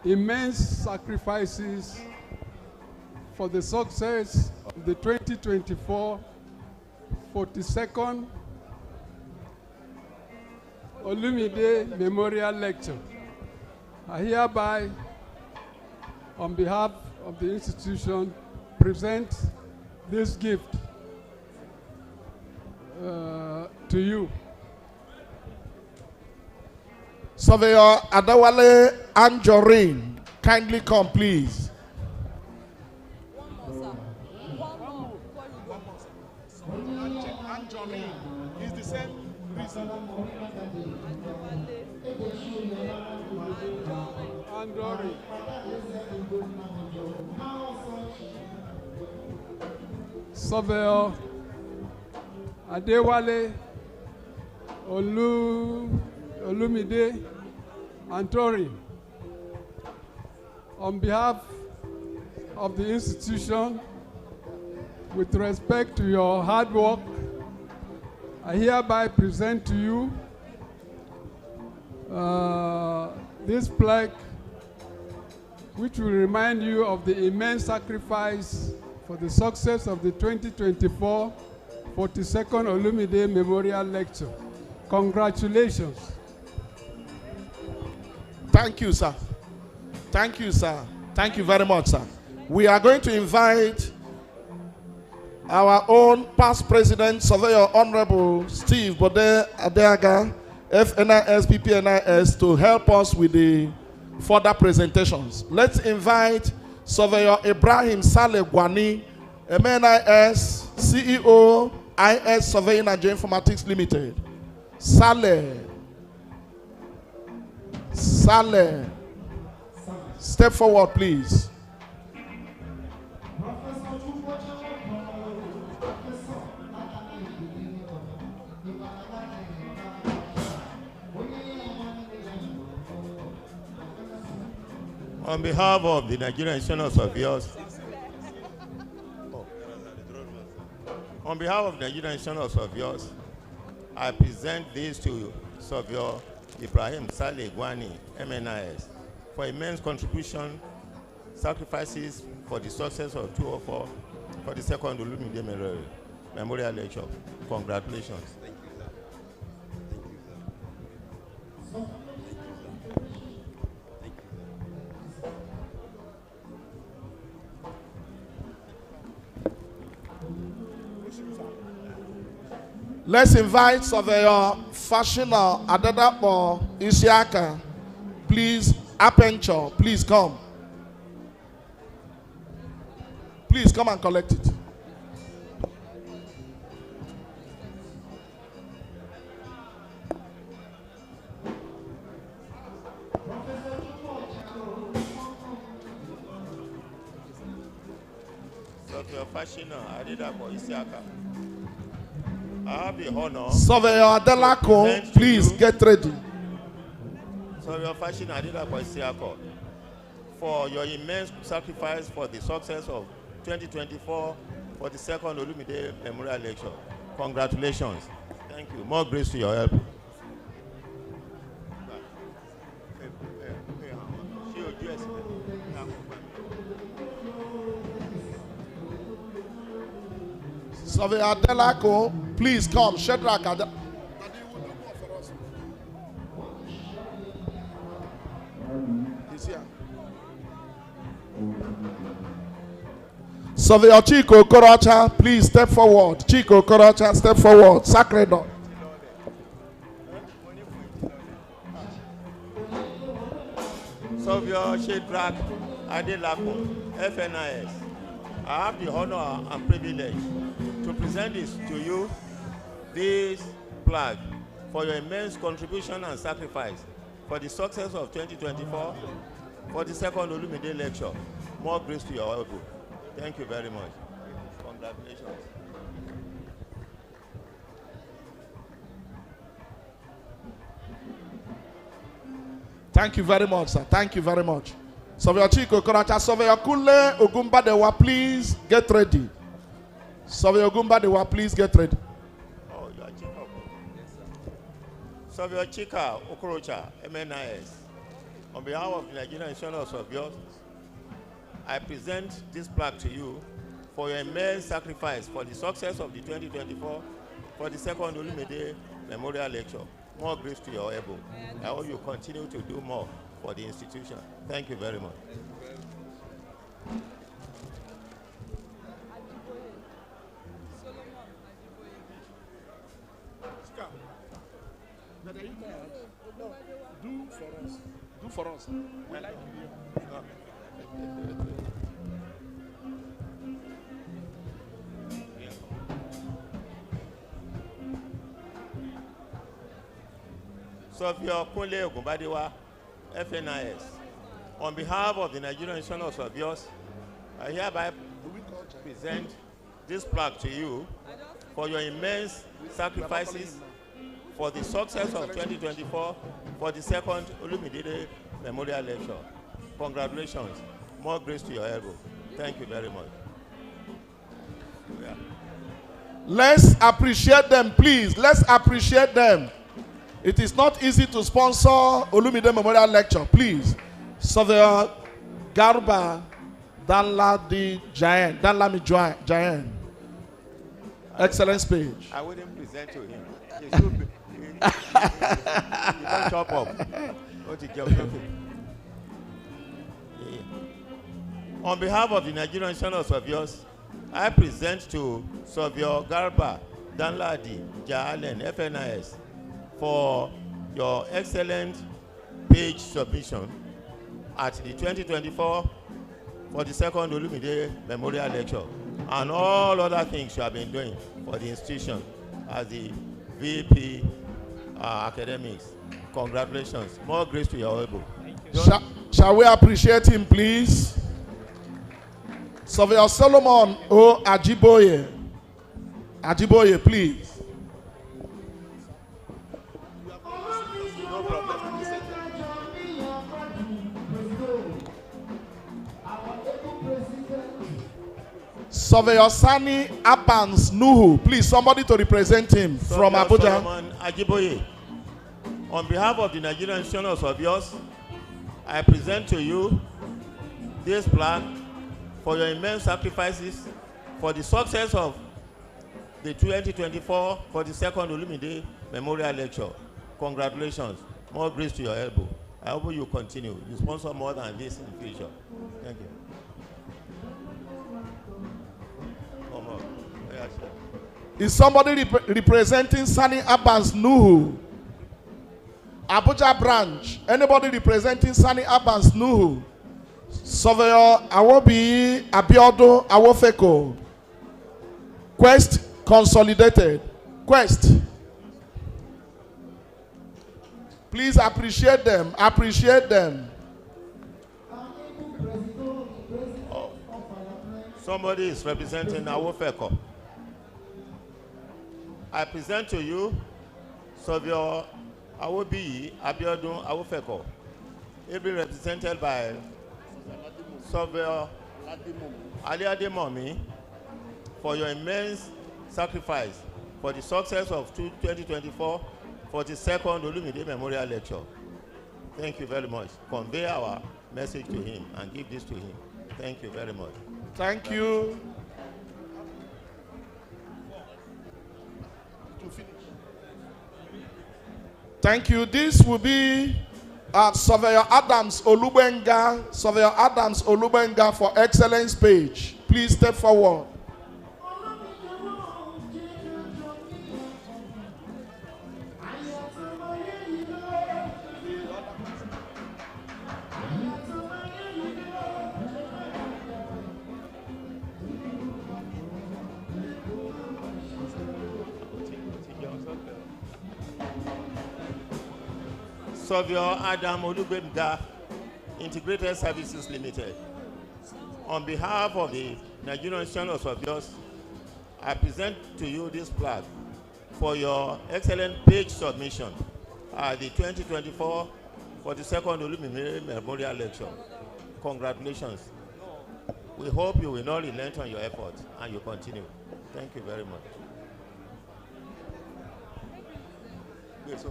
immense sacrifices for the success of the 2024 42nd Olumide Memorial Lecture. I hereby, on behalf of the institution, present this gift to you. Surveyor Adawale Anjorin, kindly come, please. One more, sir. Anjorin is the same reason. Anjorin. Surveyor Adewale Olumide Antori, on behalf of the institution, with respect to your hard work, I hereby present to you this plaque, which will remind you of the immense sacrifice for the success of the 2024 42nd Olumide Memorial Lecture. Congratulations. Thank you, sir. Thank you, sir. Thank you very much, sir. We are going to invite our own past president, Surveyor Honorable Steve Bode Adeaga, FNIS, PPNIS, to help us with the further presentations. Let's invite Surveyor Ibrahim Saleh Gwani, MNIS, CEO, IS Surveying and Geoinformatics Limited. Saleh. Step forward, please. On behalf of the Nigerian Institution of Surveyors, on behalf of the Nigerian Institution of Surveyors, I present this to Surveyor Ibrahim Saleh Gwani, MNIS, for immense contribution, sacrifices for the success of 204 for the second Olumide Memorial Lecture. Congratulations. Let's invite Surveyor Fashina Adadapo Isiaka. Please, Apencho, please come. Please come and collect it. Surveyor Fashina Adadapo Isiaka. I have the honor. Surveyor Adelako, please get ready. Surveyor Fashina Adadapo Isiaka, for your immense sacrifice for the success of 2024 for the second Olumide Memorial Lecture. Congratulations. Thank you. More grace to your help. Surveyor Adelako, please come. Shedrack Adelako. He's here. Surveyor Chico Korocha, please step forward. Chico Korocha, step forward. Sacred. Surveyor Shedrack Adelako, FNIS. I have the honor and privilege to present this to you, this plaque, for your immense contribution and sacrifice for the success of 2024 for the second Olumide Lecture. More grace to your elbow. Thank you very much. Congratulations. Thank you very much, sir. Thank you very much. Surveyor Chico Koracha, Surveyor Kule Ogumbadewa, please get ready. Surveyor Ogumbadewa, please get ready. Oh, you are Chika. Surveyor Chika Okorocha, MNIS. On behalf of the Nigerian Institution of Surveyors, I present this plaque to you for your immense sacrifice for the success of the 2024 for the second Olumide Memorial Lecture. More grace to your elbow. I hope you continue to do more for the institution. Thank you very much. Do for us. Do for us. We like you. Surveyor Kunle Ogunbadewa, FNIS. On behalf of the Nigerian Institution of Surveyors, I hereby present this plaque to you for your immense sacrifices for the success of 2024 for the second Olumide Memorial Lecture. Congratulations. More grace to your elbow. Thank you very much. Yeah. Let's appreciate them, please. Let's appreciate them. It is not easy to sponsor Olumide Memorial Lecture. Please, Surveyor Garba Danlami Jayan. Excellent page. I wouldn't present to him. He should be. You don't chop up. On behalf of the Nigerian Institution of Surveyors, I present to Surveyor Garba Danladi Jahalen, FNIS, for your excellent page submission at the 2024 for the second Olumide Memorial Lecture and all other things you have been doing for the institution as the VP academics. Congratulations. More grace to your elbow. Shall we appreciate him, please? Surveyor Solomon O. Ajiboye. Ajiboye, please. Surveyor Sani Abans Nuhu. Please, somebody to represent him from Abuja. Solomon Ajiboye. On behalf of the Nigerian Institution of Surveyors, I present to you this plaque for your immense sacrifices for the success of the 2024 42nd Olumide Memorial Lecture. Congratulations. More grace to your elbow. I hope you continue. You sponsor more than this in the future. Thank you. Is somebody representing Sani Abbas Nuhu? Abuja branch. Anybody representing Sani Abbas Nuhu? Surveyor Awobi Abiodo Awofeko. Quest Consolidated. Quest. Please appreciate them. Appreciate them. Oh. Somebody is representing Awofeko. I present to you Surveyor Awobi Abiodun Awofeko. He will be represented by Surveyor Ali Ademomi for your immense sacrifice for the success of 2024 42nd Olumide Memorial Lecture. Thank you very much. Convey our message to him and give this to him. Thank you very much. Thank you. Thank you. This will be Surveyor Adams Olubenga. Surveyor Adams Olubenga for excellence page. Please step forward. Surveyor Adam Olubenga, Integrated Services Limited. On behalf of the Nigerian Institution of Surveyors, I present to you this plaque for your excellent page submission at the 2024 42nd Olumide Memorial Lecture. Congratulations. We hope you will not relent on your efforts and you continue. Thank you very much. Yes, sir.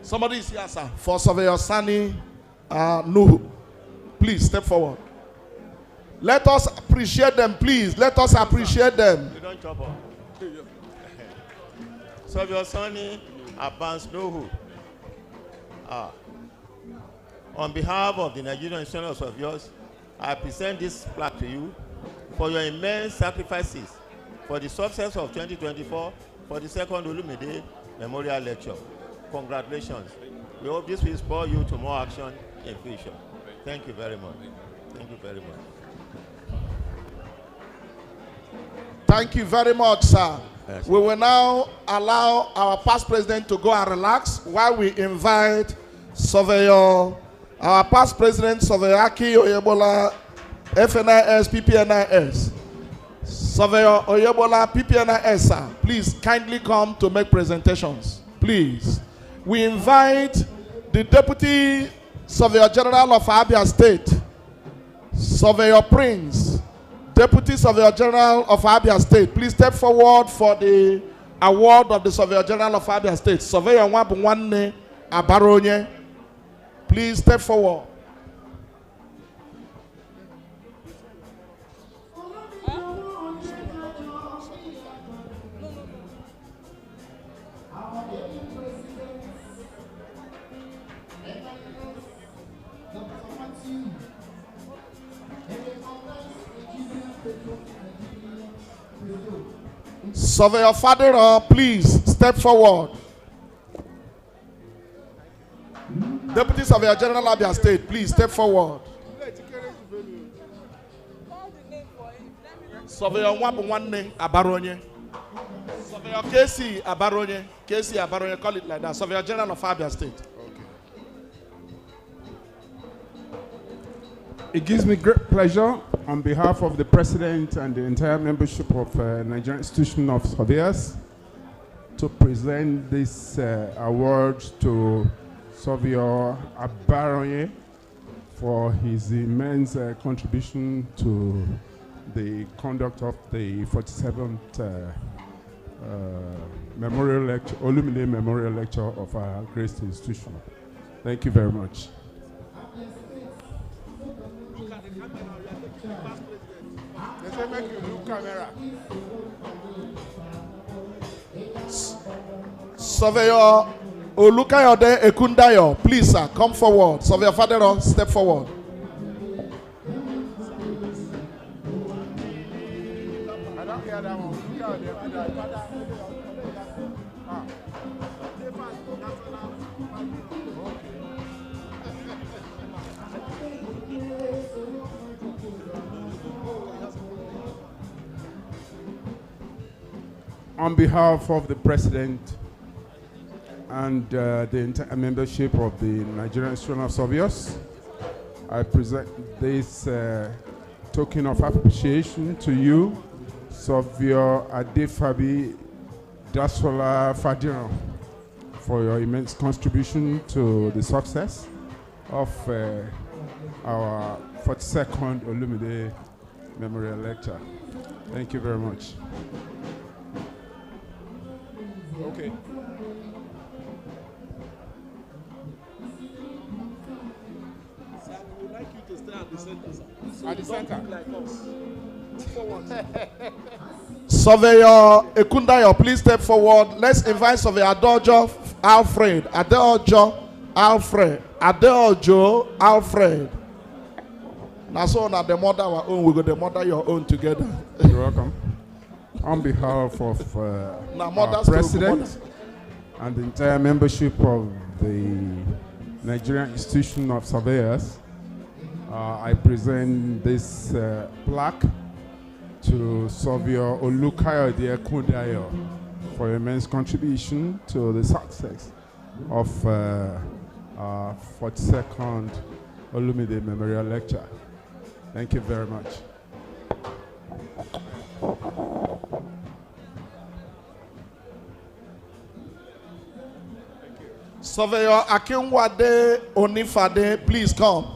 Somebody is here, sir, for Surveyor Sani Nuhu. Please step forward. Let us appreciate them, please. Let us appreciate them. You don't chop up. Surveyor Sani Abbas Nuhu. On behalf of the Nigerian Institution of Surveyors, I present this plaque to you for your immense sacrifices for the success of 2024 42nd Olumide Memorial Lecture. Congratulations. We hope this will spur you to more action in future. Thank you very much. Thank you very much. Thank you very much, sir. Yes. We will now allow our past president to go and relax while we invite our past president, Surveyor Aki Oyebola, FNIS, PPNIS. Surveyor Oyebola, PPNIS, sir. Please kindly come to make presentations. Please. We invite the Deputy Surveyor General of Abia State, Surveyor Prince, Deputy Surveyor General of Abia State. Please step forward for the award of the Surveyor General of Abia State. Surveyor Nwabunwanne Abaronye. Please step forward. Surveyor Fadera, please step forward. Deputy Surveyor General Abia State, please step forward. Surveyor Nwabunwanne Abaronye. Surveyor KC Abaronye. KC Abaronye, call it like that. Surveyor General of Abia State. It gives me great pleasure on behalf of the President and the entire membership of Nigerian Institution of Surveyors to present this award to Surveyor Abaroye for his immense contribution to the conduct of the 47th Memorial Lecture, Olumide Memorial Lecture of our great institution. Thank you very much. They say make you look camera. Surveyor Olukayode Ekundayo, please sir, come forward. Surveyor Fadero, step forward. I don't hear that one. On behalf of the President and the entire membership of the Nigerian Institution of Surveyors, I present this token of appreciation to you, Surveyor Adefabi Dasola Fadiran, for your immense contribution to the success of our 42nd Olumide Memorial Lecture. Thank you very much. Okay. Sir, we would like you to stay at the center, sir. So At the you don't center. look like us. Forward. Surveyor Ekundayo, please step forward. Let's invite Surveyor Adeojo Alfred. Adeojo Alfred. Adeojo Alfred. Now, so now the mother our own, we go the mother your own together. You're welcome. On behalf of our President and the entire membership of the Nigerian Institution of Surveyors, I present this plaque to Surveyor Olukayode Ekundayo for immense contribution to the success of our 42nd Olumide Memorial Lecture. Thank you very much. Surveyor Akinwade Onifade, please come.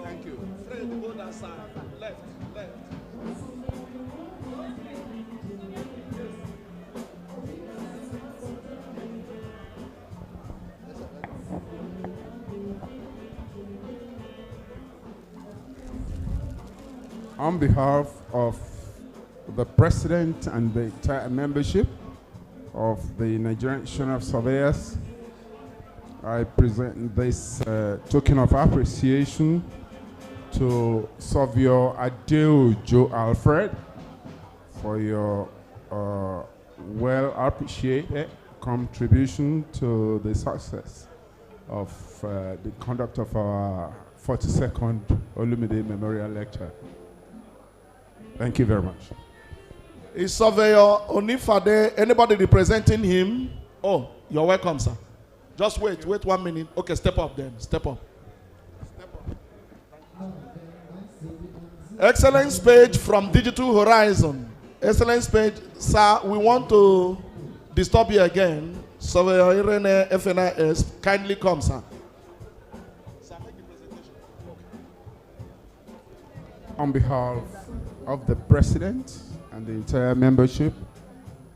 Thank you. Fred, go that side. Left, left. On behalf of the President and the entire membership of the Nigerian Institution of Surveyors, I present this token of appreciation to Surveyor Adeojo Alfred for your well appreciated contribution to the success of the conduct of our 42nd Olumide Memorial Lecture. Thank you very much. Is Surveyor Onifade, anybody representing him? Oh, you're welcome, sir. Just wait 1 minute. Okay, step up then, step up. Excellence page from Digital Horizon. Excellence page, sir, we want to disturb you again. Surveyor Irene FNIS, kindly come, sir. On behalf of the President and the entire membership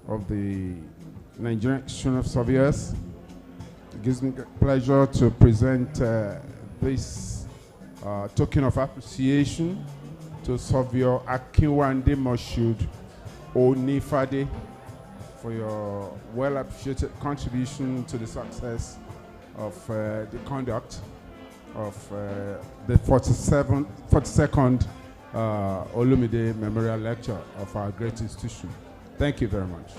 of the Nigerian Institution of Surveyors, it gives me pleasure to present this token of appreciation to Surveyor Akinwande Moshood Onifade for your well appreciated contribution to the success of the conduct of the 42nd Olumide Memorial Lecture of our great institution. Thank you very much.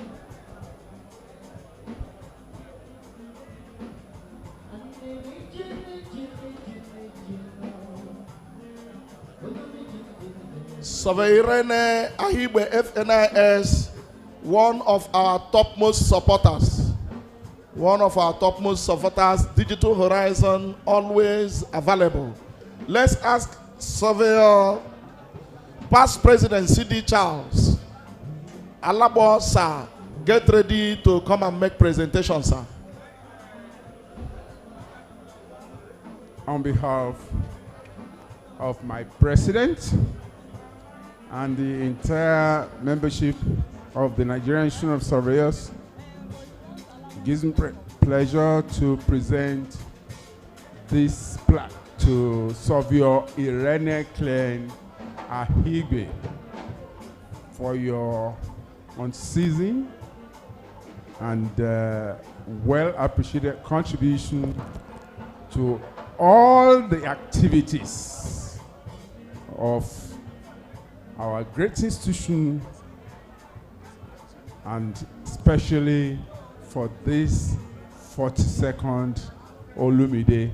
Surveyor Irene Ahibe FNIS, one of our topmost supporters. One of our topmost supporters, Digital Horizon, always available. Let's ask Surveyor Past President C.D. Charles. Alabo, sir, get ready to come and make presentation, sir. On behalf of my president and the entire membership of the Nigerian Institute of Surveyors, it gives me pleasure to present this plaque to Surveyor Irene Klein Ahigbe for your unceasing and well appreciated contribution to all the activities of our great institution, and especially for this 42nd Olumide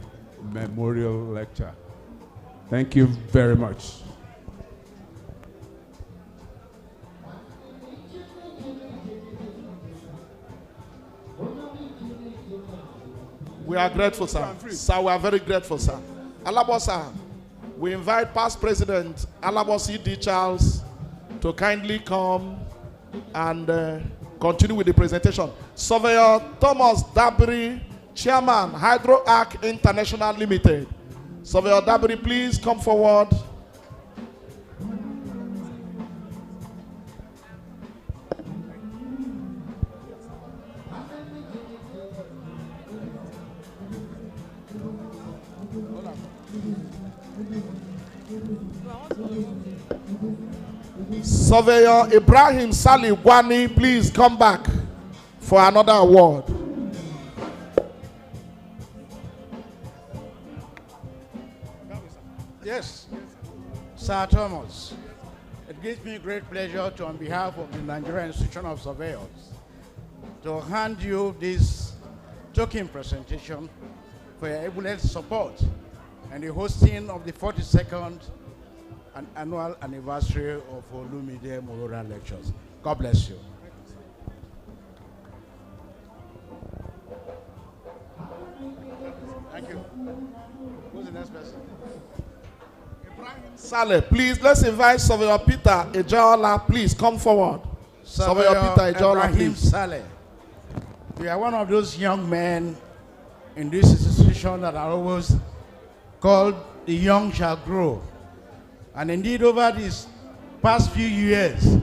Memorial Lecture. Thank you very much. We are grateful, sir. Sir, we are very grateful, sir. Alabo, sir, we invite past President Alabo C.D. Charles to kindly come and continue with the presentation. Surveyor Thomas Dabiri, Chairman, Hydro Arc International Limited. Surveyor Dabiri, please come forward. Surveyor Ibrahim Sali Gwani, please come back for another award. Yes, Sir Thomas. It gives me great pleasure to, on behalf of the Nigerian Institute of Surveyors, to hand you this token presentation for your able support and the hosting of the 42nd annual anniversary of Olumide Memorial Lectures. God bless you. Thank you. Who's the next person? Saleh, please, let's invite Surveyor Peter Ejaola. Please come forward. Surveyor Peter Ejaola, please. Saleh. We are one of those young men in this institution that are always called the young shall grow. And indeed, over these past few years,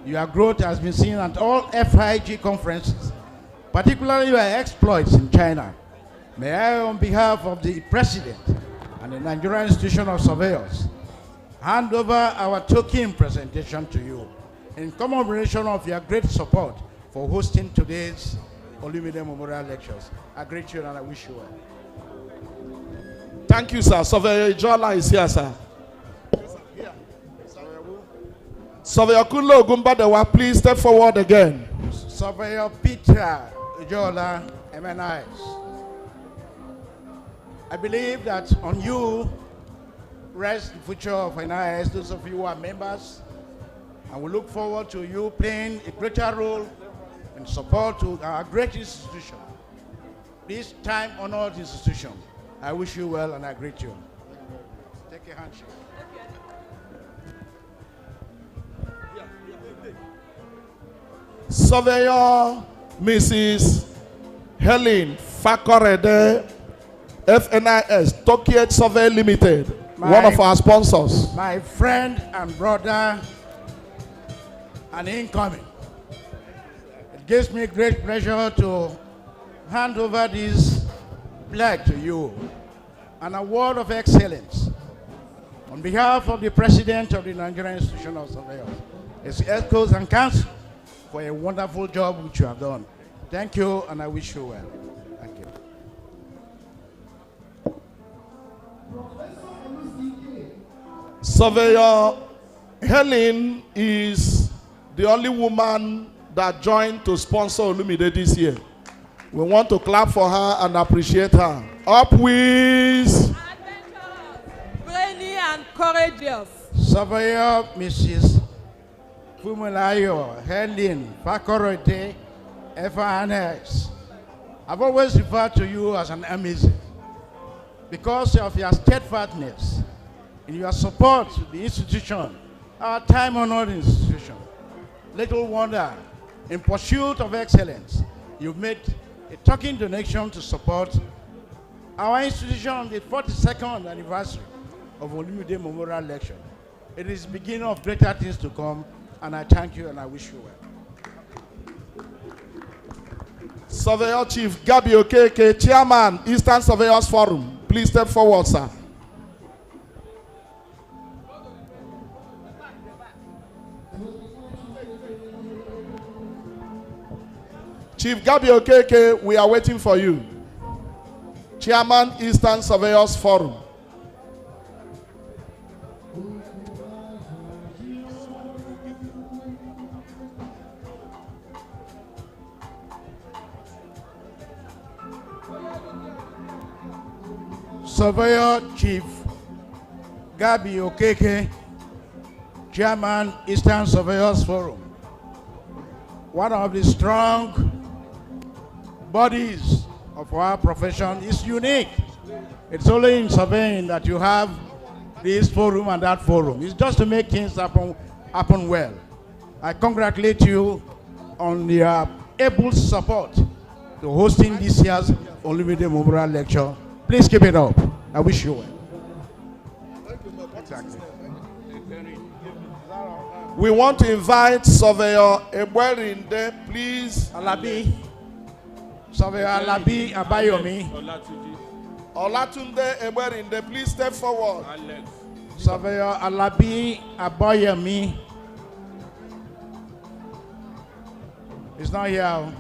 your growth has been seen at all FIG conferences, particularly your exploits in China. May I, on behalf of the President and the Nigerian Institution of Surveyors, hand over our token presentation to you in commemoration of your great support for hosting today's Olumide Memorial Lectures. I greet you and I wish you well. Thank you, sir. Surveyor Ejaola is here, sir. Surveyor Kunle Ogumbadewa, please step forward again. Surveyor Peter Ejaola, MNIs. I believe that on you rests the future of NIS, those of you who are members, and we look forward to you playing a greater role in support to our great institution, this time-honored institution. I wish you well and I greet you. Take a handshake. Surveyor Mrs. Helen Fakorede, FNIS, Tokyo Survey Limited, one of our sponsors. My friend and brother and incoming. It gives me great pleasure to hand over this plaque to you, an award of excellence on behalf of the President of the Nigerian Institution of Surveyors, its ESCOs and Council, for a wonderful job which you have done. Thank you, and I wish you well. Thank you. Surveyor Helen is the only woman that joined to sponsor Olumide this year. We want to clap for her and appreciate her. Up with brainy and courageous. Surveyor Mrs. Fumulayo Helen Fakorode, FNIS. I've always referred to you as an amazing because of your steadfastness in your support to the institution, our time-honored institution. little wonder, in pursuit of excellence, you've made a token donation to support our institution on the 42nd anniversary of Olumide Memorial Lecture. It is the beginning of greater things to come, and I thank you and I wish you well. Surveyor Chief Gabi Okeke, Chairman, Eastern Surveyors Forum. Please step forward, sir. Chief Gabi Okeke, we are waiting for you. Chairman, Eastern Surveyors Forum. Surveyor Chief Gabi Okeke, Chairman, Eastern Surveyors Forum. One of the strong bodies of our profession is unique. It's only in surveying that you have this forum and that forum. It's just to make things happen well. I congratulate you on your able support to hosting this year's Olumide Memorial Lecture. Please keep it up. I wish you well. Exactly. We want to invite Surveyor Ebwerinde, please. Alabi. Surveyor Alabi Abayomi. Olatunde Ebwerinde, please step forward. Surveyor Alabi Abayomi. He's not here.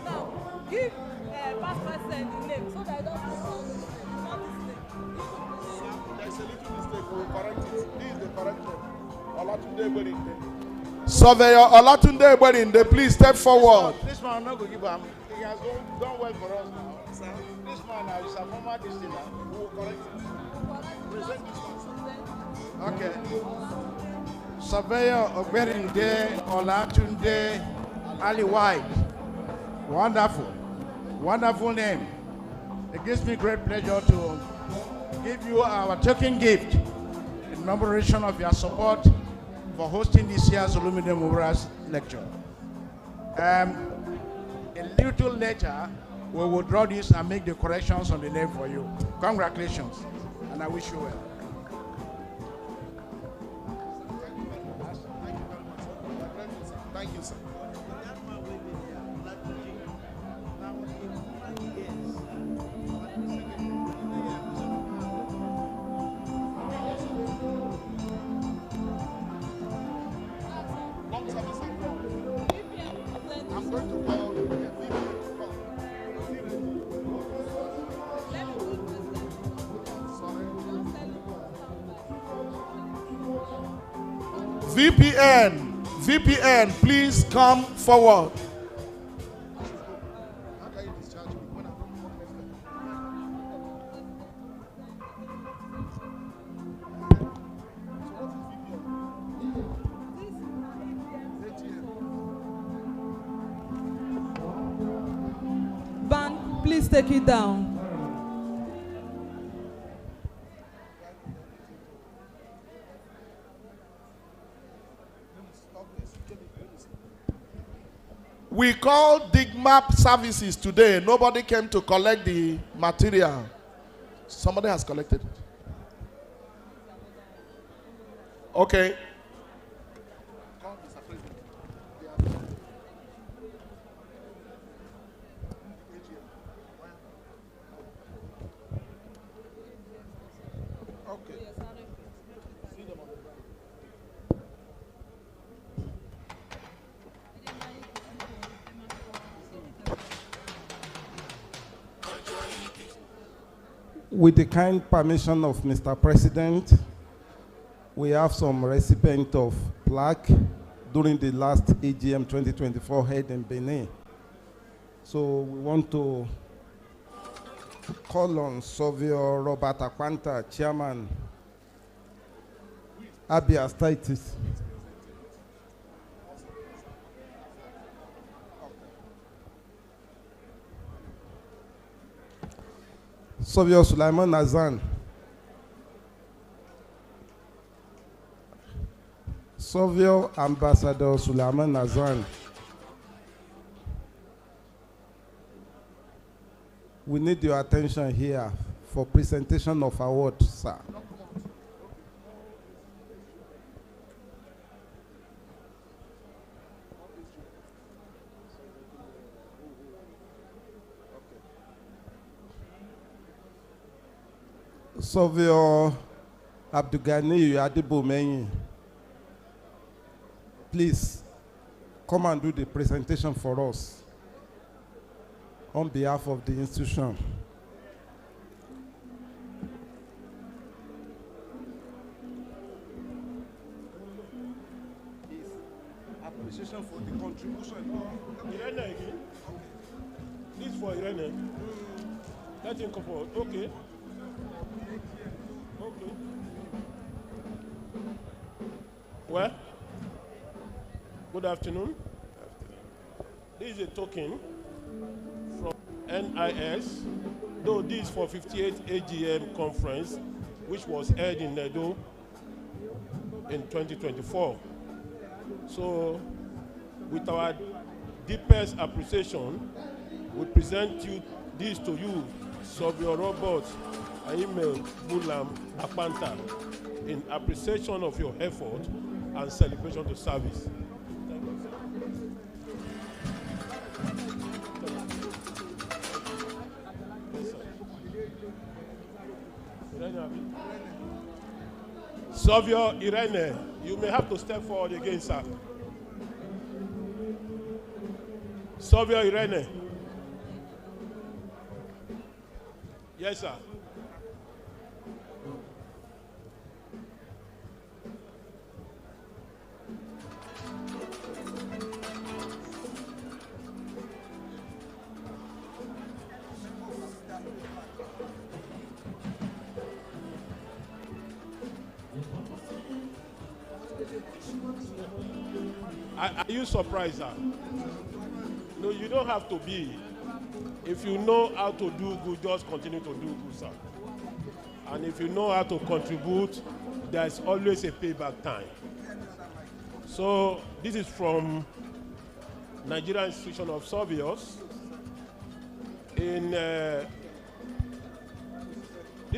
Now, give past president the name so that I don't not mistake. There's a little mistake, we will correct it. This is the correct name. Olatunde Ebwerinde. Surveyor Olatunde Ebwerinde, please step forward. This man not going to give him. He has done well for us now. Sir. This man is a former distiller. We will correct it. Present this one. Okay. Surveyor Ebwerinde Olatunde Ali White. Wonderful. Wonderful name. It gives me great pleasure to give you our token gift in commemoration of your support for hosting this year's Olumide Memorial Lecture. A little later, we will draw this and make the corrections on the name for you. Congratulations, and I wish you well. Thank you, sir. I'm going to call. VPN, please come forward. Band, please take it down. We called Digmap services today. Nobody came to collect the material. Somebody has collected it. Okay. With the kind permission of Mr. President, we have some recipient of plaque during the last AGM 2024 held in Benin. So we want to call on Surveyor Robert Akwanta, Chairman, Abia Status. Savio Sulaiman Nazan. Savio Ambassador Sulaiman Nazan. We need your attention here for presentation of award, sir. Savio Abdugani Adibomeyin, please come and do the presentation for us on behalf of the institution. Appreciation for the contribution. Irene again? This for Irene? Let him come forward. Okay. Okay. Well, good afternoon. This is a token from NIS, though this is for 58th AGM conference, which was held in Edo in 2024. So, with our deepest appreciation, we present this to you, Savio Robert Aime Bulam Apanta, in appreciation of your effort and celebration to service. Savio Irene, you may have to step forward again, sir. Savio Irene. Yes, sir. Are you surprised, sir? No, you don't have to be. If you know how to do good, just continue to do good, sir. And if you know how to contribute, there's always a payback time. So this is from Nigerian Institution of Surveyors. This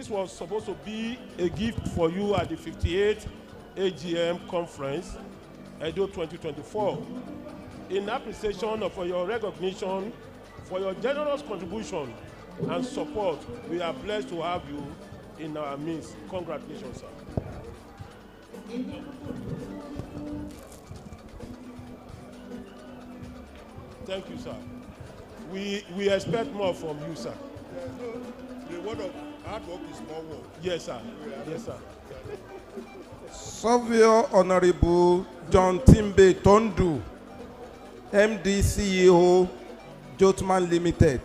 was supposed to be a gift for you at the 58th AGM conference, Edo 2024. In appreciation for your recognition, for your generous contribution and support, we are blessed to have you in our midst. Congratulations, sir. Thank you, sir. We expect more from you, sir. The word of hard work is more work. Yes, sir. Yes, sir. Savio Honorable John Timbe Tondu, MD CEO, Jotman Limited,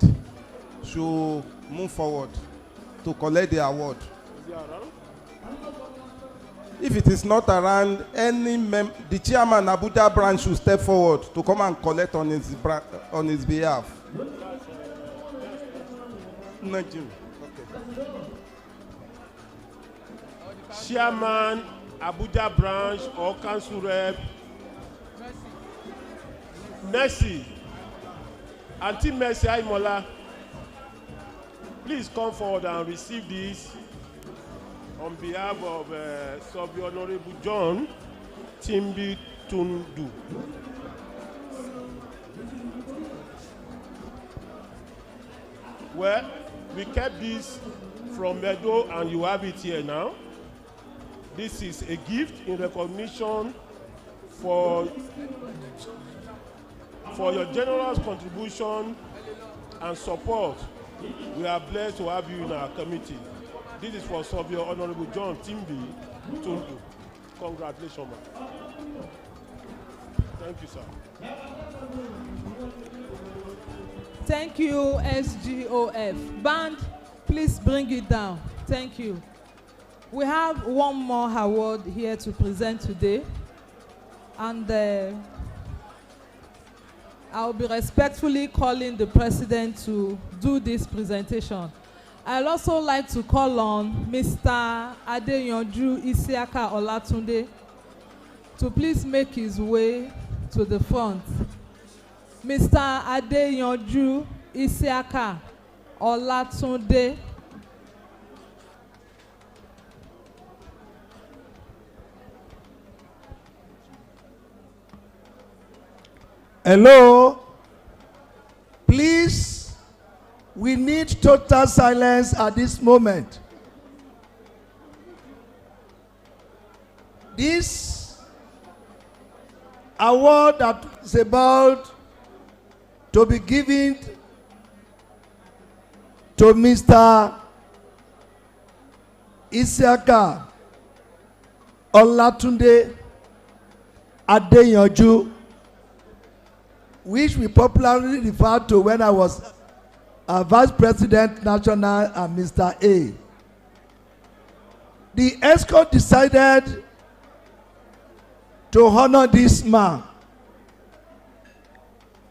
should move forward to collect the award. Is he around? If it is not around, the chairman Abuja branch should step forward to come and collect on his behalf. Chairman Abuja branch or council rep, Mercy, Auntie Mercy Aimola, please come forward and receive this on behalf of Savio Honorable John Timbi Tundu. Well, we kept this from Edo and you have it here now. This is a gift in recognition for your generous contribution and support. We are blessed to have you in our committee. This is for Savio Honorable John Timbi Tundu. Congratulations, man. Thank you, sir. Thank you, SGOF. Band, please bring it down. Thank you. We have one more award here to present today. And I'll be respectfully calling the president to do this presentation. I'd also like to call on Mr. Adeyanju Isiaka Olatunde to please make his way to the front. Mr. Adeyanju Isiaka Olatunde. Hello? Please, we need total silence at this moment. This award that is about to be given to Mr. Isiaka Olatunde Adeyanju, which we popularly refer to when I was Vice President National and Mr. A. The ESCO decided to honor this man.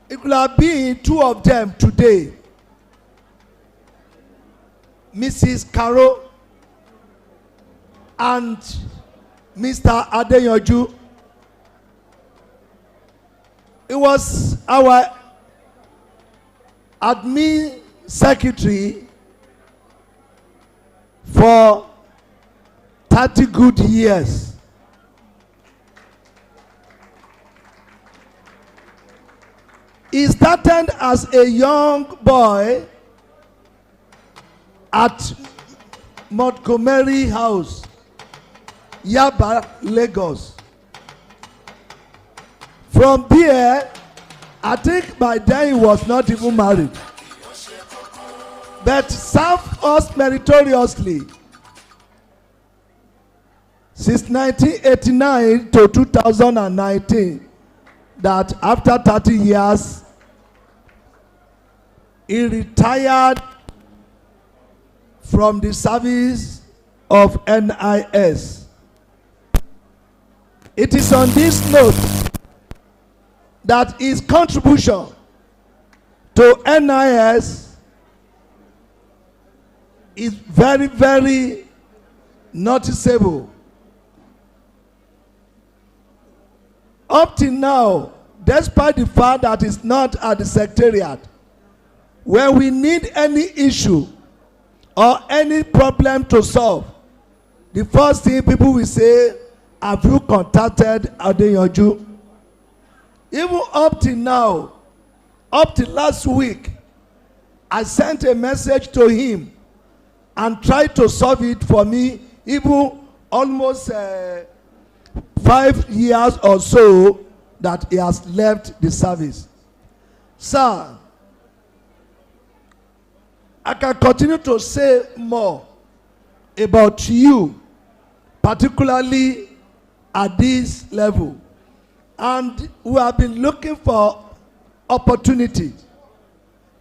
It could have been two of them today. Mrs. Carol and Mr. Adeyanju. It was our admin secretary for 30 good years. He started as a young boy at Montgomery House, Yaba, Lagos. From there, I think by then he was not even married, but served us meritoriously since 1989 to 2019, that after 30 years, he retired from the service of NIS. It is on this note that his contribution to NIS is very, very noticeable. Up till now, despite the fact that it's not at the secretariat, when we need any issue or any problem to solve, the first thing people will say, have you contacted Adeyanju? Even up till now, up till last week, I sent a message to him and tried to solve it for me, even almost 5 years or so that he has left the service. Sir, I can continue to say more about you, particularly at this level. And we have been looking for opportunity.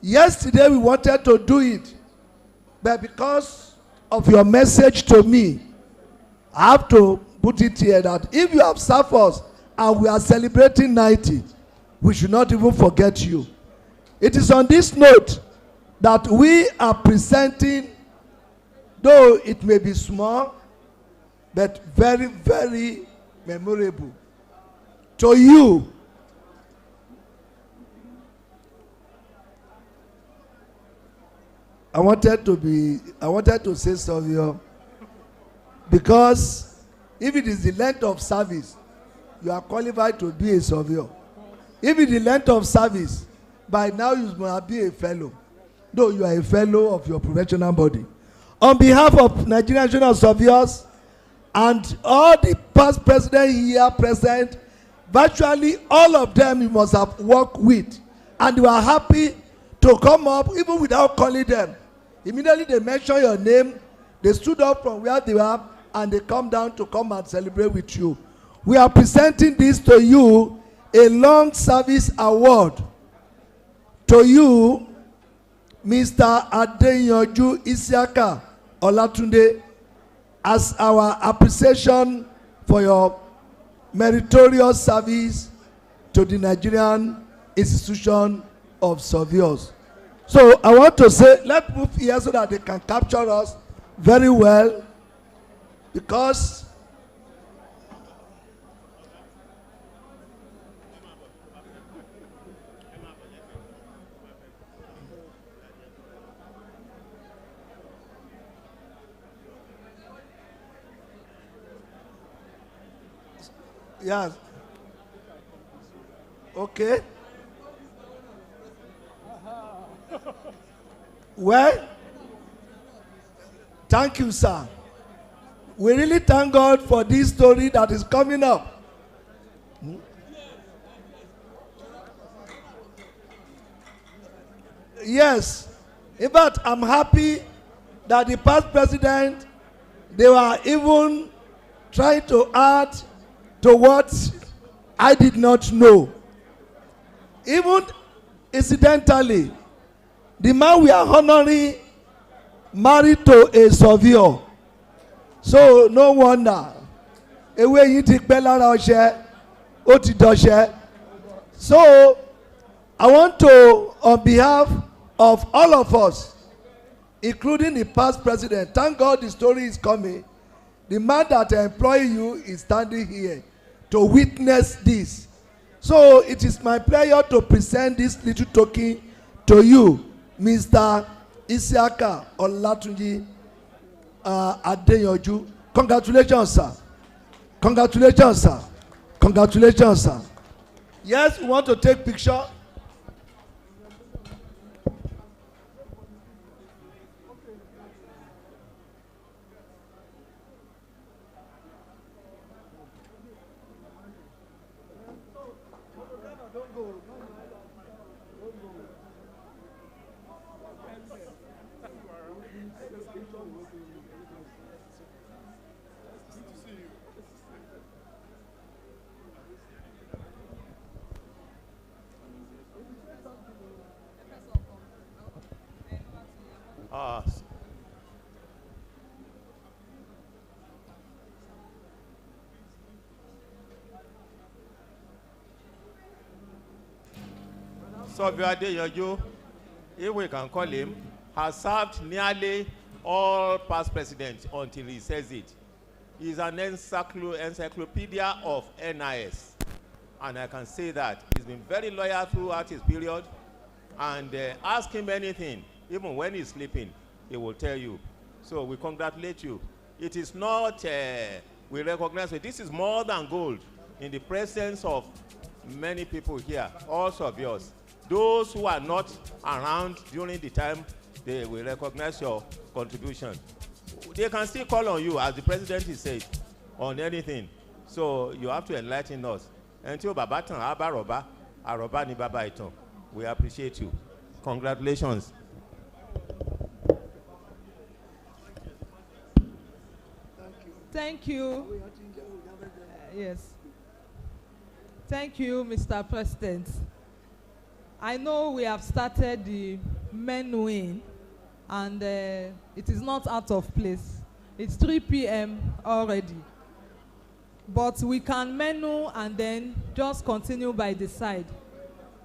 Yesterday we wanted to do it, but because of your message to me, I have to put it here that if you have served us and we are celebrating 90, we should not even forget you. It is on this note that we are presenting, though it may be small, but very, very memorable to you. I wanted to say Savio, because if it is the length of service, you are qualified to be a Savio. If it is the length of service, by now you must be a fellow, though you are a fellow of your professional body. On behalf of Nigerian Union of Surveyors and all the past presidents here present, virtually all of them you must have worked with, and you are happy to come up even without calling them. Immediately they mention your name, they stood up from where they were and they come down to come and celebrate with you. We are presenting this to you, a long service award to you, Mr. Adeyanju Isiaka Olatunde, as our appreciation for your meritorious service to the Nigerian Institution of Surveyors. So I want to say, let's move here so that they can capture us very well, because yes. Okay. Well, thank you, sir. We really thank God for this story that is coming up. Yes. In fact, I'm happy that the past president, they were even trying to add to what I did not know. Even incidentally, the man we are honoring married to a surveyor. So no wonder. Ewé yìí ti pẹ́ lára ọṣẹ, ó ti dọṣẹ. So I want to, on behalf of all of us, including the past president, thank God the story is coming. The man that employed you is standing here to witness this. So it is my pleasure to present this little token to you, Mr. Isiaka Olatunji Adeyanju. Congratulations, sir. Congratulations, sir. Congratulations, sir. Yes, we want to take picture. Surveyor Adeyanju, if we can call him, has served nearly all past presidents until he says it. He's an encyclopedia of NIS. And I can say that he's been very loyal throughout his period. And ask him anything, even when he's sleeping, he will tell you. So we congratulate you. It is not, we recognize it. This is more than gold in the presence of many people here, also of yours. Those who are not around during the time, they will recognize your contribution. They can still call on you, as the president is said, on anything. So you have to enlighten us. Until Babatan Abaroba, Aroba ni Baba Iton. We appreciate you. Congratulations. Thank you. Yes. Thank you, Mr. President. I know we have started the menuing, and it is not out of place. It's 3 p.m. already. But we can menu and then just continue by the side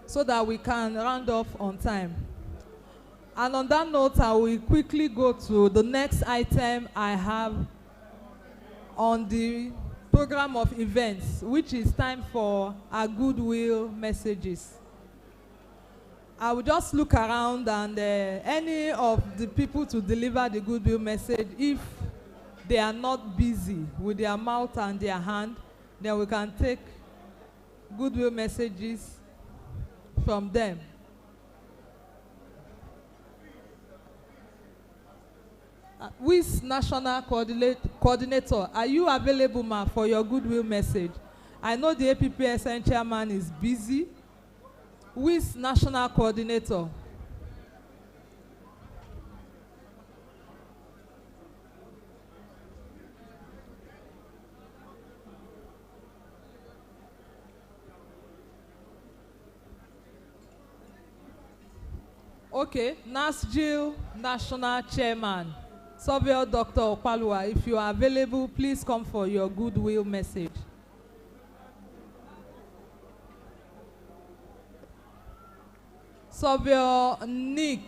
so that we can round off on time. And on that note, I will quickly go to the next item I have on the program of events, which is time for our goodwill messages. I will just look around, and any of the people to deliver the goodwill message, if they are not busy with their mouth and their hand, then we can take goodwill messages from them. WIS National Coordinator, are you available, ma, for your goodwill message? I know the APPSN chairman is busy. WIS National Coordinator. Okay, NASGIL National Chairman, Surveyor Dr. Opalua, if you are available, please come for your goodwill message. Surveyor Nick.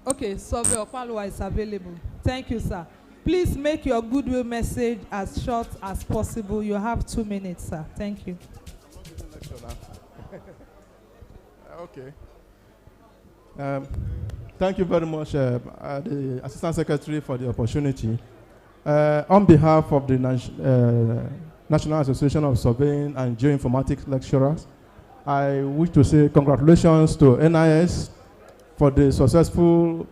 Okay, Surveyor Palua is available. Thank you, sir. Please make your goodwill message as short as possible. You have 2 minutes, sir. Thank you. Okay. Thank you very much, the Assistant Secretary, for the opportunity. On behalf of the National Association of Surveying and Geoinformatics Lecturers, I wish to say congratulations to NIS for the successful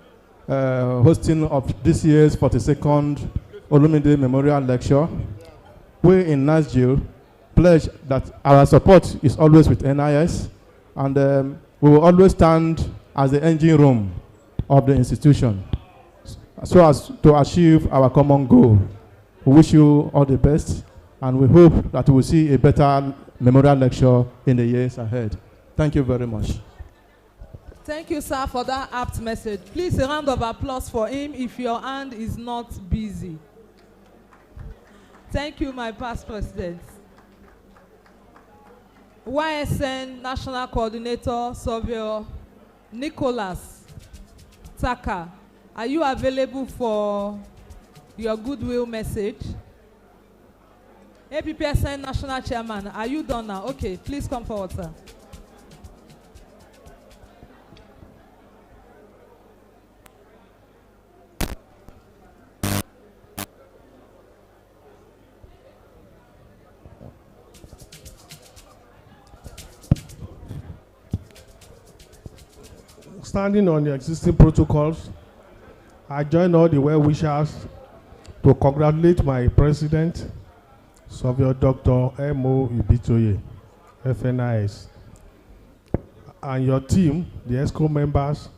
hosting of this year's 42nd Olumide Memorial Lecture. We in NASGIL pledge that our support is always with NIS, and we will always stand as the engine room of the institution so as to achieve our common goal. We wish you all the best, and we hope that we will see a better memorial lecture in the years ahead. Thank you very much. Thank you, sir, for that apt message. Please, a round of applause for him if your hand is not busy. Thank you, my past president. YSN National Coordinator, Surveyor Nicholas Taka, are you available for your goodwill message? APPSN National Chairman, are you done now? Okay, please come forward, sir. Standing on the existing protocols, I join all the well-wishers to congratulate my president, Surveyor Dr. M.O. Ibitoye, FNIS, and your team, the ESCO members,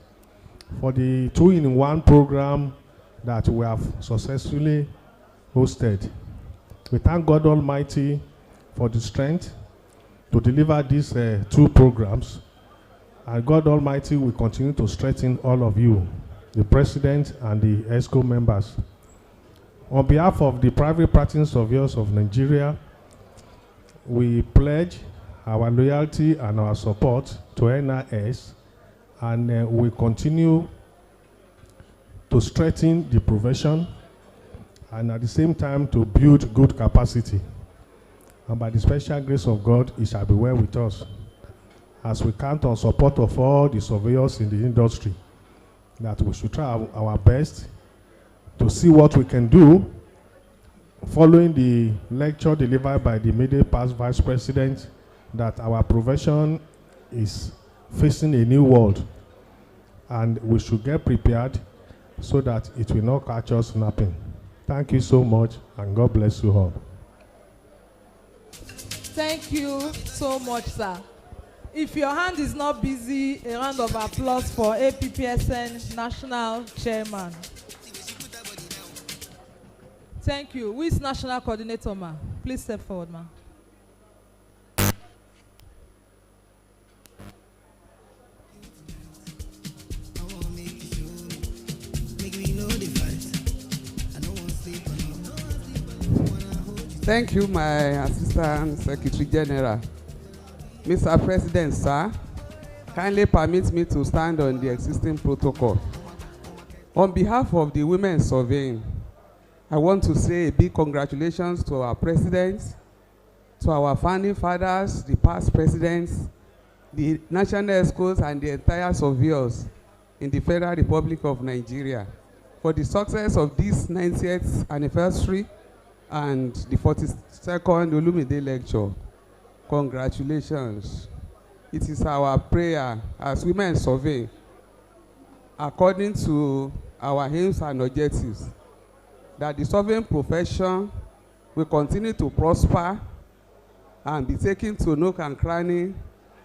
for the 2-in-1 program that we have successfully hosted. We thank God Almighty for the strength to deliver these 2 programs. And God Almighty will continue to strengthen all of you, the President and the ESCO members. On behalf of the private practicing surveyors of Nigeria, we pledge our loyalty and our support to NIS, and we continue to strengthen the profession and at the same time to build good capacity. And by the special grace of God, it shall be well with us, as we count on support of all the surveyors in the industry, that we should try our best to see what we can do following the lecture delivered by the immediate past Vice President, that our profession is facing a new world and we should get prepared so that it will not catch us napping. Thank you so much, and God bless you all. Thank you so much, sir. If your hand is not busy, a round of applause for APPSN National Chairman. Thank you. Who is National Coordinator, ma? Please step forward, ma. Thank you, my Assistant Secretary General. Mr. President, sir, kindly permit me to stand on the existing protocol. On behalf of the women surveying, I want to say a big congratulations to our president, to our founding fathers, the past presidents, the national ESCOs, and the entire surveyors in the Federal Republic of Nigeria for the success of this 90th anniversary and the 42nd Olumide lecture. Congratulations. It is our prayer as women survey, according to our aims and objectives, that the surveying profession will continue to prosper and be taken to nook and cranny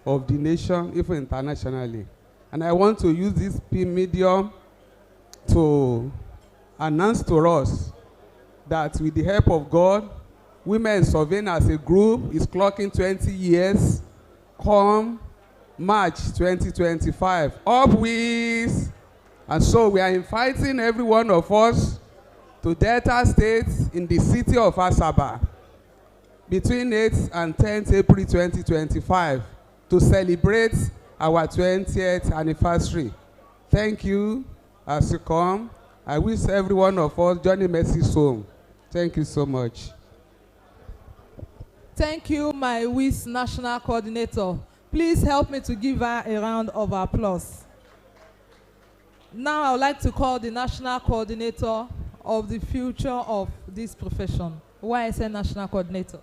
of the nation, even internationally. And I want to use this medium to announce to us that with the help of God, women surveying as a group is clocking 20 years come March 2025. Up with, and so we are inviting every one of us to Delta State in the city of Asaba between 8th and 10th April 2025 to celebrate our 20th anniversary. Thank you as you come. I wish every one of us Johnny Mercy's home. Thank you so much. Thank you, my WIS National Coordinator. Please help me to give her a round of applause. Now I would like to call the National Coordinator of the future of this profession. YSN National Coordinator.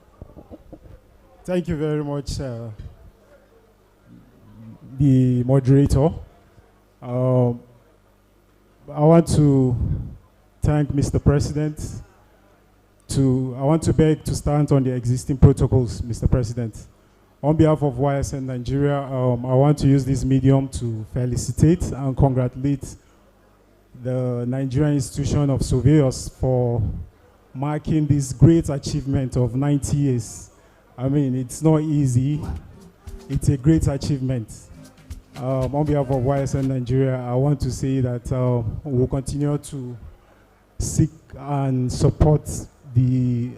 Thank you very much, the moderator. I want to thank Mr. President. I want to beg to stand on the existing protocols, Mr. President. On behalf of YSN Nigeria, I want to use this medium to felicitate and congratulate the Nigerian Institution of Surveyors for marking this great achievement of 90 years. I mean, it's not easy. It's a great achievement. On behalf of YSN Nigeria, I want to say that we'll continue to seek and support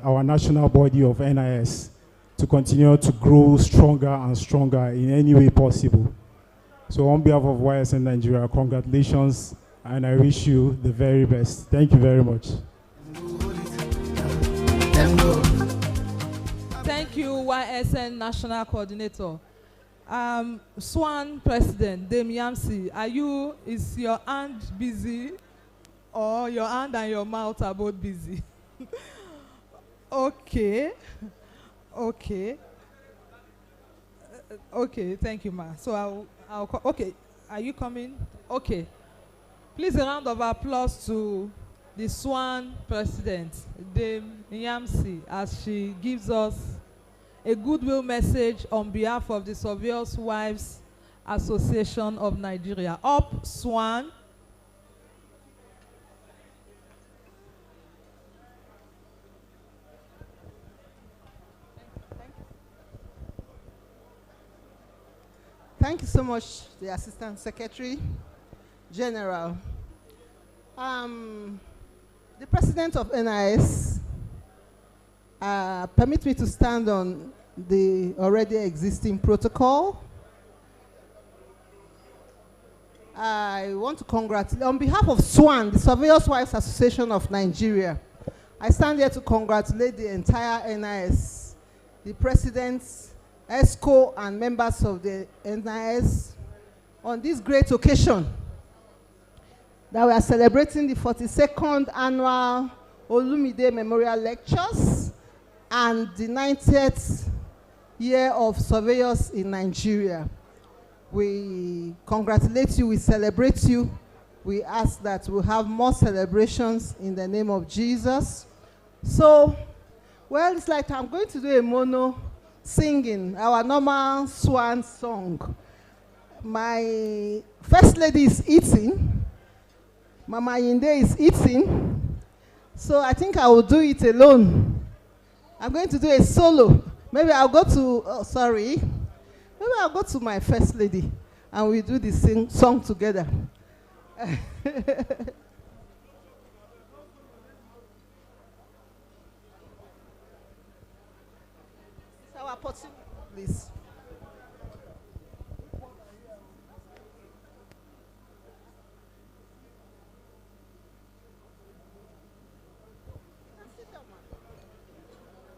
our national body of NIS to continue to grow stronger and stronger in any way possible. So on behalf of YSN Nigeria, congratulations, and I wish you the very best. Thank you very much. Thank you, YSN National Coordinator. SWAN President, Dame Yamsi, is your hand busy, or your hand and your mouth are both busy? Okay. Okay, thank you, ma. So okay, are you coming? Okay. Please a round of applause to the SWAN President, Dame Yamsi, as she gives us a goodwill message on behalf of the Surveyors' Wives Association of Nigeria. Up, SWAN. Thank you so much, the Assistant Secretary General. The President of NIS, permit me to stand on the already existing protocol. I want to congratulate, on behalf of SWAN, the Surveyors' Wives Association of Nigeria, I stand here to congratulate the entire NIS, the President's ESCO and members of the NIS on this great occasion that we are celebrating the 42nd Annual Olumide Memorial Lectures and the 90th year of Surveyors in Nigeria. We congratulate you, we celebrate you. We ask that we'll have more celebrations in the name of Jesus. So, well, it's like I'm going to do a mono singing our normal SWAN song. My First Lady is eating. Mama Yinde is eating. So I think I will do it alone. I'm going to do a solo. Maybe I'll go to, maybe I'll go to my First Lady and we do the song together. It's our opportunity, please.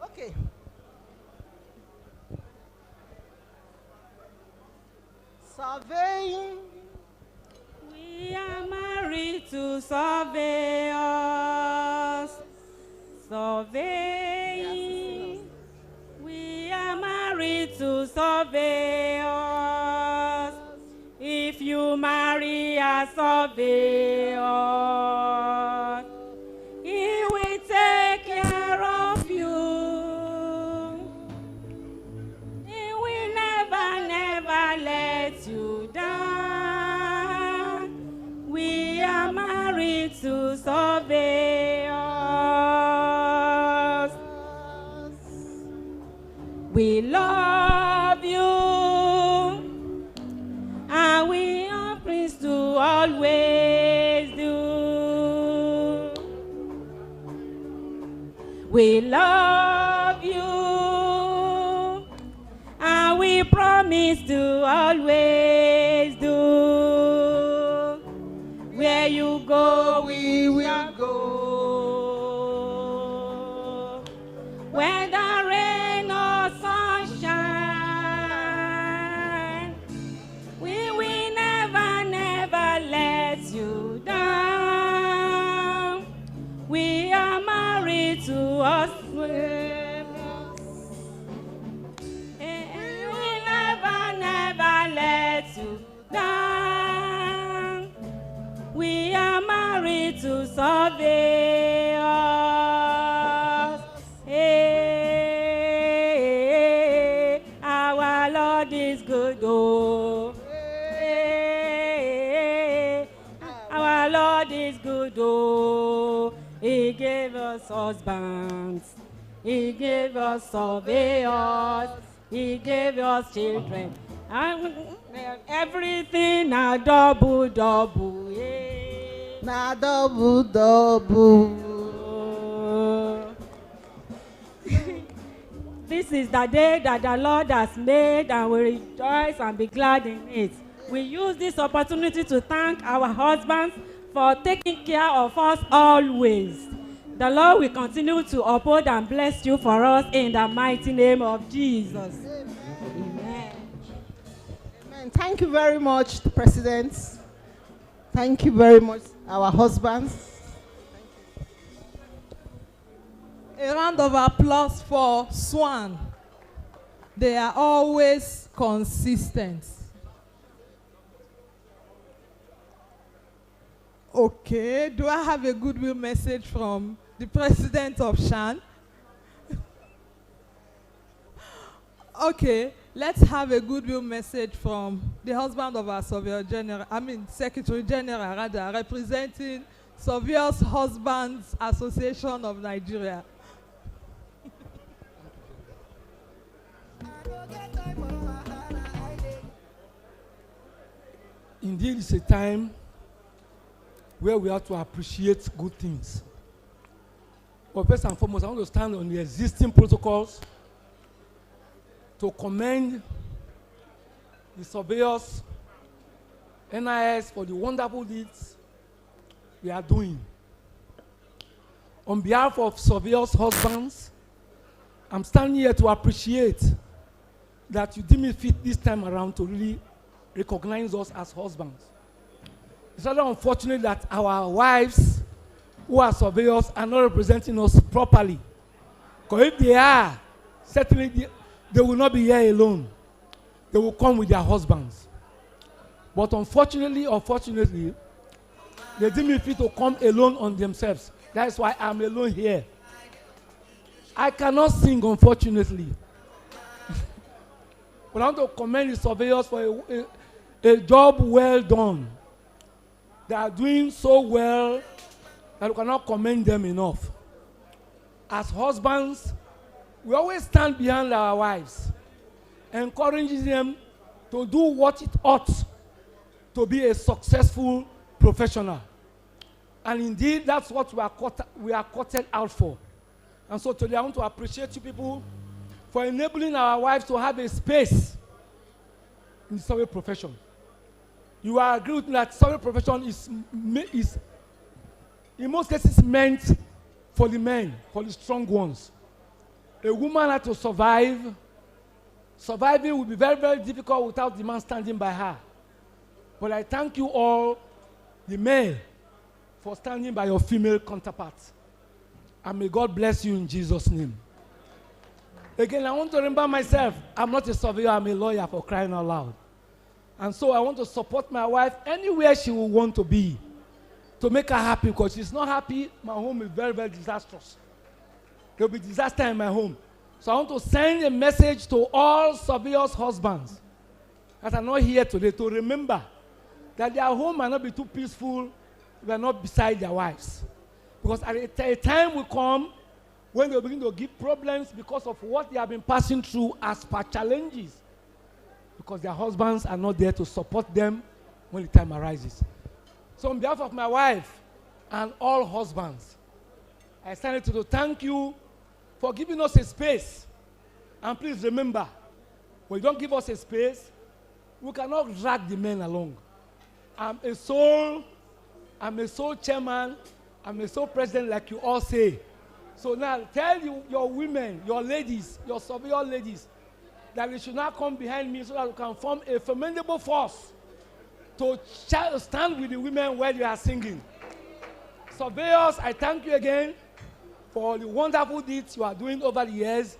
Okay. Surveying. We are married to surveyors. Surveying. We are married to surveyors. If you marry a surveyor, he will take care of you. He will never, never let you down. We are married to surveyors. We love you, and we are pleased to always do. We love you, and we promise promise to always do. Where you go, we will go. Whether rain or sunshine, we will never, never let you down. We are married to us. We never, never let you down. We are married to surveyors. Hey, our Lord is good, oh. Hey, our Lord is good, oh. He gave us husbands. He gave us surveyors. He gave us children. And everything na double, double, yeah. Na double, double. This is the day that the Lord has made, and we rejoice and be glad in it. We use this opportunity to thank our husbands for taking care of us always. The Lord will continue to uphold and bless you for us in the mighty name of Jesus. Amen. Amen. Thank you very much, the President. Thank you very much, our husbands. A round of applause for Swan. They are always consistent. Okay, do I have a goodwill message from the President of Shan? Okay, let's have a goodwill message from the husband of our Secretary General, rather, representing Surveyors Husbands Association of Nigeria. Indeed, it's a time where we have to appreciate good things. But first and foremost, I want to stand on the existing protocols to commend the surveyors, NIS, for the wonderful deeds we are doing. On behalf of surveyors' husbands, I'm standing here to appreciate that you deem it fit this time around to really recognize us as husbands. It's rather unfortunate that our wives, who are surveyors, are not representing us properly. Because if they are, certainly they will not be here alone. They will come with their husbands. But unfortunately, they deem it fit to come alone on themselves. That's why I'm alone here. I cannot sing, unfortunately. But I want to commend the surveyors for a job well done. They are doing so well that we cannot commend them enough. As husbands, we always stand behind our wives, encouraging them to do what it ought to be a successful professional. And indeed, that's what we are quoted out for. And so today I want to appreciate you people for enabling our wives to have a space in the survey profession. You are agree with me that survey profession is in most cases meant for the men, for the strong ones. A woman has to survive. Surviving will be very, very difficult without the man standing by her. But I thank you all, the men, for standing by your female counterparts. And may God bless you in Jesus' name. Again, I want to remember myself, I'm not a surveyor, I'm a lawyer, for crying out loud. And so I want to support my wife anywhere she will want to be, to make her happy, because she's not happy, my home is very, very disastrous. There will be disaster in my home. So I want to send a message to all surveyors' husbands that are not here today to remember that their home might not be too peaceful if they are not beside their wives. Because at a time will come when they begin to give problems because of what they have been passing through as per challenges. Because their husbands are not there to support them when the time arises. So on behalf of my wife and all husbands, I stand to thank you for giving us a space. And please remember When you don't give us a space, we cannot drag the men along. I'm a sole chairman, I'm a sole president, like you all say. So now tell your women, your ladies, your surveyor ladies, that they should not come behind me so that we can form a formidable force to stand with the women while you are singing. Surveyors, I thank you again for the wonderful deeds you are doing over the years,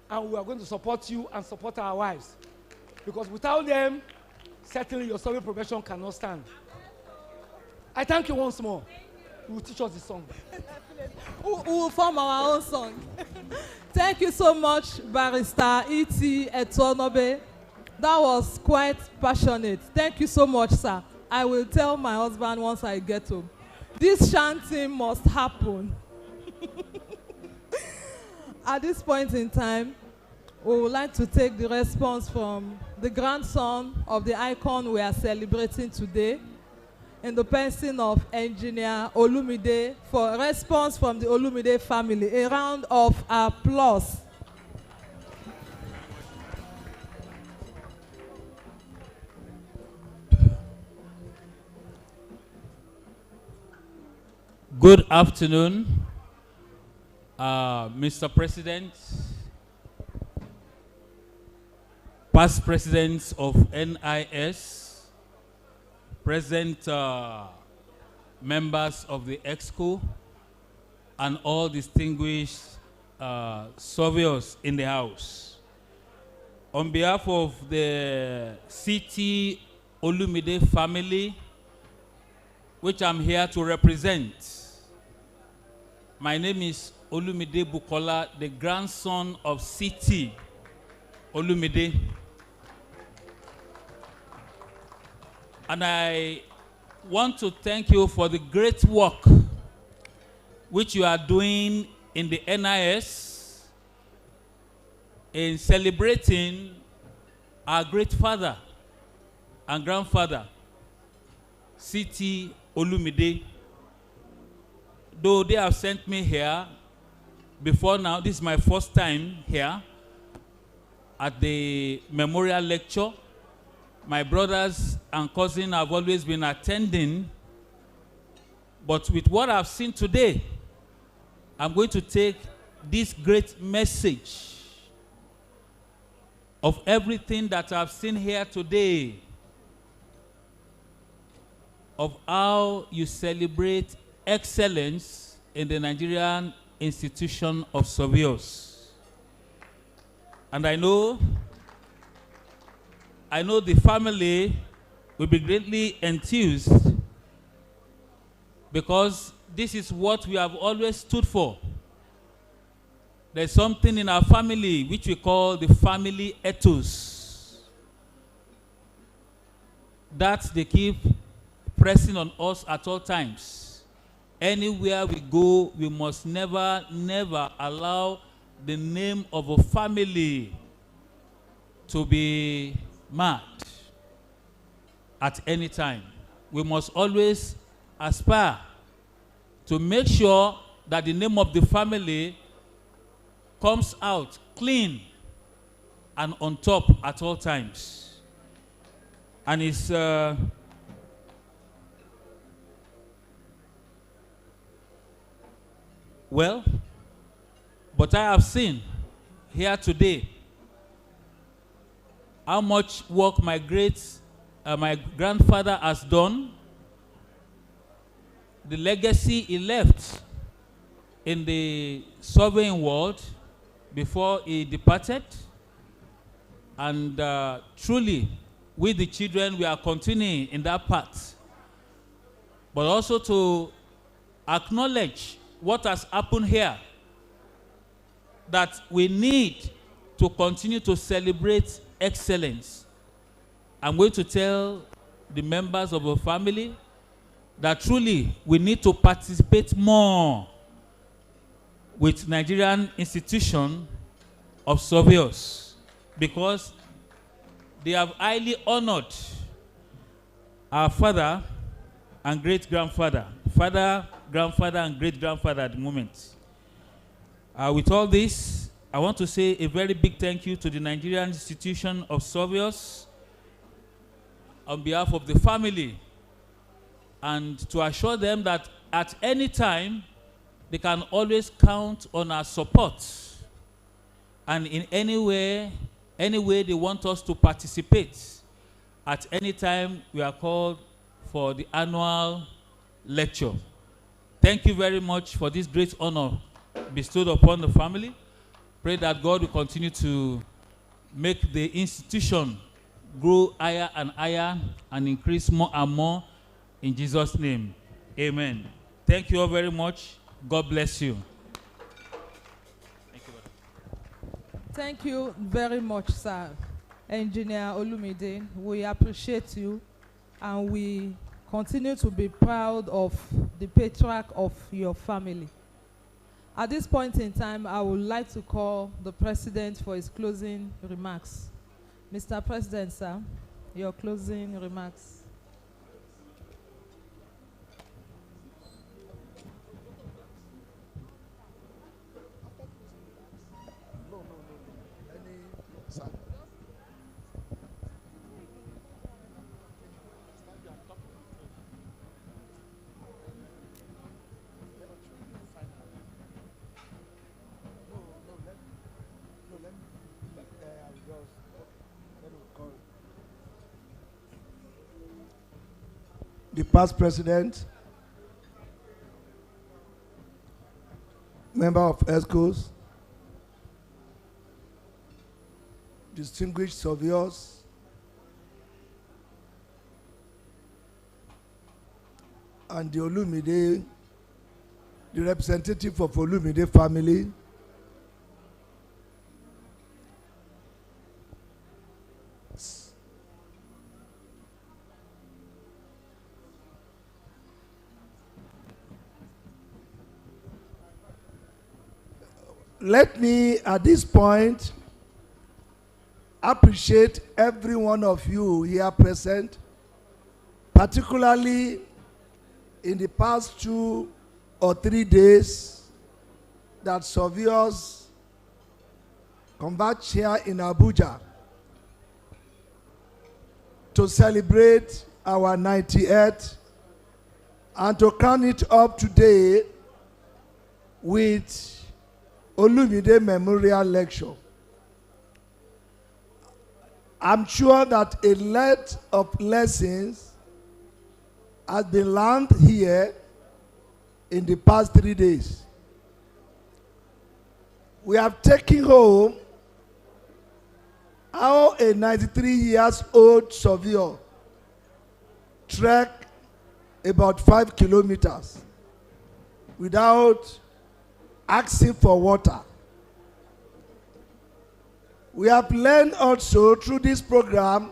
and we are going to support you and support our wives. Because without them, certainly your survey profession cannot stand. I thank you once more. You will teach us the song. We will form our own song. Thank you so much, Barrister E.T. Etonobe. That was quite passionate. Thank you so much, sir. I will tell my husband once I get home. This chanting must happen. At this point in time, we would like to take the response from the grandson of the icon we are celebrating today, in the person of Engineer Olumide, for a response from the Olumide family. A round of applause. Good afternoon, Mr. President, past presidents of NIS, present members of the EXCO, and all distinguished surveyors in the House. On behalf of the CT Olumide family, which I'm here to represent, my name is Olumide Bukola, the grandson of CT Olumide. And I want to thank you for the great work which you are doing in the NIS in celebrating our great father and grandfather, CT Olumide. Though they have sent me here before now, this is my first time here at the memorial lecture. My brothers and cousins have always been attending, but with what I've seen today, I'm going to take this great message of everything that I've seen here today, of how you celebrate excellence in the Nigerian institution of surveyors. And I know the family will be greatly enthused, because this is what we have always stood for. There's something in our family which we call the family ethos, that they keep pressing on us at all times. Anywhere we go, we must never allow the name of a family to be marked at any time. We must always aspire to make sure that the name of the family comes out clean and on top at all times. And it's well, but I have seen here today how much work my grandfather has done, the legacy he left in the surveying world before he departed. And truly, we the children, we are continuing in that path. But also to acknowledge what has happened here, that we need to continue to celebrate excellence. I'm going to tell the members of our family that truly we need to participate more with Nigerian institution of surveyors, because they have highly honored our father and great-grandfather, father, grandfather, and great-grandfather at the moment. With all this, I want to say a very big thank you to the Nigerian Institution of Surveyors on behalf of the family, and to assure them that at any time they can always count on our support, and in any way they want us to participate. At any time we are called for the annual lecture. Thank you very much for this great honor bestowed upon the family. Pray that God will continue to make the institution grow higher and higher and increase more and more in Jesus' name. Amen. Thank you all very much. God bless you. Thank you very much, sir. Engineer Olumide, we appreciate you, and we continue to be proud of the patriarch of your family. At this point in time, I would like to call the President for his closing remarks. Mr. President, sir, your closing remarks. The past president, member of ESCOs, distinguished surveyors, and the Olumide, the representative of Olumide family, let me at this point appreciate every one of you here present, particularly in the past 2 or 3 days that surveyors converge here in Abuja to celebrate our 98th and to crown it up today with Olumide Memorial Lecture. I'm sure that a lot of lessons has been learned here in the past 3 days. We have taken home how a 93-year-old surveyor trekked about 5 kilometers without asking for water. We have learned also through this program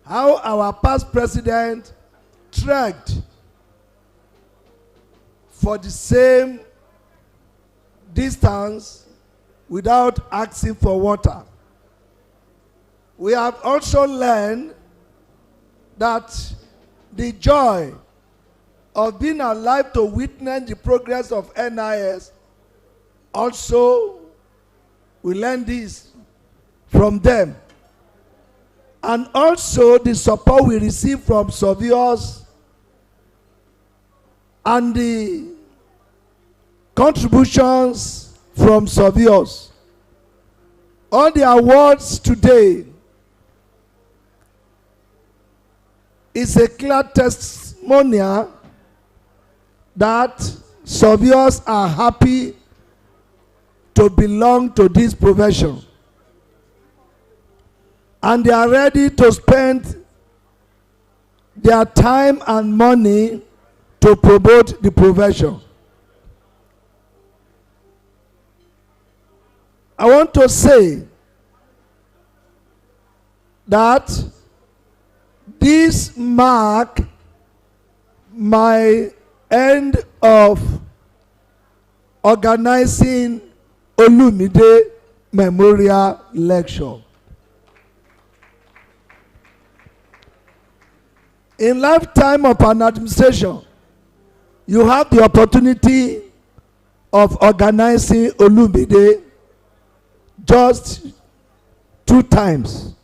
how our past president trekked for the same distance without asking for water. We have also learned that the joy of being alive to witness the progress of NIS, also we learn this from them. And also the support we receive from surveyors and the contributions from surveyors. All the awards today is a clear testimonial that surveyors are happy to belong to this profession, and they are ready to spend their time and money to promote the profession. I want to say that this marks my end of organizing Olumide Memorial Lecture. In lifetime of an administration, you have the opportunity of organizing Olumide just 2 times.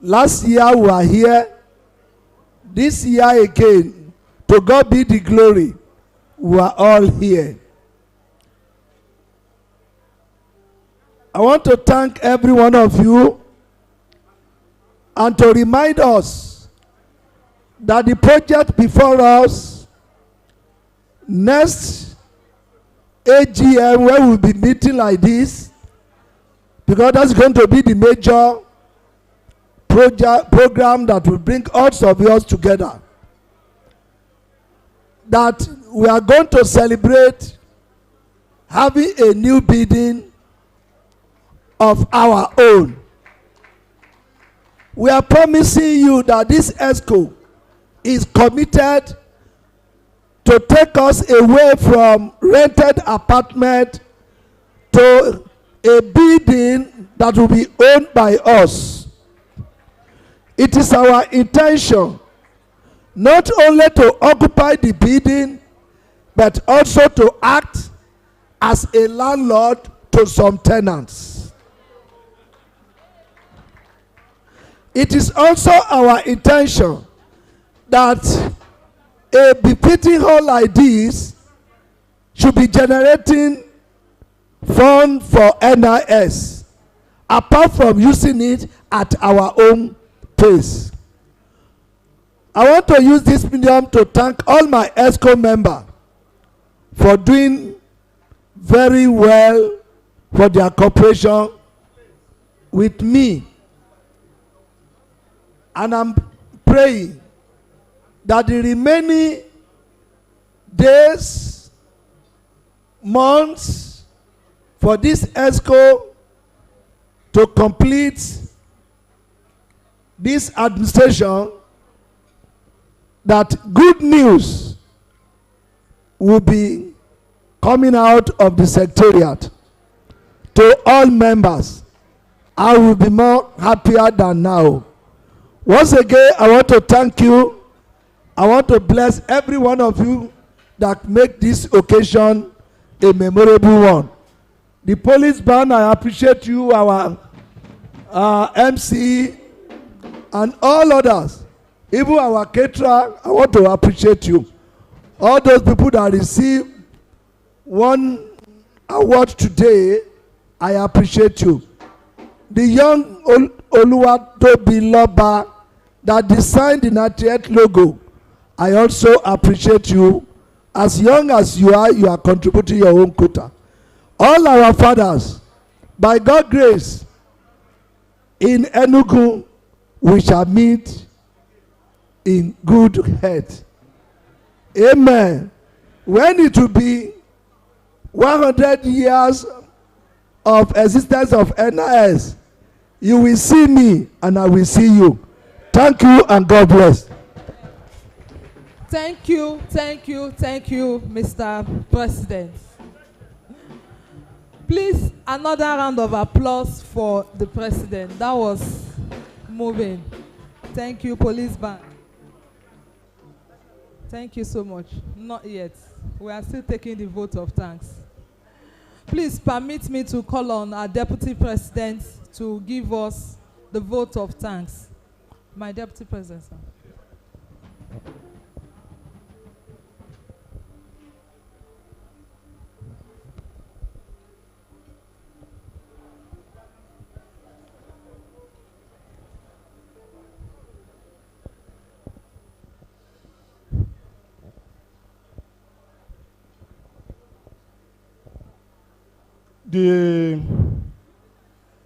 Last year we were here. This year again, to God be the glory, we are all here. I want to thank every one of you and to remind us that the project before us, next AGM, where we'll be meeting like this, because that's going to be the major program that will bring all surveyors together, that we are going to celebrate having a new building of our own. We are promising you that this ESCO is committed to take us away from rented apartment to a building that will be owned by us. It is our intention not only to occupy the building, but also to act as a landlord to some tenants. It is also our intention that a befitting hall like this should be generating funds for NIS, apart from using it at our own pace. I want to use this medium to thank all my ESCO members for doing very well for their cooperation with me. And I'm praying that the remaining days, months for this ESCO to complete this administration, that good news will be coming out of the secretariat to all members. I will be more happier than now. Once again, I want to thank you. I want to bless every one of you that make this occasion a memorable one. The police band, I appreciate you, our MC, and all others. Even our caterer, I want to appreciate you. All those people that receive one award today, I appreciate you. The young Oluwatobiloba that designed the 98 logo, I also appreciate you. As young as you are contributing your own quota. All our fathers, by God's grace, in Enugu, we shall meet in good health. Amen. When it will be 100 years of existence of NIS, you will see me and I will see you. Thank you and God bless. Thank you, Mr. President. Please, another round of applause for the President. That was moving. Thank you, police band. Thank you so much. Not yet. We are still taking the vote of thanks. Please permit me to call on our Deputy President to give us the vote of thanks. My Deputy President, sir.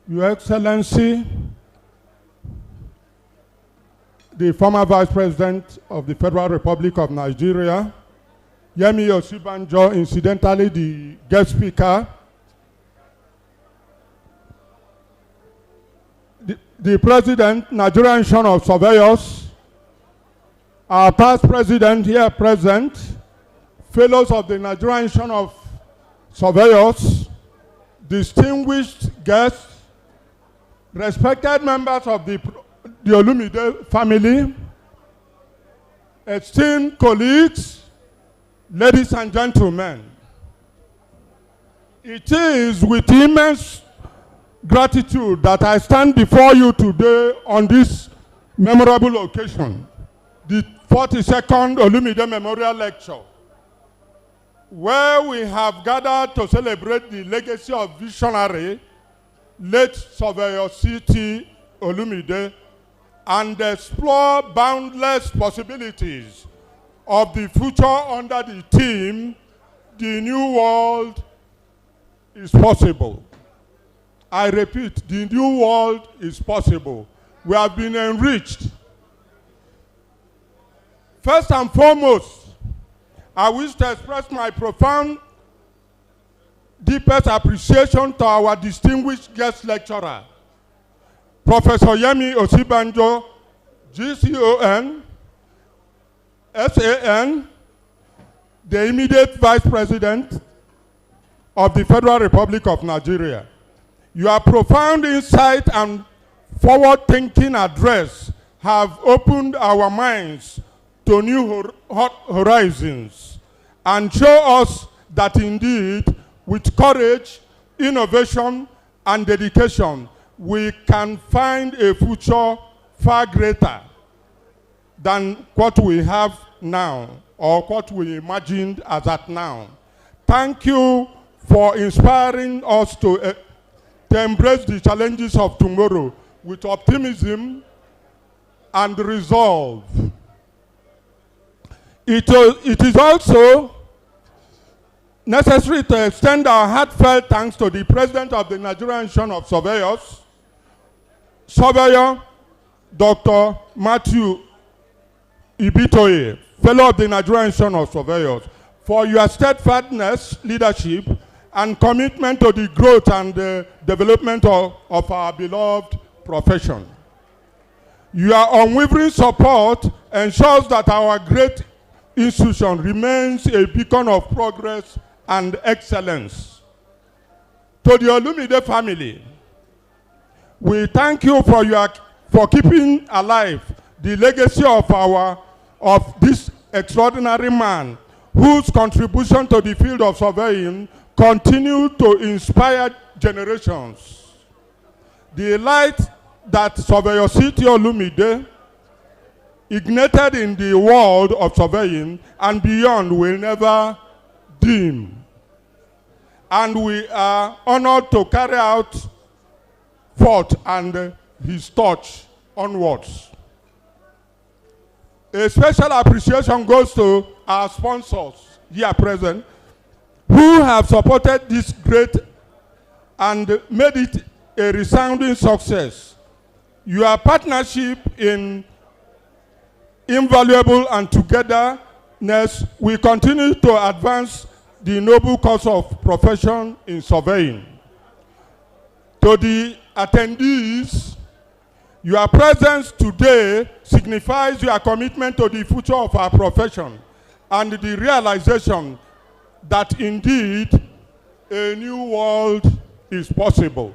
Your Excellency, the former Vice President of the Federal Republic of Nigeria, Yemi Osibanjo, incidentally the guest speaker, the President, Nigerian Son of Surveyors, our past President here present, fellows of the Nigerian Son of Surveyors, distinguished guests, respected members of the Olumide family, esteemed colleagues, ladies and gentlemen. It is with immense gratitude that I stand before you today on this memorable occasion, the 42nd Olumide Memorial Lecture, where we have gathered to celebrate the legacy of visionary late Surveyor C.T. Olumide and explore boundless possibilities of the future under the theme, The New World is Possible. I repeat, the new world is possible. We have been enriched. First and foremost, I wish to express my profound, deepest appreciation to our distinguished guest lecturer, Professor Yemi Osibanjo, GCON, SAN, the immediate Vice President of the Federal Republic of Nigeria. Your profound insight and forward-thinking address have opened our minds to new horizons and show us that indeed, with courage, innovation, and dedication, we can find a future far greater than what we have now or what we imagined as at now. Thank you for inspiring us to embrace the challenges of tomorrow with optimism and resolve. It is also necessary to extend our heartfelt thanks to the President of the Nigerian Institution of Surveyors, Surveyor Dr. Matthew Ibitoye, Fellow of the Nigerian Institution of Surveyors, for your steadfastness, leadership, and commitment to the growth and development of our beloved profession. Your unwavering support ensures that our great institution remains a beacon of progress and excellence. To the Olumide family, we thank you for keeping alive the legacy of this extraordinary man whose contribution to the field of surveying continue to inspire generations. The light that Surveyor C.T. Olumide ignited in the world of surveying and beyond will never dim. And we are honored to carry out forth and his torch onwards. A special appreciation goes to our sponsors here present who have supported this great and made it a resounding success. Your partnership in invaluable and togetherness will continue to advance the noble cause of profession in surveying. To the attendees, your presence today signifies your commitment to the future of our profession and the realization that indeed a new world is possible.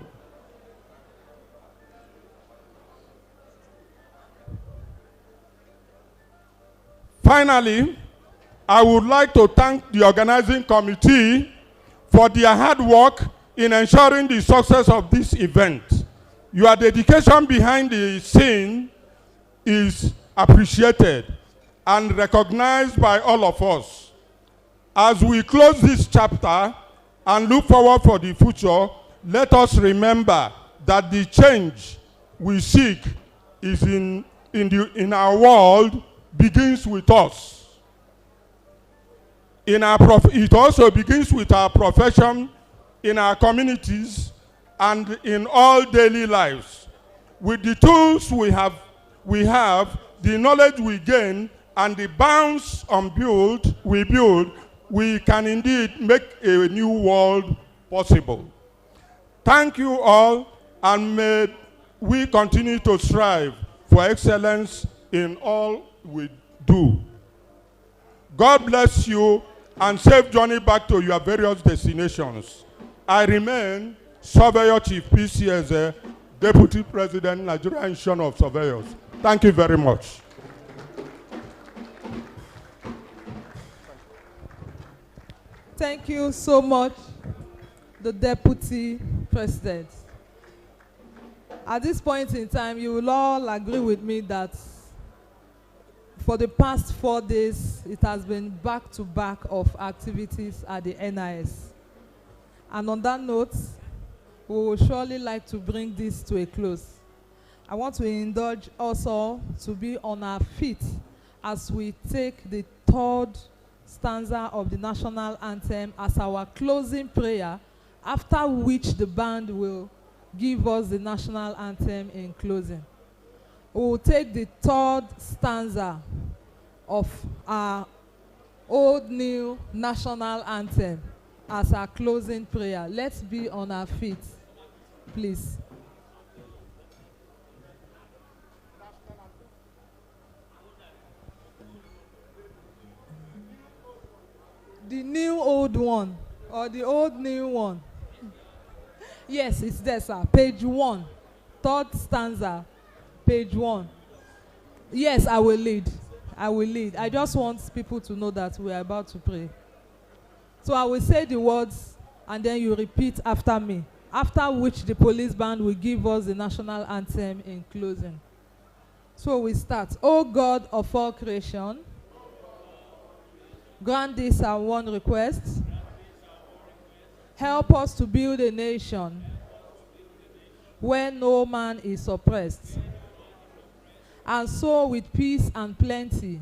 Finally, I would like to thank the organizing committee for their hard work in ensuring the success of this event. Your dedication behind the scene is appreciated and recognized by all of us. As we close this chapter and look forward for the future, let us remember that the change we seek is in our world begins with us. It also begins with our profession, in our communities, and in all daily lives. With the tools we have, the knowledge we gain, and the bounds we build, we can indeed make a new world possible. Thank you all, and may we continue to strive for excellence in all we do. God bless you, and safe journey back to your various destinations. I remain Surveyor Chief P.C. Eze, Deputy President, Nigerian Institution of Surveyors. Thank you very much. Thank you so much, the Deputy President. At this point in time, you will all agree with me that for the past 4 days, it has been back-to-back of activities at the NIS. And on that note, we will surely like to bring this to a close. I want to indulge us all to be on our feet as we take the 3rd stanza of the national anthem as our closing prayer, after which the band will give us the national anthem in closing. We will take the 3rd stanza of our old new national anthem as our closing prayer. Let's be on our feet, please. The new old one, or the old new one? Yes, it's there, sir. Page 1, 3rd stanza, page 1. Yes, I will lead. I will lead. I just want people to know that we are about to pray. So I will say the words, and then you repeat after me, after which the police band will give us the national anthem in closing. So we start. O God of all creation, grant this our one request. Help us to build a nation where no man is oppressed, and so with peace and plenty,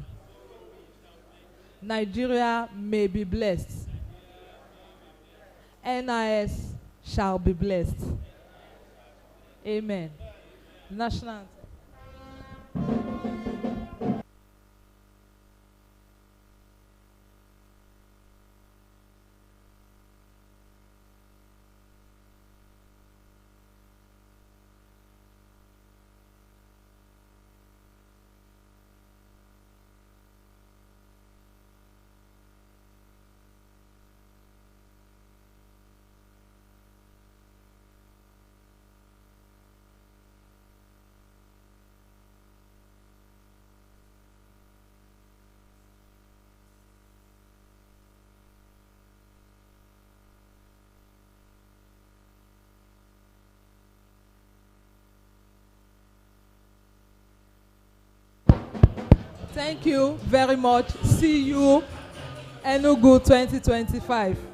Nigeria may be blessed. NIS shall be blessed. Amen. National anthem. Thank you very much. See you Enugu 2025.